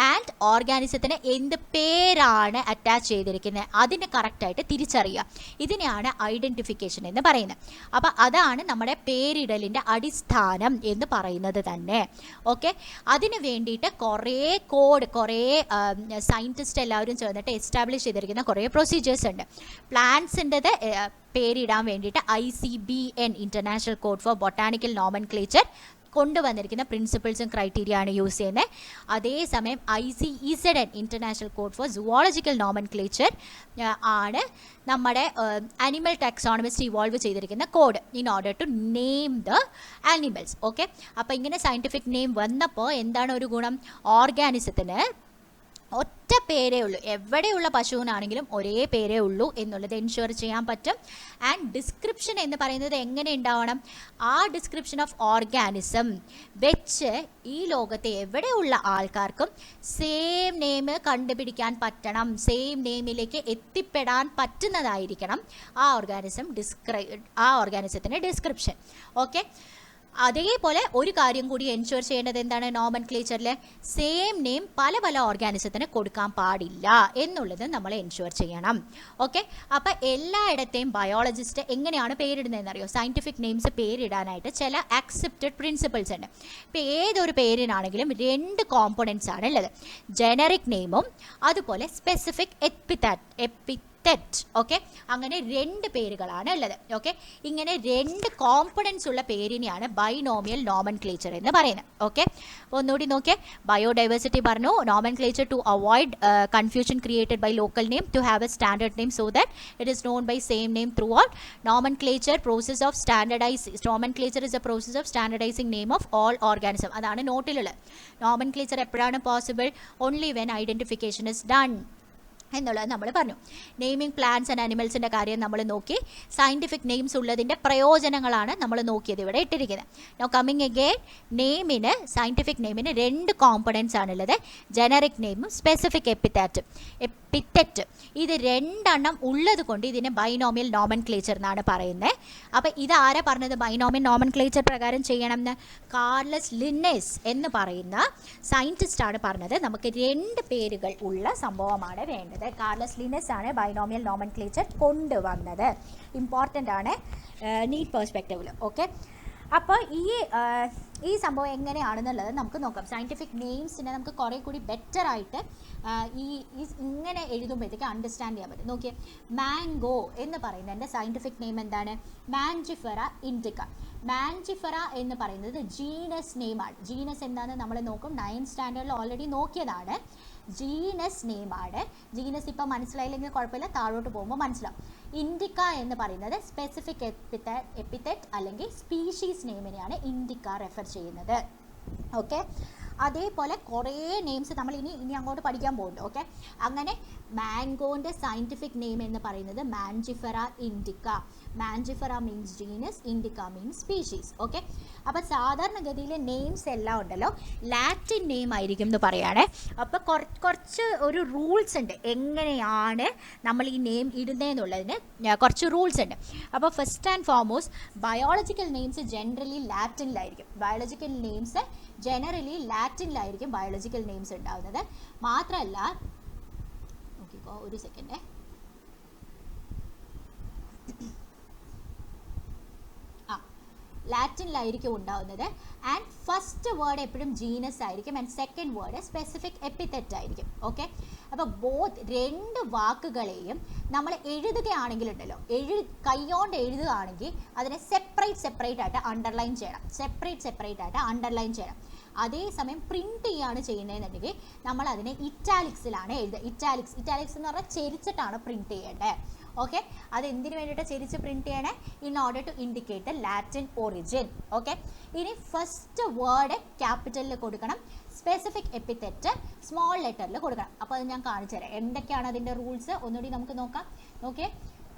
ആൻഡ് ഓർഗാനിസത്തിന് എന്ത് പേരാണ് അറ്റാച്ച് ചെയ്തിരിക്കുന്നത് അതിനെ കറക്റ്റായിട്ട് തിരിച്ചറിയുക. ഇതിനെയാണ് ഐഡൻറ്റിഫിക്കേഷൻ എന്ന് പറയുന്നത്. അപ്പോൾ അതാണ് നമ്മുടെ പേരിടലിൻ്റെ അടിസ്ഥാനം എന്ന് പറയുന്നത് തന്നെ. ഓക്കെ, അതിന് വേണ്ടിയിട്ട് കുറേ കോഡ്, കുറേ സയൻറ്റിസ്റ്റ് എല്ലാവരും ചേർന്നിട്ട് എസ്റ്റാബ്ലിഷ് ചെയ്തിരിക്കുന്ന കുറേ പ്രൊസീജിയേഴ്സ് ഉണ്ട്. പ്ലാന്റ്സിൻ്റെത് പേരിടാൻ വേണ്ടിയിട്ട് ICBN international code for botanical nomenclature കൊണ്ടുവന്നിരിക്കുന്ന പ്രിൻസിപ്പിൾസും ക്രൈറ്റീരിയ ആണ് യൂസ് ചെയ്യുന്നത്. അതേസമയം ICEZN international code for zoological nomenclature ആണ് നമ്മുടെ അനിമൽ ടാക്സോണമിസ്റ്റ് ഇവോൾവ് ചെയ്തിരിക്കുന്ന code in order to name the animals. Okay, അപ്പോൾ ഇങ്ങനെ സയൻറ്റിഫിക് നെയിം വന്നപ്പോൾ എന്താണ് ഒരു ഗുണം? ഓർഗാനിസത്തിന് ഒറ്റ പേരേ ഉള്ളൂ. എവിടെയുള്ള പശുവിനാണെങ്കിലും ഒരേ പേരേ ഉള്ളൂ എന്നുള്ളത് എൻഷുർ ചെയ്യാൻ പറ്റും. ആൻഡ് ഡിസ്ക്രിപ്ഷൻ എന്ന് പറയുന്നത് എങ്ങനെ ഉണ്ടാവണം? ആ ഡിസ്ക്രിപ്ഷൻ ഓഫ് ഓർഗാനിസം വെച്ച് ഈ ലോകത്തെ എവിടെയുള്ള ആൾക്കാർക്കും സെയിം നെയിം കണ്ടുപിടിക്കാൻ പറ്റണം, സെയിം നെയിമിലേക്ക് എത്തിപ്പെടാൻ പറ്റുന്നതായിരിക്കണം ആ ഓർഗാനിസത്തിൻ്റെ ഡിസ്ക്രിപ്ഷൻ. ഓക്കെ, അതേപോലെ ഒരു കാര്യം കൂടി എൻഷുർ ചെയ്യേണ്ടത് എന്താണ്? നോമൻക്ലേച്ചറിൽ സെയിം നെയിം പല ഓർഗാനിസത്തിന് കൊടുക്കാൻ പാടില്ല എന്നുള്ളത് നമ്മൾ എൻഷുർ ചെയ്യണം. ഓക്കെ, അപ്പോൾ എല്ലായിടത്തെയും ബയോളജിസ്റ്റ് എങ്ങനെയാണ് പേരിടുന്നതെന്ന് അറിയോ? സയൻറ്റിഫിക് നെയിംസ് പേരിടാനായിട്ട് ചില ആക്സെപ്റ്റഡ് പ്രിൻസിപ്പിൾസ് ഉണ്ട്. ഇപ്പോൾ ഏതൊരു പേരിനാണെങ്കിലും 2 കോമ്പോണൻസ് ആണ് ഉള്ളത്. ജനറിക് നെയിമും അതുപോലെ സ്പെസിഫിക് എപ്പിത്തറ്റ്. ഓക്കെ, അങ്ങനെ 2 പേരുകളാണ് ഉള്ളത്. ഓക്കെ, ഇങ്ങനെ 2 കോമ്പണൻസ് ഉള്ള പേരിനെയാണ് ബൈനോമിയൽ നോമൻക്ലേച്ചർ എന്ന് പറയുന്നത്. ഓക്കെ, അപ്പോൾ ഒന്നുകൂടി നോക്കിയേ. ബയോഡൈവേഴ്സിറ്റി പറഞ്ഞു, nomenclature to avoid confusion created by local name, to have a standard name so that it is known by same name through all. Nomenclature process of nomenclature is a process of standardising name of all organism. അതാണ് നോട്ടിലുള്ളത്. Nomenclature എപ്പോഴാണ് possible? Only when identification is done. എന്നുള്ളത് നമ്മൾ പറഞ്ഞു. Naming plants and അനിമൽസിൻ്റെ കാര്യം നമ്മൾ നോക്കി. Scientific names ഉള്ളതിൻ്റെ പ്രയോജനങ്ങളാണ് നമ്മൾ നോക്കിയത് ഇവിടെ ഇട്ടിരിക്കുന്നത്. നോ കമ്മിങ് അഗെയിൻ, നെയിമിന് സയൻറ്റിഫിക് നെയിമിന് 2 കോമ്പണൻസ് ആണുള്ളത്, ജനറിക് നെയിമും സ്പെസിഫിക് എപ്പിത്തറ്റ്. ഇത് 2 ഉള്ളത് കൊണ്ട് ഇതിനെ ബൈനോമിയൽ നോമൻക്ലേച്ചർ എന്നാണ് പറയുന്നത്. അപ്പോൾ ഇത് ആരാ പറഞ്ഞത് ബൈനോമിയൽ നോമൻക്ലേച്ചർ പ്രകാരം ചെയ്യണം എന്ന്? കാർലസ് ലിന്നേസ് എന്ന് പറയുന്ന സയൻറ്റിസ്റ്റാണ് പറഞ്ഞത്. നമുക്ക് 2 പേരുകൾ ഉള്ള സംഭവമാണ് വേണ്ടത്. കാർലസ് ലിന്നേസ് ആണ് ബൈനോമിയൽ നോമൻക്ലേച്ചർ കൊണ്ടുവന്നത്. ഇമ്പോർട്ടൻ്റ് ആണ് നീറ്റ് പെർസ്പെക്റ്റീവിൽ. ഓക്കെ, അപ്പോൾ ഈ സംഭവം എങ്ങനെയാണെന്നുള്ളത് നമുക്ക് നോക്കാം. സയൻറ്റിഫിക് നെയിംസിനെ നമുക്ക് കുറേ കൂടി ബെറ്റർ ആയിട്ട് ഇങ്ങനെ എഴുതുമ്പോഴത്തേക്ക് അണ്ടർസ്റ്റാൻഡ് ചെയ്യാൻ പറ്റും. നോക്കിയേ, മാംഗോ എന്ന് പറയുന്നതിൻ്റെ സയൻറ്റിഫിക് നെയിം എന്താണ്? മാൻജിഫെറ ഇൻഡിക്ക. മാൻജിഫെറ എന്ന് പറയുന്നത് ജീനസ് നെയിമാണ്. ജീനസ് എന്താണെന്ന് നമ്മൾ നോക്കും, 9th സ്റ്റാൻഡേർഡിൽ ഓൾറെഡി നോക്കിയതാണ്. ജീനസ് നെയിമാണ്. ജീനസ് ഇപ്പോൾ മനസ്സിലായില്ലെങ്കിൽ കുഴപ്പമില്ല, താഴോട്ട് പോകുമ്പോൾ മനസ്സിലാവും. ഇൻഡിക്ക എന്ന് പറയുന്നത് സ്പെസിഫിക് എപ്പിത്തറ്റ് അല്ലെങ്കിൽ സ്പീഷീസ് നെയിമിനെയാണ് ഇൻഡിക്ക റെഫർ ചെയ്യുന്നത്. ഓക്കെ, അതേപോലെ കുറേ നെയിംസ് നമ്മൾ ഇനി അങ്ങോട്ട് പഠിക്കാൻ പോകുന്നുണ്ട്. ഓക്കെ, അങ്ങനെ മാംഗോൻ്റെ സയൻറ്റിഫിക് നെയിം എന്ന് പറയുന്നത് മാൻജിഫെറ ഇൻഡിക്ക. മാൻജിഫെറ മീൻസ് ജീനസ്, ഇൻഡിക്ക മീൻസ് സ്പീഷീസ്. ഓക്കെ, അപ്പോൾ സാധാരണഗതിയിൽ നെയിംസ് എല്ലാം ഉണ്ടല്ലോ ലാറ്റിൻ നെയിം ആയിരിക്കും എന്ന് പറയുകയാണെ. അപ്പോൾ കുറച്ച് ഒരു റൂൾസ് ഉണ്ട് എങ്ങനെയാണ് നമ്മൾ ഈ നെയിം ഇടുന്നതെന്നുള്ളതിന് കുറച്ച് റൂൾസ് ഉണ്ട്. അപ്പോൾ first and foremost, biological names generally ലാറ്റിനിലായിരിക്കും. ബയോളജിക്കൽ നെയിംസ് ജനറലി ലാറ്റിനിലായിരിക്കും ബയോളജിക്കൽ നെയിംസ് ഉണ്ടാവുന്നത്. മാത്രമല്ല, നോക്കിക്കോ ഒരു സെക്കൻഡ്, ലാറ്റിനിലായിരിക്കും ഉണ്ടാവുന്നത്. ആൻഡ് ഫസ്റ്റ് വേർഡ് എപ്പോഴും ജീനസ് ആയിരിക്കും and second word specific epithet ആയിരിക്കും. ഓക്കെ, അപ്പോൾ ബോത്ത് 2 വാക്കുകളെയും നമ്മൾ എഴുതുകയാണെങ്കിലുണ്ടല്ലോ, കൈകൊണ്ട് എഴുതുകയാണെങ്കിൽ അതിനെ സെപ്പറേറ്റ് ആയിട്ട് അണ്ടർലൈൻ ചെയ്യണം. സെപ്പറേറ്റ് ആയിട്ട് അണ്ടർലൈൻ ചെയ്യണം. അതേസമയം പ്രിൻറ്റ് ചെയ്യുകയാണ് ചെയ്യുന്നതെന്നുണ്ടെങ്കിൽ നമ്മൾ അതിനെ ഇറ്റാലിക്സിലാണ് എഴുതുക. ഇറ്റാലിക്സ് എന്ന് പറഞ്ഞാൽ ചെരിച്ചിട്ടാണ് പ്രിൻറ്റ് ചെയ്യേണ്ടത്. ഓക്കെ, അത് എന്തിനു വേണ്ടിയിട്ട് ചെരിച്ച് പ്രിൻറ്റ് ചെയ്യണേ? In order to indicate the Latin origin. Okay, ഇനി ഫസ്റ്റ് വേർഡ് ക്യാപിറ്റലിൽ കൊടുക്കണം, സ്പെസിഫിക് എപ്പിത്തറ്റ് സ്മോൾ ലെറ്ററിൽ കൊടുക്കണം. അപ്പോൾ അത് ഞാൻ കാണിച്ചു തരാം എന്തൊക്കെയാണ് അതിൻ്റെ റൂൾസ്. ഒന്നുകൂടി നമുക്ക് നോക്കാം. നോക്കിയേ,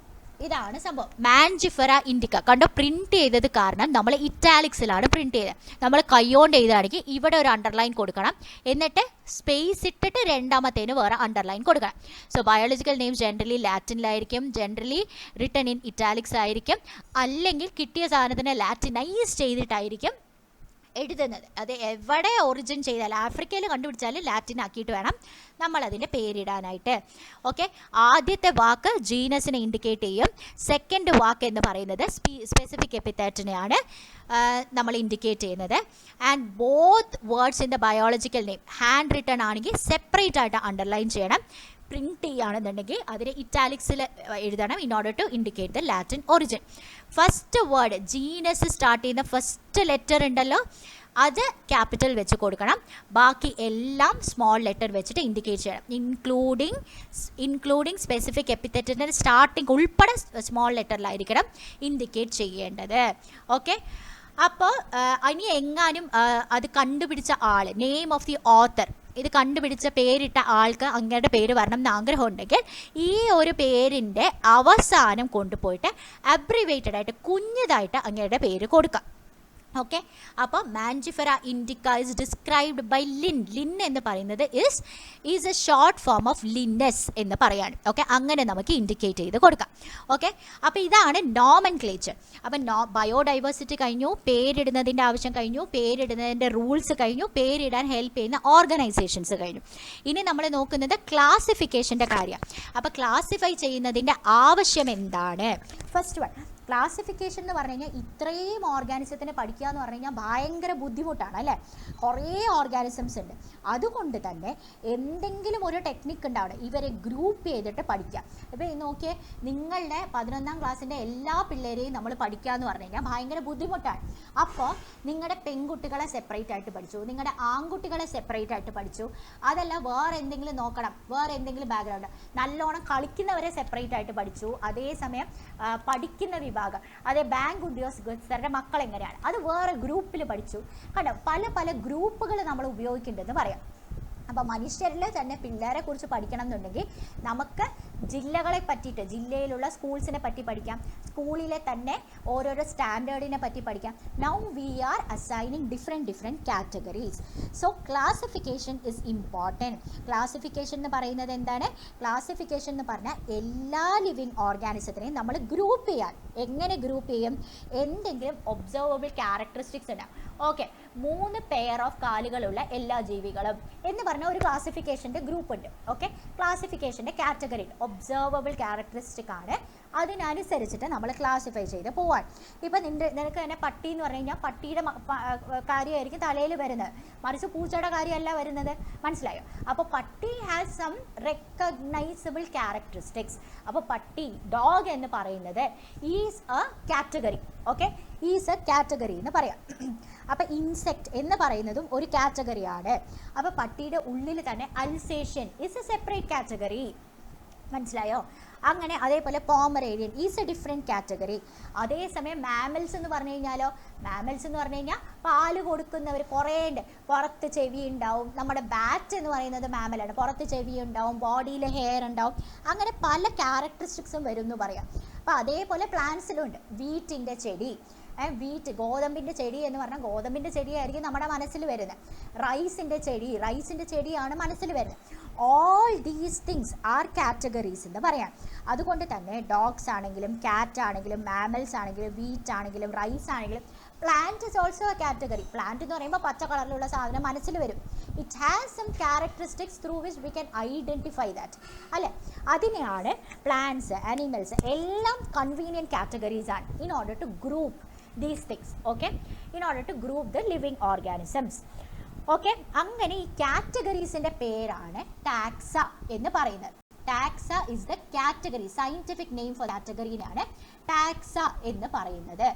ഇതാണ് സംഭവം. മാൻജിഫെറ ഇൻഡിക്ക കണ്ടോ, പ്രിൻറ്റ് ചെയ്തത് കാരണം നമ്മൾ ഇറ്റാലിക്സിലാണ് പ്രിൻറ്റ് ചെയ്തത്. നമ്മൾ കൈകൊണ്ട് എഴുതുകയാണെങ്കിൽ ഇവിടെ ഒരു അണ്ടർലൈൻ കൊടുക്കണം, എന്നിട്ട് സ്പേസ് ഇട്ടിട്ട് രണ്ടാമത്തേന് വേറെ അണ്ടർലൈൻ കൊടുക്കണം. സോ ബയോളജിക്കൽ നെയിംസ് ജനറലി ലാറ്റിനിലായിരിക്കും, ജനറലി റിട്ടൺ ഇൻ ഇറ്റാലിക്സ് ആയിരിക്കും, അല്ലെങ്കിൽ കിട്ടിയ സാധനത്തിനെ ലാറ്റിനൈസ് ചെയ്തിട്ടായിരിക്കും എഴുതുന്നത്. അത് എവിടെ ഒറിജിൻ ചെയ്താൽ, ആഫ്രിക്കയിൽ കണ്ടുപിടിച്ചാലും ലാറ്റിൻ ആക്കിയിട്ട് വേണം നമ്മളതിൻ്റെ പേരിടാനായിട്ട്. ഓക്കെ, ആദ്യത്തെ വാക്ക് ജീനസിനെ ഇൻഡിക്കേറ്റ് ചെയ്യും, സെക്കൻഡ് വാക്ക് എന്ന് പറയുന്നത് സ്പെസിഫിക് എപ്പിത്തറ്റിനെയാണ് നമ്മൾ ഇൻഡിക്കേറ്റ് ചെയ്യുന്നത്. And both words in the biological name hand written ആണെങ്കിൽ സെപ്പറേറ്റ് ആയിട്ട് അണ്ടർലൈൻ ചെയ്യണം. പ്രിൻറ്റ് ചെയ്യുകയാണെന്നുണ്ടെങ്കിൽ അതിന് ഇറ്റാലിക്സിൽ എഴുതണം in order to indicate the Latin origin. First word genus start ചെയ്യുന്ന ഫസ്റ്റ് ലെറ്റർ ഉണ്ടല്ലോ, അത് ക്യാപിറ്റൽ വെച്ച് കൊടുക്കണം. ബാക്കി എല്ലാം സ്മോൾ ലെറ്റർ വെച്ചിട്ട് ഇൻഡിക്കേറ്റ് ചെയ്യണം. ഇൻക്ലൂഡിങ് സ്പെസിഫിക് എപ്പിത്തറ്റിൻ്റെ സ്റ്റാർട്ടിങ് ഉൾപ്പെടെ സ്മോൾ ലെറ്ററിലായിരിക്കണം ഇൻഡിക്കേറ്റ് ചെയ്യേണ്ടത്. ഓക്കെ, അപ്പോൾ ഇനി എങ്ങാനും അത് കണ്ടുപിടിച്ച ആൾ, നെയിം ഓഫ് ദി ഓത്തർ, ഇത് കണ്ടുപിടിച്ച പേരിട്ട ആൾക്ക് അങ്ങയുടെ പേര് വരണം എന്ന് ആഗ്രഹമുണ്ടെങ്കിൽ ഈ ഒരു പേരിൻ്റെ അവസാനം കൊണ്ടുപോയിട്ട് അബ്രിവേറ്റഡ് ആയിട്ട് കുഞ്ഞതായിട്ട് അങ്ങയുടെ പേര് കൊടുക്കാം. ഓക്കെ, അപ്പോൾ മാൻജിഫെറ ഇൻഡിക്ക ഇസ് ഡിസ്ക്രൈബ്ഡ് ബൈ ലിൻ എന്ന് പറയുന്നത് is a short form of Linnaeus എന്ന് പറയാണ്. ഓക്കെ, അങ്ങനെ നമുക്ക് ഇൻഡിക്കേറ്റ് ചെയ്ത് കൊടുക്കാം. ഓക്കെ, അപ്പോൾ ഇതാണ് നോമൻക്ലേച്ചർ. അപ്പം ബയോഡൈവേഴ്സിറ്റി കഴിഞ്ഞു, പേരിടുന്നതിൻ്റെ ആവശ്യം കഴിഞ്ഞു, പേരിടുന്നതിൻ്റെ റൂൾസ് കഴിഞ്ഞു, പേരിടാൻ ഹെൽപ്പ് ചെയ്യുന്ന ഓർഗനൈസേഷൻസ് കഴിഞ്ഞു. ഇനി നമ്മൾ നോക്കുന്നത് ക്ലാസിഫിക്കേഷൻ്റെ കാര്യം. അപ്പോൾ ക്ലാസിഫൈ ചെയ്യുന്നതിൻ്റെ ആവശ്യം എന്താണ്? ഫസ്റ്റ് വൺ, ക്ലാസിഫിക്കേഷൻ എന്ന് പറഞ്ഞു കഴിഞ്ഞാൽ ഇത്രയും ഓർഗാനിസത്തിനെ പഠിക്കുക എന്ന് പറഞ്ഞു കഴിഞ്ഞാൽ ഭയങ്കര ബുദ്ധിമുട്ടാണ് അല്ലേ. കുറേ ഓർഗാനിസംസ് ഉണ്ട്. അതുകൊണ്ട് തന്നെ എന്തെങ്കിലും ഒരു ടെക്നിക്ക് ഉണ്ടാവണം ഇവരെ ഗ്രൂപ്പ് ചെയ്തിട്ട് പഠിക്കുക. ഇപ്പോൾ നോക്കിയേ, നിങ്ങളുടെ 11ാം ക്ലാസ്സിൻ്റെ എല്ലാ പിള്ളേരെയും നമ്മൾ പഠിക്കുക എന്ന് പറഞ്ഞു കഴിഞ്ഞാൽ ഭയങ്കര ബുദ്ധിമുട്ടാണ്. അപ്പോൾ നിങ്ങളുടെ പെൺകുട്ടികളെ സെപ്പറേറ്റ് ആയിട്ട് പഠിച്ചു, നിങ്ങളുടെ ആൺകുട്ടികളെ സെപ്പറേറ്റ് ആയിട്ട് പഠിച്ചു, അതല്ല വേറെ എന്തെങ്കിലും നോക്കണം, വേറെ എന്തെങ്കിലും ബാക്ക്ഗ്രൗണ്ട്, നല്ലോണം കളിക്കുന്നവരെ സെപ്പറേറ്റ് ആയിട്ട് പഠിച്ചു, അതേസമയം പഠിക്കുന്ന വിഭാഗം, അതേ ബാങ്ക് ഉദ്യോഗസ്ഥരുടെ മക്കൾ എങ്ങനെയാണ് അത് വേറെ ഗ്രൂപ്പിൽ പഠിച്ചു. കണ്ടോ, പല ഗ്രൂപ്പുകൾ നമ്മൾ ഉപയോഗിക്കുന്നുണ്ടെന്ന് പറയാം. അപ്പോൾ മനുഷ്യരിൽ തന്നെ പിള്ളേരെ കുറിച്ച് പഠിക്കണം എന്നുണ്ടെങ്കിൽ നമുക്ക് ജില്ലകളെ പറ്റിയിട്ട്, ജില്ലയിലുള്ള സ്കൂൾസിനെ പറ്റി പഠിക്കാം, സ്കൂളിലെ തന്നെ ഓരോരോ സ്റ്റാൻഡേർഡിനെ പറ്റി പഠിക്കാം. Now we are assigning different categories. So classification is important. Classification എന്ന് പറയുന്നത് എന്താണ്? ക്ലാസിഫിക്കേഷൻ എന്ന് പറഞ്ഞാൽ എല്ലാ ലിവിങ് ഓർഗാനിസത്തിനെയും നമ്മൾ ഗ്രൂപ്പ് ചെയ്യാൻ. എങ്ങനെ ഗ്രൂപ്പ് ചെയ്യും? എന്തെങ്കിലും ഒബ്സർവബിൾ ക്യാരക്ടറിസ്റ്റിക്സ് ഉണ്ടാവും. ഓക്കെ, 3 പെയർ ഓഫ് കാലുകളുള്ള എല്ലാ ജീവികളും എന്ന് പറഞ്ഞാൽ ഒരു ക്ലാസിഫിക്കേഷൻ്റെ ഗ്രൂപ്പ് ഉണ്ട്. ഓക്കെ, ക്ലാസിഫിക്കേഷൻ്റെ കാറ്റഗറി ഉണ്ട്. ഒബ്സർവബിൾ ക്യാരക്ടറിസ്റ്റിക് ആണ്, അതിനനുസരിച്ചിട്ട് നമ്മൾ ക്ലാസിഫൈ ചെയ്ത് പോവാൻ. ഇപ്പം നിനക്ക് തന്നെ പട്ടി എന്ന് പറഞ്ഞു കഴിഞ്ഞാൽ പട്ടിയുടെ കാര്യമായിരിക്കും തലയിൽ വരുന്നത്, മറിച്ച് പൂച്ചയുടെ കാര്യമല്ല വരുന്നത്. മനസ്സിലായോ? അപ്പോൾ പട്ടി ഹാസ് സം റെക്കഗ്നൈസബിൾ ക്യാരക്ടറിസ്റ്റിക്സ്. അപ്പോൾ പട്ടി, ഡോഗ് എന്ന് പറയുന്നത് is A category. Okay, is A category എന്ന് പറയാം. അപ്പോൾ ഇൻസെക്റ്റ് എന്ന് പറയുന്നതും ഒരു കാറ്റഗറിയാണ്. അപ്പോൾ പട്ടിയുടെ ഉള്ളിൽ തന്നെ Alsatian is A separate category. മനസ്സിലായോ? അങ്ങനെ അതേപോലെ Pomeranian is A different category. അതേസമയം മാമൽസ് എന്ന് പറഞ്ഞു കഴിഞ്ഞാലോ, മാമൽസ് എന്ന് പറഞ്ഞു കഴിഞ്ഞാൽ പാല് കൊടുക്കുന്നവർ കുറേ ഉണ്ട്. പുറത്ത് ചെവി ഉണ്ടാവും. നമ്മുടെ ബാറ്റ് എന്ന് പറയുന്നത് മാമലാണ്, പുറത്ത് ചെവി ഉണ്ടാവും, ബോഡിയിൽ ഹെയർ ഉണ്ടാവും. അങ്ങനെ പല ക്യാരക്ടറിസ്റ്റിക്സും വരും എന്ന് പറയാം. അപ്പോൾ അതേപോലെ പ്ലാന്റ്സിലും ഉണ്ട്. വീറ്റിൻ്റെ ചെടി, വീറ്റ്, ഗോതമ്പിൻ്റെ ചെടി എന്ന് പറഞ്ഞാൽ ഗോതമ്പിൻ്റെ ചെടിയായിരിക്കും നമ്മുടെ മനസ്സിൽ വരുന്നത്. റൈസിൻ്റെ ചെടിയാണ് മനസ്സിൽ വരുന്നത്. All these things are categories എന്ന് പറയാം. അതുകൊണ്ട് തന്നെ ഡോഗ്സ് ആണെങ്കിലും കാറ്റ് ആണെങ്കിലും മാമൽസ് ആണെങ്കിലും വീറ്റ് ആണെങ്കിലും റൈസ് ആണെങ്കിലും plant is also a category. Plant എന്ന് പറയുമ്പോൾ പച്ച കളറിലുള്ള സാധനം മനസ്സിൽ വരും. It has some characteristics through which we can identify that, അല്ലേ? അതിനെയാണ് പ്ലാന്റ്സ്, ആനിമൽസ് എല്ലാം കൺവീനിയൻറ്റ് കാറ്റഗറീസ് ആണ് in order to group these things. Okay, in order to group the living organisms. Okay, അങ്ങനെ ഈ കാറ്റഗറീസിൻ്റെ പേരാണ് ടാക്സ എന്ന് പറയുന്നത്. Taxa is the category, scientific name for കാറ്റഗറിനാണ് ടാക്സ എന്ന് പറയുന്നത്.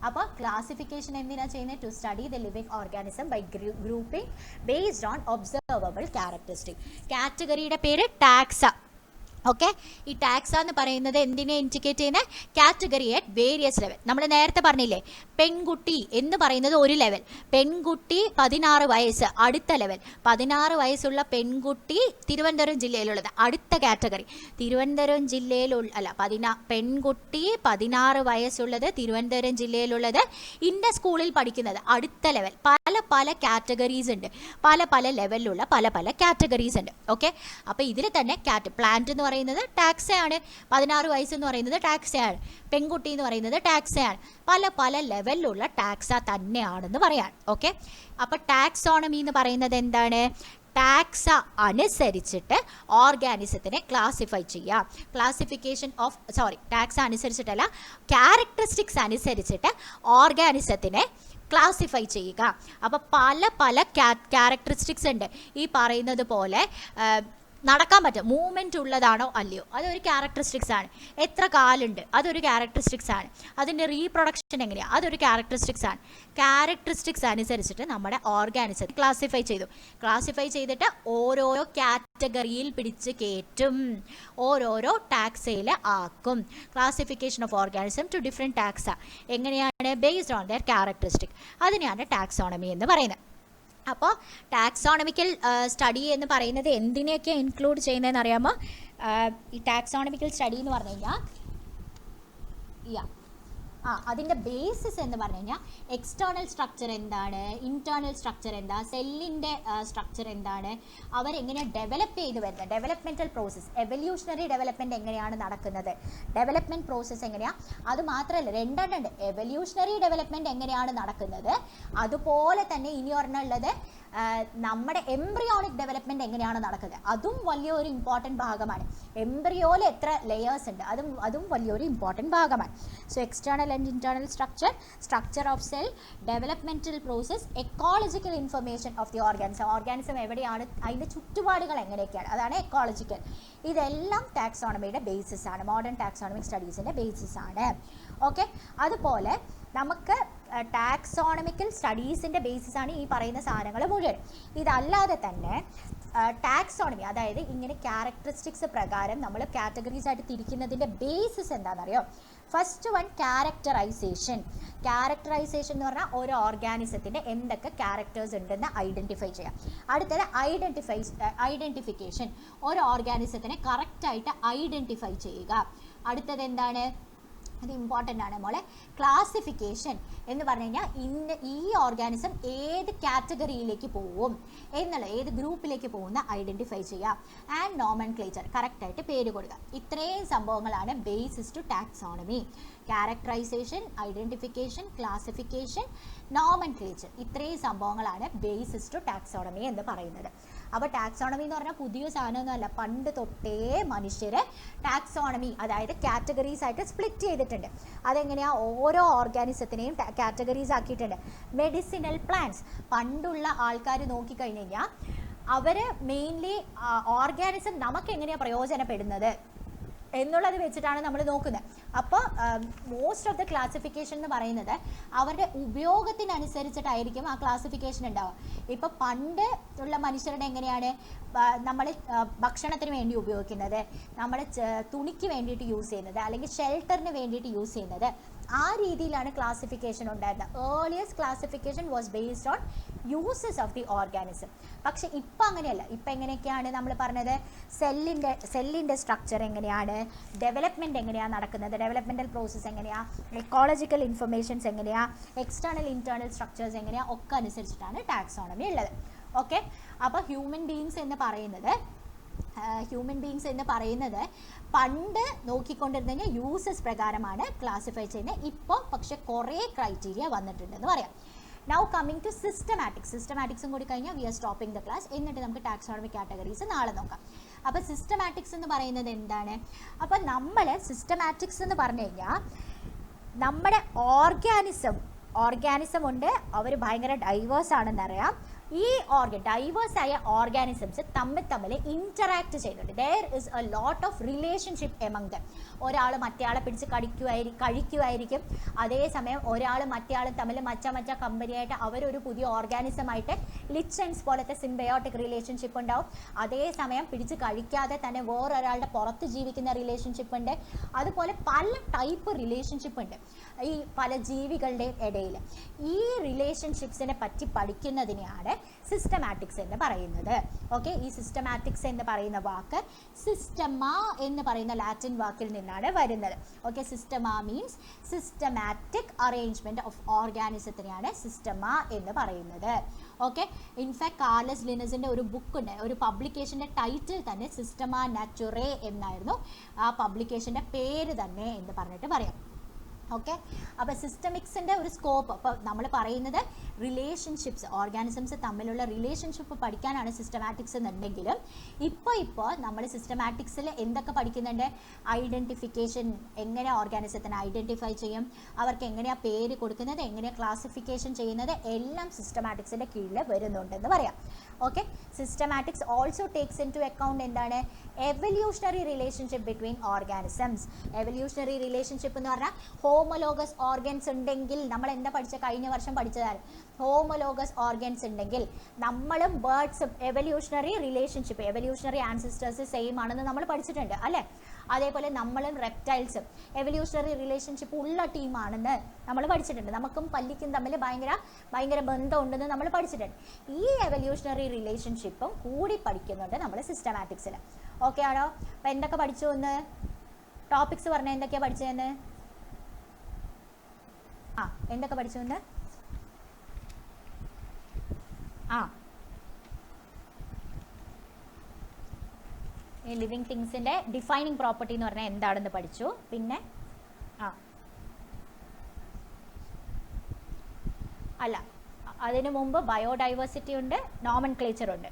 അപ്പോൾ ക്ലാസിഫിക്കേഷൻ എന്തിനാണ് ചെയ്യുന്നത്? To study the living organism by grouping based on observable characteristic. കാറ്റഗറിയുടെ പേര് ടാക്സ. ഓക്കെ, ഈ ടാക്സ എന്ന് പറയുന്നത് എന്തിനെ ഇൻഡിക്കേറ്റ് ചെയ്യുന്നത്? Category at various level. നമ്മൾ നേരത്തെ പറഞ്ഞില്ലേ, പെൺകുട്ടി എന്ന് പറയുന്നത് ഒരു ലെവൽ, പെൺകുട്ടി 16 വയസ്സ് അടുത്ത ലെവൽ, 16 വയസ്സുള്ള പെൺകുട്ടി തിരുവനന്തപുരം ജില്ലയിലുള്ളത് അടുത്ത കാറ്റഗറി. തിരുവനന്തപുരം ജില്ലയിലുള്ള പെൺകുട്ടി 16 വയസ്സുള്ളത് തിരുവനന്തപുരം ജില്ലയിലുള്ളത് ഇന്ന സ്കൂളിൽ പഠിക്കുന്നത് അടുത്ത ലെവൽ. പല പല കാറ്റഗറീസ് ഉണ്ട്, പല പല ലെവലിലുള്ള പല പല കാറ്റഗറീസ് ഉണ്ട്. ഓക്കെ, അപ്പോൾ ഇതിൽ തന്നെ പ്ലാന്റ് എന്ന് പറയുന്നത് ടാക്സയാണ്, 16 വയസ്സെന്ന് പറയുന്നത് ടാക്സയാണ്, പെൺകുട്ടി എന്ന് പറയുന്നത് ടാക്സയാണ്. പല പല ലെവലിലുള്ള ടാക്സ തന്നെയാണെന്ന് പറയാം. ഓക്കെ, അപ്പോൾ ടാക്സോണമി എന്ന് പറയുന്നത് എന്താണ്? ടാക്സ അനുസരിച്ചിട്ട് ഓർഗാനിസത്തിനെ ക്ലാസിഫൈ ചെയ്യാം. ക്ലാസിഫിക്കേഷൻ ഓഫ് ടാക്സ അനുസരിച്ചിട്ടല്ല, ക്യാരക്ടറിസ്റ്റിക്സ് അനുസരിച്ചിട്ട് ഓർഗാനിസത്തിനെ ക്ലാസിഫൈ ചെയ്യുക. അപ്പോൾ പല പല ക്യാരക്ടറിസ്റ്റിക്സ് ഉണ്ട്. ഈ പറയുന്നത് പോലെ നടക്കാൻ പറ്റും, മൂവ്മെൻറ്റ് ഉള്ളതാണോ അല്ലയോ, അതൊരു ക്യാരക്ടറിസ്റ്റിക്സ് ആണ്. എത്ര കാലുണ്ട്, അതൊരു ക്യാരക്ടറിസ്റ്റിക്സ് ആണ്. അതിൻ്റെ റീപ്രൊഡക്ഷൻ എങ്ങനെയാണ്, അതൊരു ക്യാരക്ടറിസ്റ്റിക്സ് ആണ്. ക്യാരക്ടറിസ്റ്റിക്സ് അനുസരിച്ചിട്ട് നമ്മുടെ ഓർഗാനിസം ക്ലാസിഫൈ ചെയ്തിട്ട് ഓരോരോ കാറ്റഗറിയിൽ പിടിച്ച് കയറ്റും, ഓരോരോ ടാക്സയിൽ ആക്കും. Classification of organism to different taxa എങ്ങനെയാണ്? Based on their characteristic. അതിനെയാണ് ടാക്സോണമി എന്ന് പറയുന്നത്. അപ്പോൾ ടാക്സോണമിക്കൽ സ്റ്റഡി എന്ന് പറയുന്നത് എന്തിനെയൊക്കെ ഇൻക്ലൂഡ് ചെയ്യുന്നതെന്ന് അറിയാമോ? ഈ ടാക്സോണമിക്കൽ സ്റ്റഡി എന്ന് പറഞ്ഞു കഴിഞ്ഞാൽ അതിൻ്റെ ബേസിസ് എന്ന് പറഞ്ഞു കഴിഞ്ഞാൽ എക്സ്റ്റേണൽ സ്ട്രക്ചർ എന്താണ്, ഇൻറ്റേർണൽ സ്ട്രക്ചർ എന്താ, സെല്ലിൻ്റെ സ്ട്രക്ചർ എന്താണ്, അവരെങ്ങനെയാണ് ഡെവലപ്പ് ചെയ്ത് വരുന്നത്, ഡെവലപ്മെൻറ്റൽ പ്രോസസ്സ്, എവല്യൂഷണറി ഡെവലപ്മെൻറ്റ് എങ്ങനെയാണ് നടക്കുന്നത്, ഡെവലപ്മെൻറ്റ് പ്രോസസ്സ് എങ്ങനെയാണ്. അത് മാത്രമല്ല, രണ്ടെണ്ണമുണ്ട്. എവല്യൂഷണറി ഡെവലപ്മെൻറ്റ് എങ്ങനെയാണ് നടക്കുന്നത്, അതുപോലെ തന്നെ ഇനി ഒരെണ്ണമുള്ളത് നമ്മുടെ എംബ്രിയോണിക് ഡെവലപ്മെൻറ്റ് എങ്ങനെയാണ് നടക്കുന്നത്. അതും വലിയൊരു ഇമ്പോർട്ടൻറ്റ് ഭാഗമാണ്. എംബ്രിയോയിൽ എത്ര ലെയേഴ്സ് ഉണ്ട്, അതും വലിയൊരു ഇമ്പോർട്ടൻറ്റ് ഭാഗമാണ്. So external and internal structure of cell, developmental process, ecological information of the organism എവിടെയാണ്, അതിൻ്റെ ചുറ്റുപാടുകൾ എങ്ങനെയൊക്കെയാണ്, അതാണ് എക്കോളജിക്കൽ. ഇതെല്ലാം ടാക്സോണമിയുടെ ബേസിസ് ആണ്, മോഡേൺ ടാക്സോണമിക് സ്റ്റഡീസിൻ്റെ ബേസിസ് ആണ്. ഓക്കെ, അതുപോലെ നമുക്ക് ടാക്സോണമിക്കൽ സ്റ്റഡീസിൻ്റെ ബേസിസാണ് ഈ പറയുന്ന സാധനങ്ങൾ മുഴുവൻ. ഇതല്ലാതെ തന്നെ ടാക്സോണമി, അതായത് ഇങ്ങനെ ക്യാരക്ടറിസ്റ്റിക്സ് പ്രകാരം നമ്മൾ കാറ്റഗറീസ് ആയിട്ട് തിരിക്കുന്നതിൻ്റെ ബേസിസ് എന്താണെന്നറിയോ? First one characterization. ക്യാരക്ടറൈസേഷൻ എന്ന് പറഞ്ഞാൽ ഒരു ഓർഗാനിസത്തിൻ്റെ എന്തൊക്കെ ക്യാരക്ടേഴ്സ് ഉണ്ടെന്ന് ഐഡൻറ്റിഫൈ ചെയ്യാം. അടുത്തത് ഐഡൻറ്റിഫിക്കേഷൻ, ഒരു ഓർഗാനിസത്തിനെ കറക്റ്റായിട്ട് ഐഡൻറ്റിഫൈ ചെയ്യുക. അടുത്തത് എന്താണ്, അത് ഇമ്പോർട്ടൻ്റ് ആണ് മോളെ. ക്ലാസിഫിക്കേഷൻ എന്ന് പറഞ്ഞു കഴിഞ്ഞാൽ ഈ ഓർഗാനിസം ഏത് കാറ്റഗറിയിലേക്ക് പോവും എന്നുള്ള, ഏത് ഗ്രൂപ്പിലേക്ക് പോകുന്ന ഐഡൻറ്റിഫൈ ചെയ്യുക. ആൻഡ് നോമൻക്ലേച്ചർ, കറക്റ്റായിട്ട് പേര് കൊടുക്കുക. ഇത്രയും സംഭവങ്ങളാണ് basis to taxonomy. Characterization, identification, classification, nomenclature, ഇത്രയും സംഭവങ്ങളാണ് ബേസിസ് ടു ടാക്സോണമി എന്ന് പറയുന്നത്. അപ്പോൾ ടാക്സോണമി എന്ന് പറഞ്ഞാൽ പുതിയ സാധനമൊന്നുമല്ല. പണ്ട് തൊട്ടേ മനുഷ്യർ ടാക്സോണമി, അതായത് കാറ്റഗറീസ് ആയിട്ട് സ്പ്ലിറ്റ് ചെയ്തിട്ടുണ്ട്. അതെങ്ങനെയാണ്, ഓരോ ഓർഗാനിസത്തിനെയും കാറ്റഗറീസ് ആക്കിയിട്ടുണ്ട്. മെഡിസിനൽ പ്ലാന്റ്സ്, പണ്ടുള്ള ആൾക്കാർ നോക്കിക്കഴിഞ്ഞ് കഴിഞ്ഞാൽ അവർ മെയിൻലി ഓർഗാനിസം നമുക്ക് എങ്ങനെയാണ് പ്രയോജനപ്പെടുന്നത് എന്നുള്ളത് വെച്ചിട്ടാണ് നമ്മൾ നോക്കുന്നത്. അപ്പോൾ മോസ്റ്റ് ഓഫ് ദ ക്ലാസിഫിക്കേഷൻ എന്ന് പറയുന്നത് അവരുടെ ഉപയോഗത്തിനനുസരിച്ചിട്ടായിരിക്കും ആ ക്ലാസിഫിക്കേഷൻ ഉണ്ടാവുക. ഇപ്പോൾ പണ്ട് ഉള്ള മനുഷ്യരുടെ എങ്ങനെയാണ്, നമ്മൾ ഭക്ഷണത്തിന് വേണ്ടി ഉപയോഗിക്കുന്നത്, നമ്മൾ തുണിക്ക് വേണ്ടിയിട്ട് യൂസ് ചെയ്യുന്നത്, അല്ലെങ്കിൽ ഷെൽട്ടറിന് വേണ്ടിയിട്ട് യൂസ് ചെയ്യുന്നത്, ആ രീതിയിലാണ് ക്ലാസിഫിക്കേഷൻ ഉണ്ടായിരുന്നത്. Earliest classification was based on uses of the organism. പക്ഷെ ഇപ്പം അങ്ങനെയല്ല. ഇപ്പം എങ്ങനെയൊക്കെയാണ് നമ്മൾ പറഞ്ഞത്, സെല്ലിൻ്റെ സ്ട്രക്ചർ എങ്ങനെയാണ്, ഡെവലപ്മെൻറ്റ് എങ്ങനെയാണ് നടക്കുന്നത്, ഡെവലപ്മെൻറ്റൽ പ്രോസസ്സ് എങ്ങനെയാണ്, എക്കോളജിക്കൽ ഇൻഫർമേഷൻസ് എങ്ങനെയാണ്, എക്സ്റ്റേണൽ ഇൻറ്റേർണൽ സ്ട്രക്ചേഴ്സ് എങ്ങനെയാണ്, ഒക്കെ അനുസരിച്ചിട്ടാണ് ടാക്സോണമി ഉള്ളത്. ഓക്കെ, അപ്പോൾ ഹ്യൂമൻ ബീയിങ്സ് എന്ന് പറയുന്നത് പണ്ട് നോക്കിക്കൊണ്ടിരുന്ന കഴിഞ്ഞാൽ യൂസസ് പ്രകാരമാണ് ക്ലാസിഫൈ ചെയ്യുന്നത്. ഇപ്പോൾ പക്ഷെ കുറേ ക്രൈറ്റീരിയ വന്നിട്ടുണ്ടെന്ന് പറയാം. നൗ കമ്മിങ് ടു സിസ്റ്റമാറ്റിക്സും കൂടി കഴിഞ്ഞാൽ we are stopping the class. എന്നിട്ട് നമുക്ക് ടാക്സോണമി കാറ്റഗറീസ് നാളെ നോക്കാം. അപ്പോൾ സിസ്റ്റമാറ്റിക്സ് എന്ന് പറയുന്നത് എന്താണ്? അപ്പോൾ നമ്മൾ സിസ്റ്റമാറ്റിക്സ് എന്ന് പറഞ്ഞു കഴിഞ്ഞാൽ നമ്മുടെ ഓർഗാനിസം ഉണ്ട്, അവർ ഭയങ്കര ഡൈവേഴ്സ് ആണെന്നറിയാം. ഈ ഡൈവേഴ്സായ ഓർഗാനിസംസ് തമ്മിൽ ഇൻറ്ററാക്ട് ചെയ്യുന്നുണ്ട്. There is a lot of relationship among them. ഒരാൾ മറ്റേയാളെ പിടിച്ച് കഴിക്കുമായിരിക്കും. അതേസമയം ഒരാൾ മറ്റേയാളും തമ്മിൽ മച്ച കമ്പനിയായിട്ട് അവരൊരു പുതിയ ഓർഗാനിസമായിട്ട് ലിച്ചൻസ് പോലത്തെ സിംബയോട്ടിക് റിലേഷൻഷിപ്പ് ഉണ്ടാവും. അതേസമയം പിടിച്ച് കഴിക്കാതെ തന്നെ വേറൊരാളുടെ പുറത്ത് ജീവിക്കുന്ന റിലേഷൻഷിപ്പ് ഉണ്ട്. അതുപോലെ പല ടൈപ്പ് റിലേഷൻഷിപ്പ് ഉണ്ട് ഈ പല ജീവികളുടെയും ഇടയിൽ. ഈ റിലേഷൻഷിപ്സിനെ പറ്റി പഠിക്കുന്നതിനെയാണ് സിസ്റ്റമാറ്റിക്സ് എന്ന് പറയുന്നത്. ഓക്കെ, ഈ സിസ്റ്റമാറ്റിക്സ് എന്ന് പറയുന്ന വാക്ക് സിസ്റ്റമ എന്ന് പറയുന്ന ലാറ്റിൻ വാക്കിൽ നിന്നാണ് വരുന്നത്. ഓക്കെ, സിസ്റ്റമ മീൻസ് സിസ്റ്റമാറ്റിക് അറേഞ്ച്മെന്റ് ഓഫ് ഓർഗാനിസത്തിനെയാണ് സിസ്റ്റമ എന്ന് പറയുന്നത്. ഓക്കെ, ഇൻഫാക്ട് കാർലസ് ലിനസിന്റെ ഒരു ബുക്കുണ്ട്, ഒരു പബ്ലിക്കേഷന്റെ ടൈറ്റിൽ തന്നെ സിസ്റ്റമ നാച്ചുറേ എന്നായിരുന്നു. ആ പബ്ലിക്കേഷന്റെ പേര് തന്നെ എന്ന് പറഞ്ഞിട്ട് പറയാം. ഓക്കെ, അപ്പോൾ സിസ്റ്റമിക്സിൻ്റെ ഒരു സ്കോപ്പ്, അപ്പോൾ നമ്മൾ പറയുന്നത് റിലേഷൻഷിപ്സ്, ഓർഗാനിസംസ് തമ്മിലുള്ള റിലേഷൻഷിപ്പ് പഠിക്കാനാണ് സിസ്റ്റമാറ്റിക്സ് എന്നുണ്ടെങ്കിലും ഇപ്പോൾ നമ്മൾ സിസ്റ്റമാറ്റിക്സിൽ എന്തൊക്കെ പഠിക്കുന്നുണ്ട്? ഐഡൻറ്റിഫിക്കേഷൻ, എങ്ങനെ ഓർഗാനിസത്തിനെ ഐഡൻറ്റിഫൈ ചെയ്യും, അവർക്ക് എങ്ങനെയാണ് പേര് കൊടുക്കുന്നത്, എങ്ങനെയാണ് ക്ലാസിഫിക്കേഷൻ ചെയ്യുന്നത്, എല്ലാം സിസ്റ്റമാറ്റിക്സിൻ്റെ കീഴിൽ വരുന്നുണ്ടെന്ന് പറയാം. Okay, systematics also takes into account എന്താണ്? Evolutionary relationship between organisms. Evolutionary relationship എന്ന് പറഞ്ഞാൽ ഹോമോലോഗസ് ഓർഗൻസ് ഉണ്ടെങ്കിൽ, നമ്മൾ എന്താ കഴിഞ്ഞ വർഷം പഠിച്ചതാണ്, ഹോമോലോഗസ് ഓർഗൻസ് ഉണ്ടെങ്കിൽ നമ്മളും ബേർഡ്സും evolutionary relationship, evolutionary ancestors same ആണെന്ന് നമ്മൾ പഠിച്ചിട്ടുണ്ട് അല്ലേ? അതേപോലെ നമ്മളും റെപ്റ്റൈൽസും എവല്യൂഷണറി റിലേഷൻഷിപ്പ് ഉള്ള ടീമാണെന്ന് നമ്മൾ പഠിച്ചിട്ടുണ്ട്. നമുക്കും പല്ലിക്കും തമ്മിൽ ഭയങ്കര ബന്ധമുണ്ടെന്ന് നമ്മൾ പഠിച്ചിട്ടുണ്ട്. ഈ എവല്യൂഷണറി റിലേഷൻഷിപ്പും കൂടി പഠിക്കുന്നുണ്ട് നമ്മൾ സിസ്റ്റമാറ്റിക്സിൽ. ഓക്കെ ആണോ? അപ്പോൾ എന്തൊക്കെ പഠിച്ചു എന്ന് ടോപ്പിക്സ് പറഞ്ഞാൽ എന്തൊക്കെയാണ് പഠിച്ചതെന്ന്? എന്തൊക്കെ പഠിച്ചു എന്ന്? ഈ ലിവിങ് തിങ്സിൻ്റെ ഡിഫൈനിങ് പ്രോപ്പർട്ടി എന്ന് പറഞ്ഞാൽ എന്താണെന്ന് പഠിച്ചു. പിന്നെ അല്ല, അതിനു മുമ്പ് ബയോഡൈവേഴ്സിറ്റി ഉണ്ട്, നോമൻക്ലേച്ചർ ഉണ്ട്.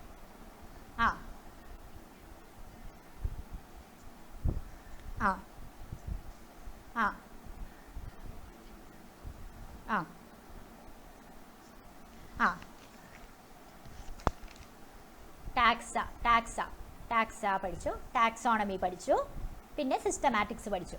ടാക്സ പഠിച്ചു, ടാക്സോണമി പഠിച്ചു, പിന്നെ സിസ്റ്റമാറ്റിക്സ് പഠിച്ചു.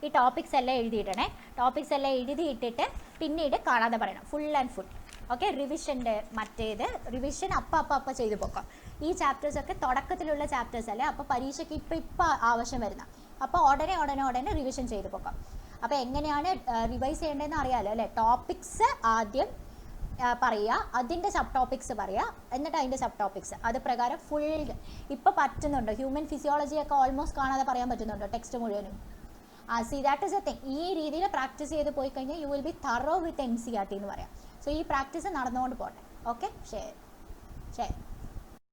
ഈ ടോപ്പിക്സ് എല്ലാം എഴുതിയിട്ടേ, ടോപ്പിക്സ് എല്ലാം എഴുതിയിട്ടിട്ട് പിന്നീട് കാണാതെ പറയണം, ഫുൾ ആൻഡ് ഫുൾ. ഓക്കെ, റിവിഷൻ്റെ മറ്റേത് റിവിഷൻ അപ്പം ചെയ്തു പോക്കാം. ഈ ചാപ്റ്റേഴ്സൊക്കെ തുടക്കത്തിലുള്ള ചാപ്റ്റേഴ്സ് അല്ലേ, അപ്പോൾ പരീക്ഷയ്ക്ക് ഇപ്പം ആവശ്യം വരുന്ന, അപ്പോൾ ഉടനെ റിവിഷൻ ചെയ്തു പോക്കാം. അപ്പോൾ എങ്ങനെയാണ് റിവൈസ് ചെയ്യേണ്ടതെന്ന് അറിയാമല്ലോ അല്ലേ? ടോപ്പിക്സ് ആദ്യം പറയുക, അതിൻ്റെ സബ് ടോപ്പിക്സ് പറയുക, എന്നിട്ട് അതിൻ്റെ സബ് ടോപ്പിക്സ്, അത് പ്രകാരം ഫുൾ ഇപ്പോൾ പറ്റുന്നുണ്ടോ? ഹ്യൂമൻ ഫിസിയോളജിയൊക്കെ ഓൾമോസ്റ്റ് കാണാതെ പറയാൻ പറ്റുന്നുണ്ടോ ടെക്സ്റ്റ് മുഴുവനും? C that is A thing. ഈ രീതിയിൽ പ്രാക്ടീസ് ചെയ്ത് പോയി കഴിഞ്ഞാൽ you will be thorough with NCERT എന്ന് പറയാം. സോ ഈ പ്രാക്ടീസ് നടന്നുകൊണ്ട് പോട്ടെ. ഓക്കെ, ശരി ശരി.